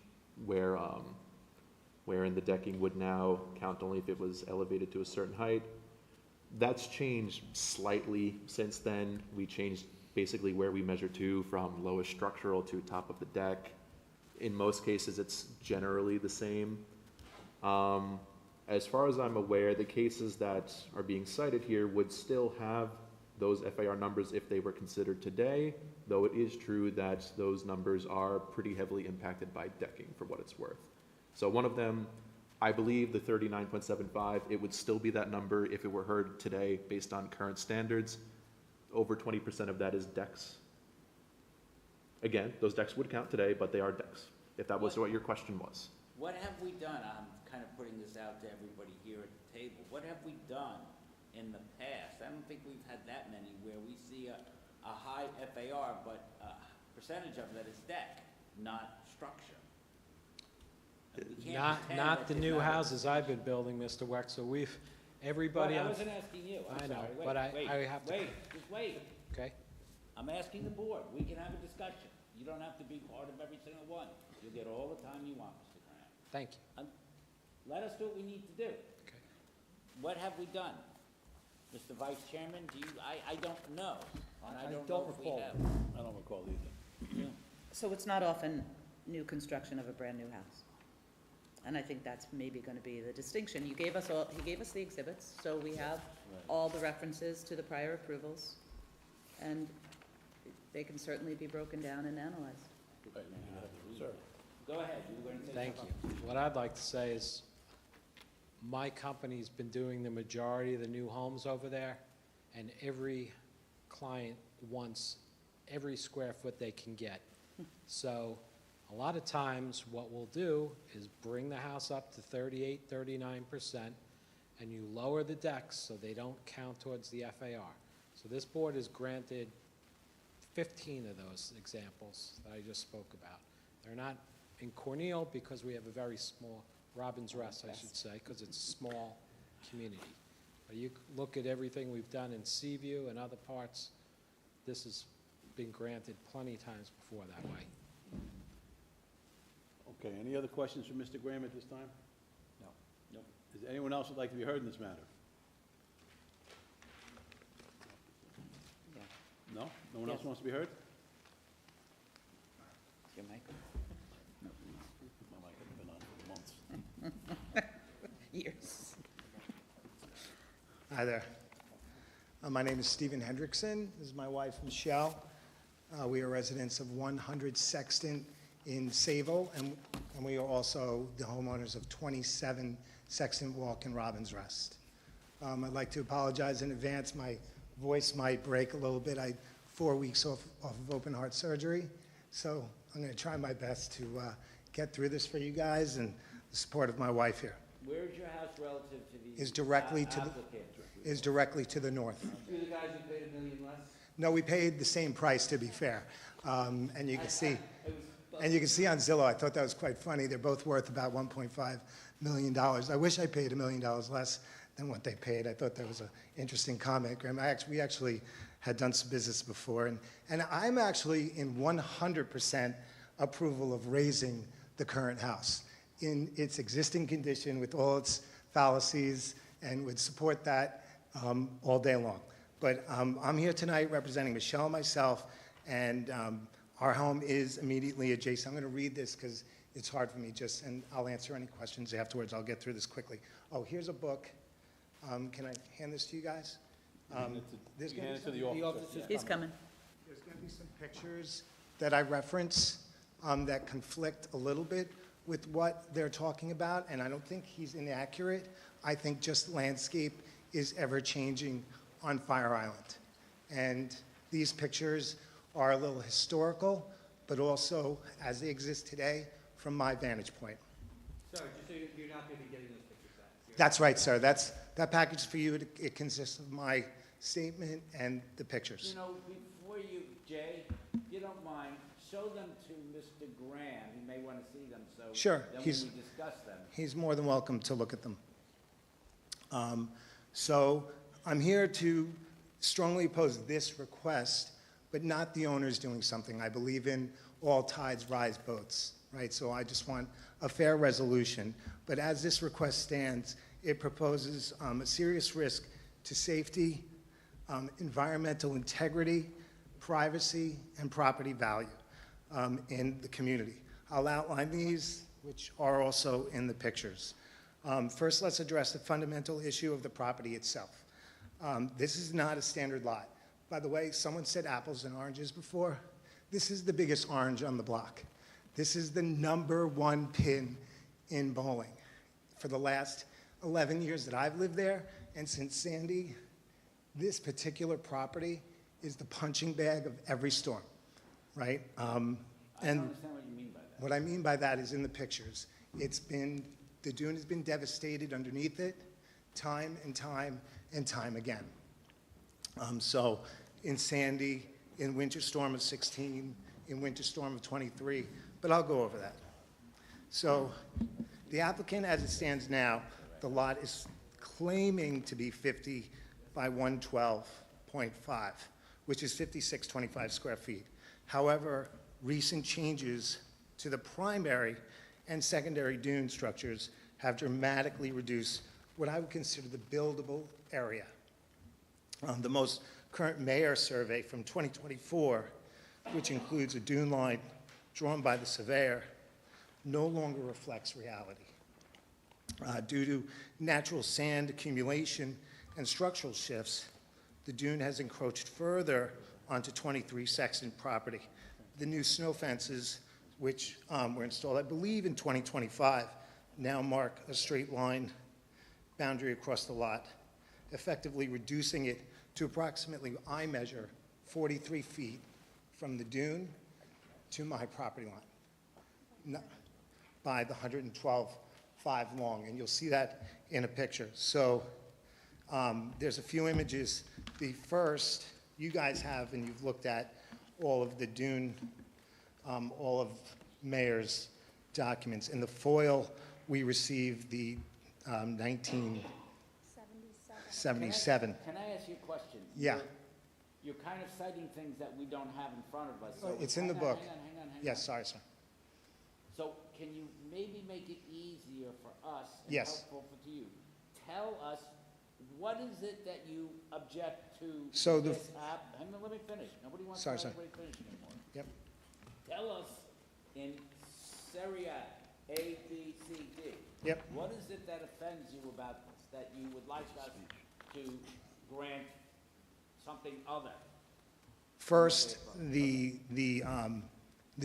Speaker 5: wherein the decking would now count only if it was elevated to a certain height. That's changed slightly since then. We changed basically where we measure to, from lowest structural to top of the deck. In most cases, it's generally the same. As far as I'm aware, the cases that are being cited here would still have those FAR numbers if they were considered today, though it is true that those numbers are pretty heavily impacted by decking, for what it's worth. So one of them, I believe the 39.75, it would still be that number if it were heard today based on current standards. Over 20% of that is decks. Again, those decks would count today, but they are decks, if that was what your question was.
Speaker 12: What have we done? I'm kind of putting this out to everybody here at the table. What have we done in the past? I don't think we've had that many where we see a high FAR, but a percentage of that is deck, not structure. And we can't pretend
Speaker 17: Not
Speaker 12: that
Speaker 17: the
Speaker 12: there's
Speaker 17: new new
Speaker 12: not a-
Speaker 17: houses I've been building, Mr. Wexler. Everybody.
Speaker 12: Well, I
Speaker 17: on-
Speaker 12: wasn't asking you. I'm
Speaker 17: I know,
Speaker 12: sorry. Wait,
Speaker 17: but
Speaker 12: wait,
Speaker 17: I have to.
Speaker 12: Wait, just wait.
Speaker 17: Okay.
Speaker 12: I'm asking the board. We can have a discussion. You don't have to be part of every single one. You'll get all the time you want, Mr. Graham.
Speaker 17: Thank you.
Speaker 12: Let us do what we need to do.
Speaker 17: Okay.
Speaker 12: What have we done? Mr. Vice Chairman, I don't know. And I don't
Speaker 4: don't
Speaker 12: know if we
Speaker 4: recall.
Speaker 12: have.
Speaker 3: I don't recall either.
Speaker 1: So it's not often new construction of a brand-new house. And I think that's maybe gonna be the distinction. You gave us all, he gave us the exhibits, so we have all the references to the prior approvals, and they can certainly be broken down and analyzed.
Speaker 3: Sir.
Speaker 12: Go ahead, you were going to say
Speaker 17: Thank
Speaker 12: something.
Speaker 17: you. What I'd like to say is, my company's been doing the majority of the new homes over there, and every client wants every square foot they can get. So a lot of times, what we'll do is bring the house up to 38, 39%, and you lower the decks so they don't count towards the FAR. So this board has granted 15 of those examples that I just spoke about. They're not in Cornell because we have a very small, Robbins Rest, I should say, because it's a small community. But you look at everything we've done in Seaview and other parts, this has been granted plenty of times before that way.
Speaker 3: Okay, any other questions for Mr. Graham at this time?
Speaker 17: No.
Speaker 3: Nope. Is there anyone else who'd like to be heard in this matter? No? No one else
Speaker 1: Yes.
Speaker 3: wants to be heard?
Speaker 1: Your mic?
Speaker 3: My mic hasn't been on for months.
Speaker 1: Years.
Speaker 18: Hi there. My name is Stephen Hendrickson. This is my wife, Michelle. We are residents of 100 Sexton in Sayville, and we are also the homeowners of 27 Sexton Walk in Robbins Rest. I'd like to apologize in advance. My voice might break a little bit. I had 4 weeks off of open heart surgery, so I'm going to try my best to get through this for you guys and the support of my wife here.
Speaker 12: Where's your house relative to the
Speaker 18: Is directly to the
Speaker 12: applicant?
Speaker 18: is directly to the north.
Speaker 2: You're the guys who paid $1 million less?
Speaker 18: No, we paid the same price, to be fair. And you can see, on Zillow, I thought that was quite funny. They're both worth about $1.5 million. I wish I paid $1 million less than what they paid. I thought that was an interesting comment, Graham. We actually had done some business before, and I'm actually in 100% approval of raising the current house in its existing condition with all its fallacies, and would support that all day long. But I'm here tonight representing Michelle and myself, and our home is immediately adjacent. I'm going to read this because it's hard for me and I'll answer any questions afterwards. I'll get through this quickly. Oh, here's a book. Can I hand this to you guys? There's
Speaker 3: You
Speaker 18: gonna
Speaker 3: hand
Speaker 18: be
Speaker 3: it to the
Speaker 18: some-
Speaker 3: officer.
Speaker 1: He's coming.
Speaker 18: There's going to be some pictures that I reference that conflict a little bit with what they're talking about, and I don't think he's inaccurate. I think just landscape is ever-changing on Fire Island. And these pictures are a little historical, but also, as they exist today, from my vantage point.
Speaker 2: Sorry, just so you're not going to be getting those pictures back.
Speaker 18: That's right, sir. That package is for you. It consists of my statement and the pictures.
Speaker 12: You know, before you, Jay, if you don't mind, show them to Mr. Graham. He may want to see them, so
Speaker 18: Sure.
Speaker 12: then when we discuss them.
Speaker 18: He's more than welcome to look at them. So I'm here to strongly oppose this request, but not the owners doing something. I believe in all tides rise boats, right? So I just want a fair resolution. But as this request stands, it proposes a serious risk to safety, environmental integrity, privacy, and property value in the community. I'll outline these, which are also in the pictures. First, let's address the fundamental issue of the property itself. This is not a standard lot. By the way, someone said apples and oranges before. This is the biggest orange on the block. This is the #1 pin in bowling. For the last 11 years that I've lived there, and since Sandy, this particular property is the punching bag of every storm, right?
Speaker 12: I don't understand what you mean by that.
Speaker 18: What I mean by that is in the pictures. The dune has been devastated underneath it, time and time and time again. So in Sandy, in winter storm of 16, in winter storm of 23, but I'll go over that. So the applicant, as it stands now, the lot is claiming to be 50 by 112.5, which is 5625 square feet. However, recent changes to the primary and secondary dune structures have dramatically reduced what I would consider the buildable area. The most current mayor survey from 2024, which includes a dune line drawn by the surveyor, no longer reflects reality. Due to natural sand accumulation and structural shifts, the dune has encroached further onto 23 Sexton property. The new snow fences, which were installed, I believe, in 2025, now mark a straight line boundary across the lot, effectively reducing it to approximately, I measure, 43 feet from the dune to my property line by the 112.5 long, and you'll see that in a picture. So there's a few images. The first, you guys have, and you've looked at all of the dune, all of Mayor's documents. In the foil, we received the 1977.
Speaker 12: Can I ask you a question?
Speaker 18: Yeah.
Speaker 12: You're kind of citing things that we don't have in front of us. So
Speaker 18: It's in the
Speaker 12: hang on,
Speaker 18: book.
Speaker 12: Hang on.
Speaker 18: Yes, sorry, sir.
Speaker 12: So can you maybe make it easier for us and
Speaker 18: Yes.
Speaker 12: helpful to you? Tell us, what is it that you object to
Speaker 18: So the
Speaker 12: this app? Hang on, let me finish. Nobody wants
Speaker 18: Sorry,
Speaker 12: to
Speaker 18: sir.
Speaker 12: let anybody finish anymore.
Speaker 18: Yep.
Speaker 12: Tell us in Syria, A, B, C, D.
Speaker 18: Yep.
Speaker 12: What is it that offends you about this, that you would like us to grant something other?
Speaker 18: First, the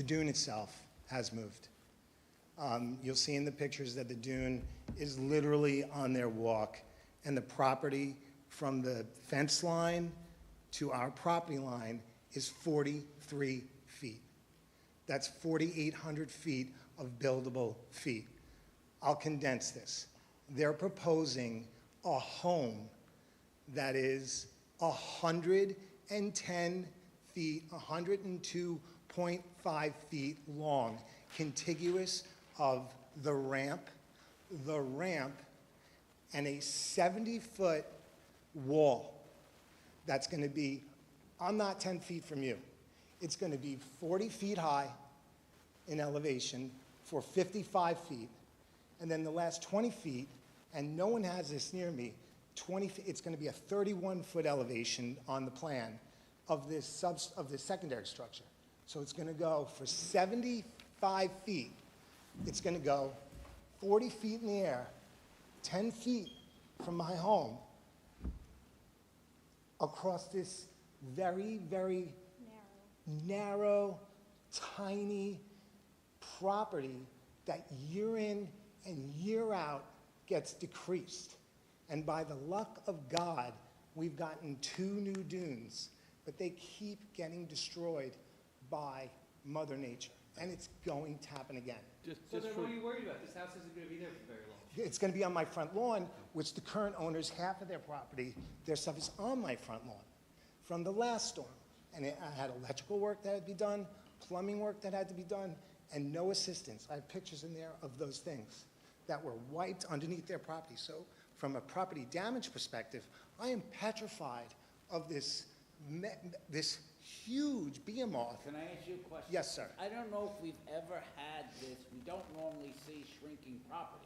Speaker 18: dune itself has moved. You'll see in the pictures that the dune is literally on their walk, and the property from the fence line to our property line is 43 feet. That's 4,800 feet of buildable feet. I'll condense this. They're proposing a home that is 110 feet, 102.5 feet long, contiguous of the ramp, and a 70-foot wall that's going to be, I'm not 10 feet from you. It's going to be 40 feet high in elevation for 55 feet, and then the last 20 feet, and no one has this near me, it's going to be a 31-foot elevation on the plan of this secondary structure. So it's going to go for 75 feet. It's going to go 40 feet in the air, 10 feet from my home, across this very, very narrow, tiny property that year in and year out gets decreased. And by the luck of God, we've gotten 2 new dunes, but they keep getting destroyed by Mother Nature. And it's going to happen again.
Speaker 2: So then what are you worried about? This house isn't gonna be there for very long.
Speaker 18: It's going to be on my front lawn, which the current owners, half of their property, their stuff is on my front lawn from the last storm. And I had electrical work that had to be done, plumbing work that had to be done, and no assistance. I have pictures in there of those things that were wiped underneath their property. So from a property damage perspective, I am petrified of this huge behemoth.
Speaker 12: Can I ask you a question?
Speaker 18: Yes, sir.
Speaker 12: I don't know if we've ever had this. We don't normally see shrinking property.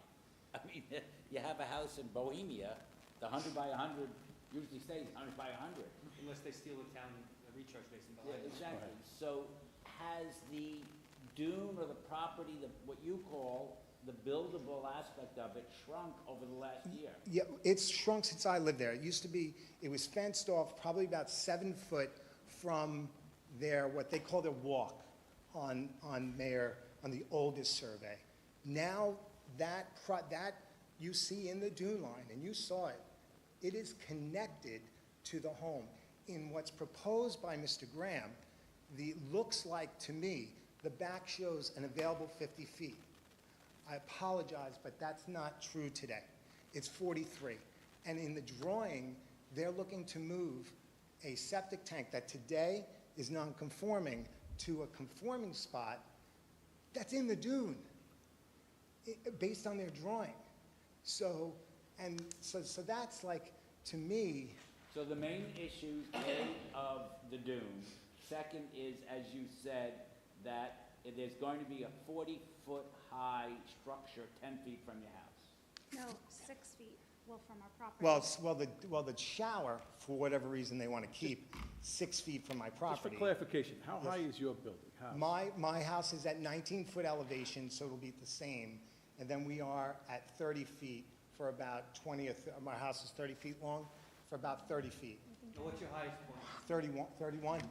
Speaker 12: I mean, you have a house in Bohemia, the 100 by 100 usually stays 100 by 100.
Speaker 2: Unless they steal the town recharge basin
Speaker 12: Yeah,
Speaker 2: behind it.
Speaker 12: exactly. So has the dune or the property, what you call the buildable aspect of it, shrunk over the last year?
Speaker 18: Yeah, it's shrunk since I lived there. It used to be, it was fenced off probably about 7 foot from their, what they call their walk on the oldest survey. Now that you see in the dune line, and you saw it, it is connected to the home. In what's proposed by Mr. Graham, looks like to me, the back shows an available 50 feet. I apologize, but that's not true today. It's 43. And in the drawing, they're looking to move a septic tank that today is non-conforming to a conforming spot that's in the dune, based on their drawing. So that's like, to me.
Speaker 12: So the main issues, A, of the dune. Second is, as you said, that there's going to be a 40-foot high structure 10 feet from your house.
Speaker 19: No, 6 feet, well, from our property.
Speaker 18: Well, the shower, for whatever reason they want to keep, 6 feet from my
Speaker 3: Just
Speaker 18: property.
Speaker 3: for clarification, how high is your building? How?
Speaker 18: My house is at 19-foot elevation, so it'll be the same and then we are at 30 feet for about 20, my house is 30 feet long, for about 30 feet.
Speaker 2: Now, what's your highest point?
Speaker 18: 31?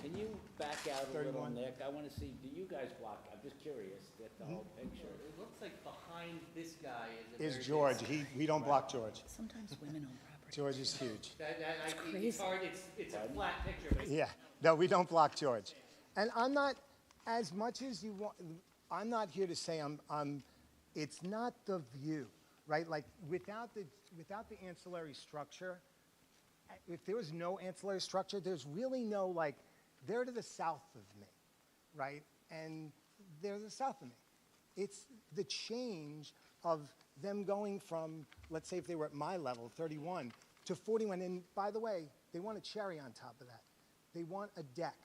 Speaker 12: Can you back out a little,
Speaker 18: 31.
Speaker 12: Nick? I want to see, do you guys block, I'm just curious, get the whole picture.
Speaker 2: It looks like behind this guy is a very
Speaker 18: Is
Speaker 2: big
Speaker 18: George,
Speaker 2: space.
Speaker 18: we don't block George.
Speaker 1: Sometimes women own property.
Speaker 18: George is huge.
Speaker 2: It's hard, it's a flat picture, but it's
Speaker 18: Yeah, no, we don't block George. And I'm not, as much as you want, I'm not here to say it's not the view, right? Like, without the ancillary structure, if there was no ancillary structure, there's really no, like, they're to the south of me, right? And they're to the south of me. It's the change of them going from, let's say if they were at my level, 31, to 41. And by the way, they want a cherry on top of that. They want a deck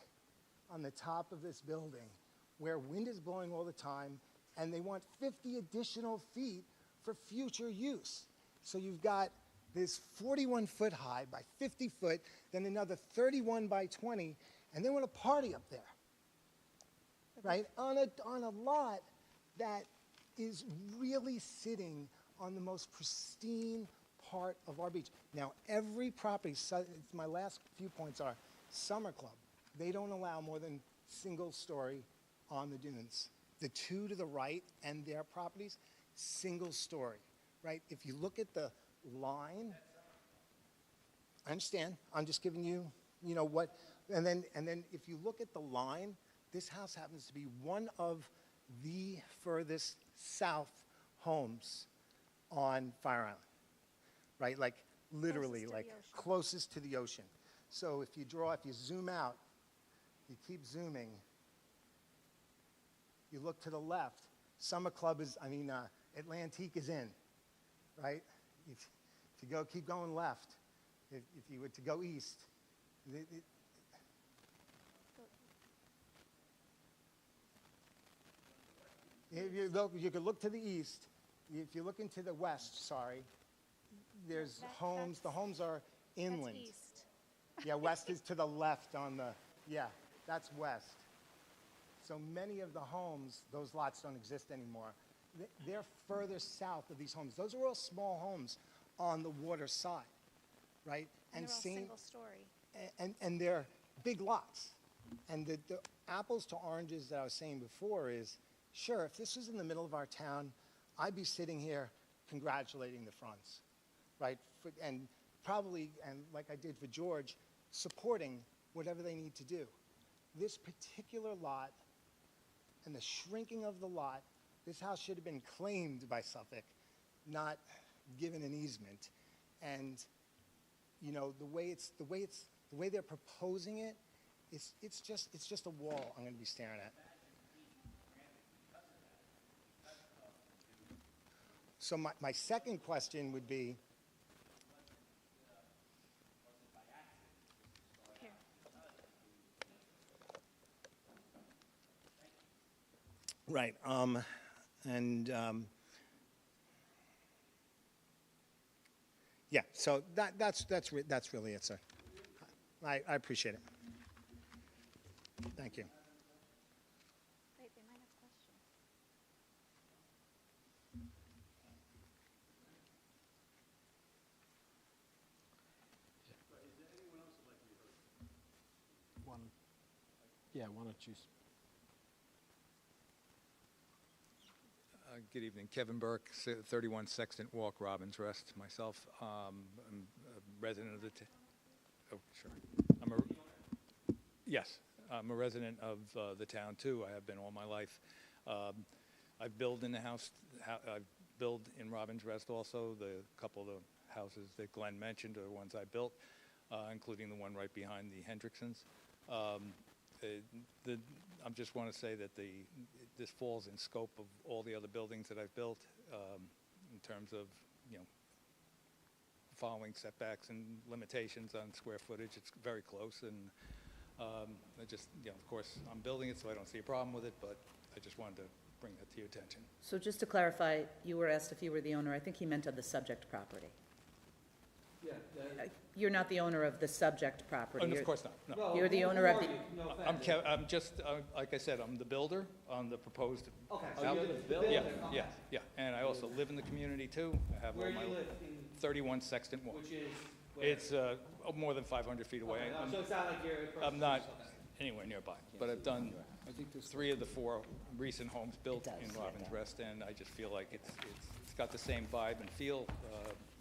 Speaker 18: on the top of this building where wind is blowing all the time, and they want 50 additional feet for future use. So you've got this 41 foot high by 50 foot, then another 31 by 20, and they want a party up there, right? On a lot that is really sitting on the most pristine part of our beach. Now, every property, my last few points are Summer Club. They don't allow more than single story on the dunes. The two to the right and their properties, single story, right? If you look at the line, I understand, I'm just giving you, you know, what, and then if you look at the line, this house happens to be one of the furthest south homes on Fire Island, right? Like literally, like closest to the ocean. So if you zoom out, you keep zooming, you look to the left, Summer Club is, Atlantique is in, right? If you keep going left, if you were to go east, you could look to the east. If you look into the west, there's homes. The homes are inland.
Speaker 19: That's east.
Speaker 18: Yeah, west is to the left on the, yeah, that's west. So many of the homes, those lots don't exist anymore. They're further south of these homes. Those are all small homes on the water side, right?
Speaker 19: And they're all single story.
Speaker 18: And they're big lots. And the apples to oranges that I was saying before is, sure, if this was in the middle of our town, I'd be sitting here congratulating the fronts, right? And probably, and like I did for George, supporting whatever they need to do. This particular lot and the shrinking of the lot, this house should have been claimed by Suffolk, not given an easement. And, you know, the way they're proposing it, it's just a wall I'm going to be staring at. So my second question would be, right, yeah, so that's really it, sir. I appreciate it. Thank you.
Speaker 19: Wait, they might have questions.
Speaker 17: Why don't you?
Speaker 20: Good evening. Kevin Burke, 31 Sextant Walk, Robbins Rest. Myself, I'm a resident of the oh, sure. Yes, I'm a resident of the town, too. I have been all my life. I've built in the house. I've built in Robbins Rest also. The couple of the houses that Glenn mentioned are the ones I built, including the one right behind the Hendricksons. I just want to say that this falls in scope of all the other buildings that I've built in terms of, you know, following setbacks and limitations on square footage. It's very close, and I just, you know, of course, I'm building it, so I don't see a problem with it, but I just wanted to bring that to your attention.
Speaker 1: So just to clarify, you were asked if you were the owner. I think he meant of the subject property.
Speaker 2: Yeah.
Speaker 1: You're not the owner of the subject property.
Speaker 20: Oh, no,
Speaker 1: You're-
Speaker 20: of course not, no.
Speaker 2: Well,
Speaker 1: You're the
Speaker 2: who
Speaker 1: owner of
Speaker 2: are
Speaker 1: the,
Speaker 2: you? No
Speaker 20: I'm
Speaker 2: offense.
Speaker 20: I'm just, like I said, I'm the builder on the proposed.
Speaker 2: Okay,
Speaker 12: Oh,
Speaker 2: so
Speaker 12: you're
Speaker 2: you're
Speaker 12: the
Speaker 2: the
Speaker 12: builder?
Speaker 2: builder,
Speaker 20: Yeah,
Speaker 2: okay.
Speaker 20: yeah, and I also live in the community too. I have all
Speaker 2: Where do
Speaker 20: my.
Speaker 2: you live in,
Speaker 20: 31 Sexton Walk.
Speaker 2: which is where?
Speaker 20: It's more than 500 feet away.
Speaker 2: Okay, so it's not like you're across
Speaker 20: I'm
Speaker 2: the
Speaker 20: not
Speaker 2: street, okay.
Speaker 20: anywhere nearby, but I've done 3 of the 4 recent homes built in Robins Rest, and I just feel like it's got the same vibe and feel.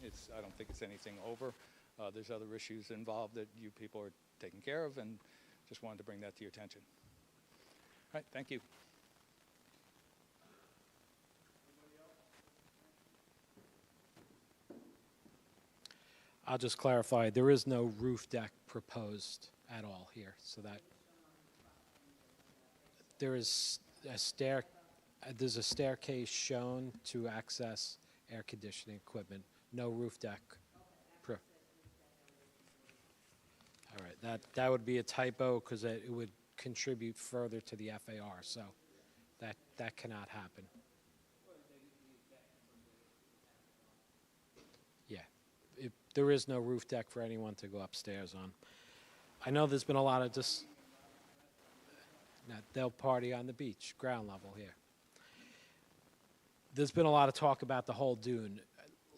Speaker 20: I don't think it's anything over. There's other issues involved that you people are taking care of, and just wanted to bring that to your attention. All right, thank you.
Speaker 17: I'll just clarify, there is no roof deck proposed at all here, so that there is there's a staircase shown to access air conditioning equipment, no roof deck. All right, that would be a typo because it would contribute further to the FAR, so that cannot happen. Yeah, there is no roof deck for anyone to go upstairs on. I know there's been a lot of they'll party on the beach, ground level here. There's been a lot of talk about the whole dune.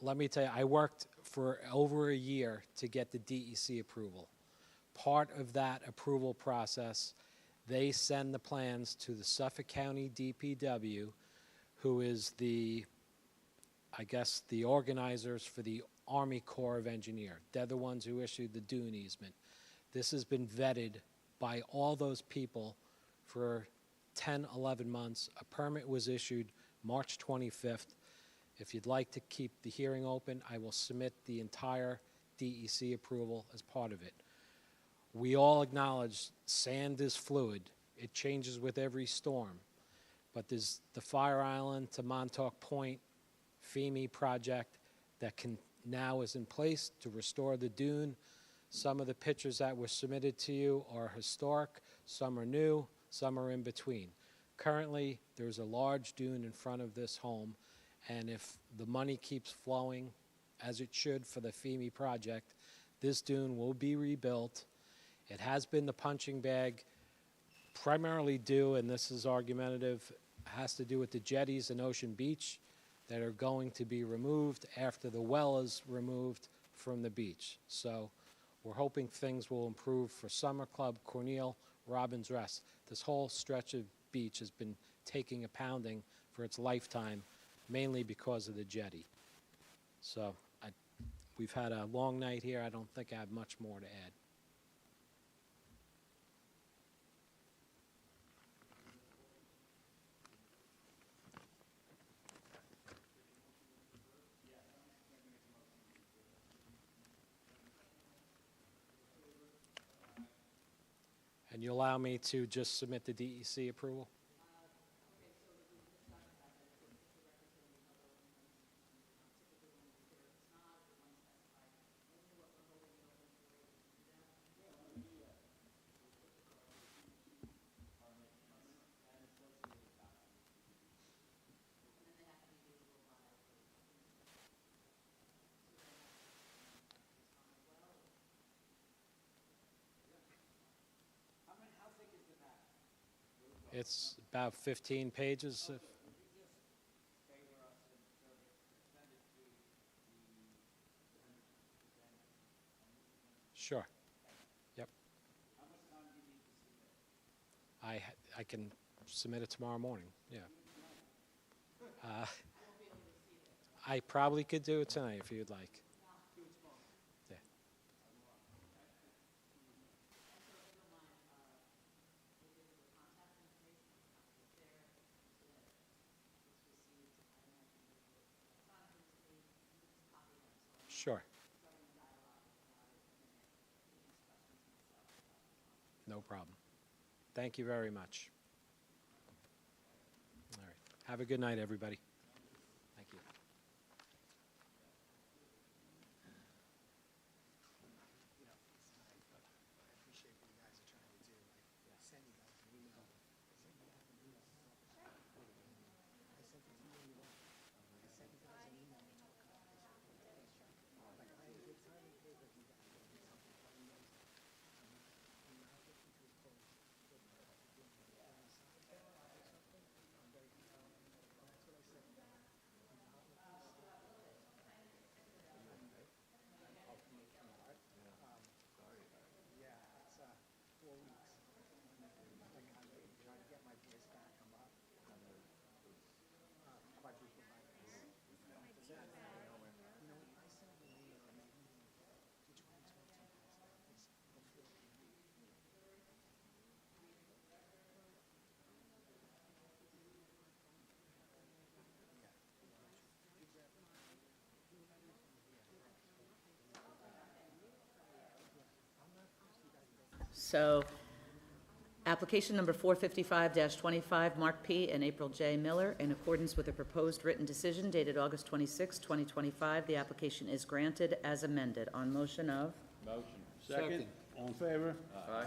Speaker 17: Let me tell you, I worked for over a year to get the DEC approval. Part of that approval process, they send the plans to the Suffolk County DPW, who is I guess, the organizers for the Army Corps of Engineers. They're the ones who issued the dune easement. This has been vetted by all those people for 10, 11 months. A permit was issued March 25th. If you'd like to keep the hearing open, I will submit the entire DEC approval as part of it. We all acknowledge sand is fluid. It changes with every storm. But there's the Fire Island to Montauk Point FEME project that now is in place to restore the dune. Some of the pictures that were submitted to you are historic, some are new, some are in between. Currently, there's a large dune in front of this home, and if the money keeps flowing as it should for the FEME project, this dune will be rebuilt. It has been the punching bag, primarily due, and this is argumentative, has to do with the jetties in Ocean Beach that are going to be removed after the well is removed from the beach. So we're hoping things will improve for Summer Club, Cornell, Robins Rest. This whole stretch of beach has been taking a pounding for its lifetime, mainly because of the jetty. So we've had a long night here. I don't think I have much more to add. And you allow me to just submit the DEC approval? It's about 15 pages. Sure. Yep. I can submit it tomorrow morning, yeah. I probably could do it tonight if you'd like. Yeah. Sure. No problem. Thank you very much. All right. Have a good night, everybody. Thank you.
Speaker 19: Sure.
Speaker 1: So, application number 455-25, Mark P. and April J. Miller, in accordance with the proposed written decision dated August 26, 2025, the application is granted as amended. On motion of?
Speaker 3: Motion. Second. All in favor? Aye.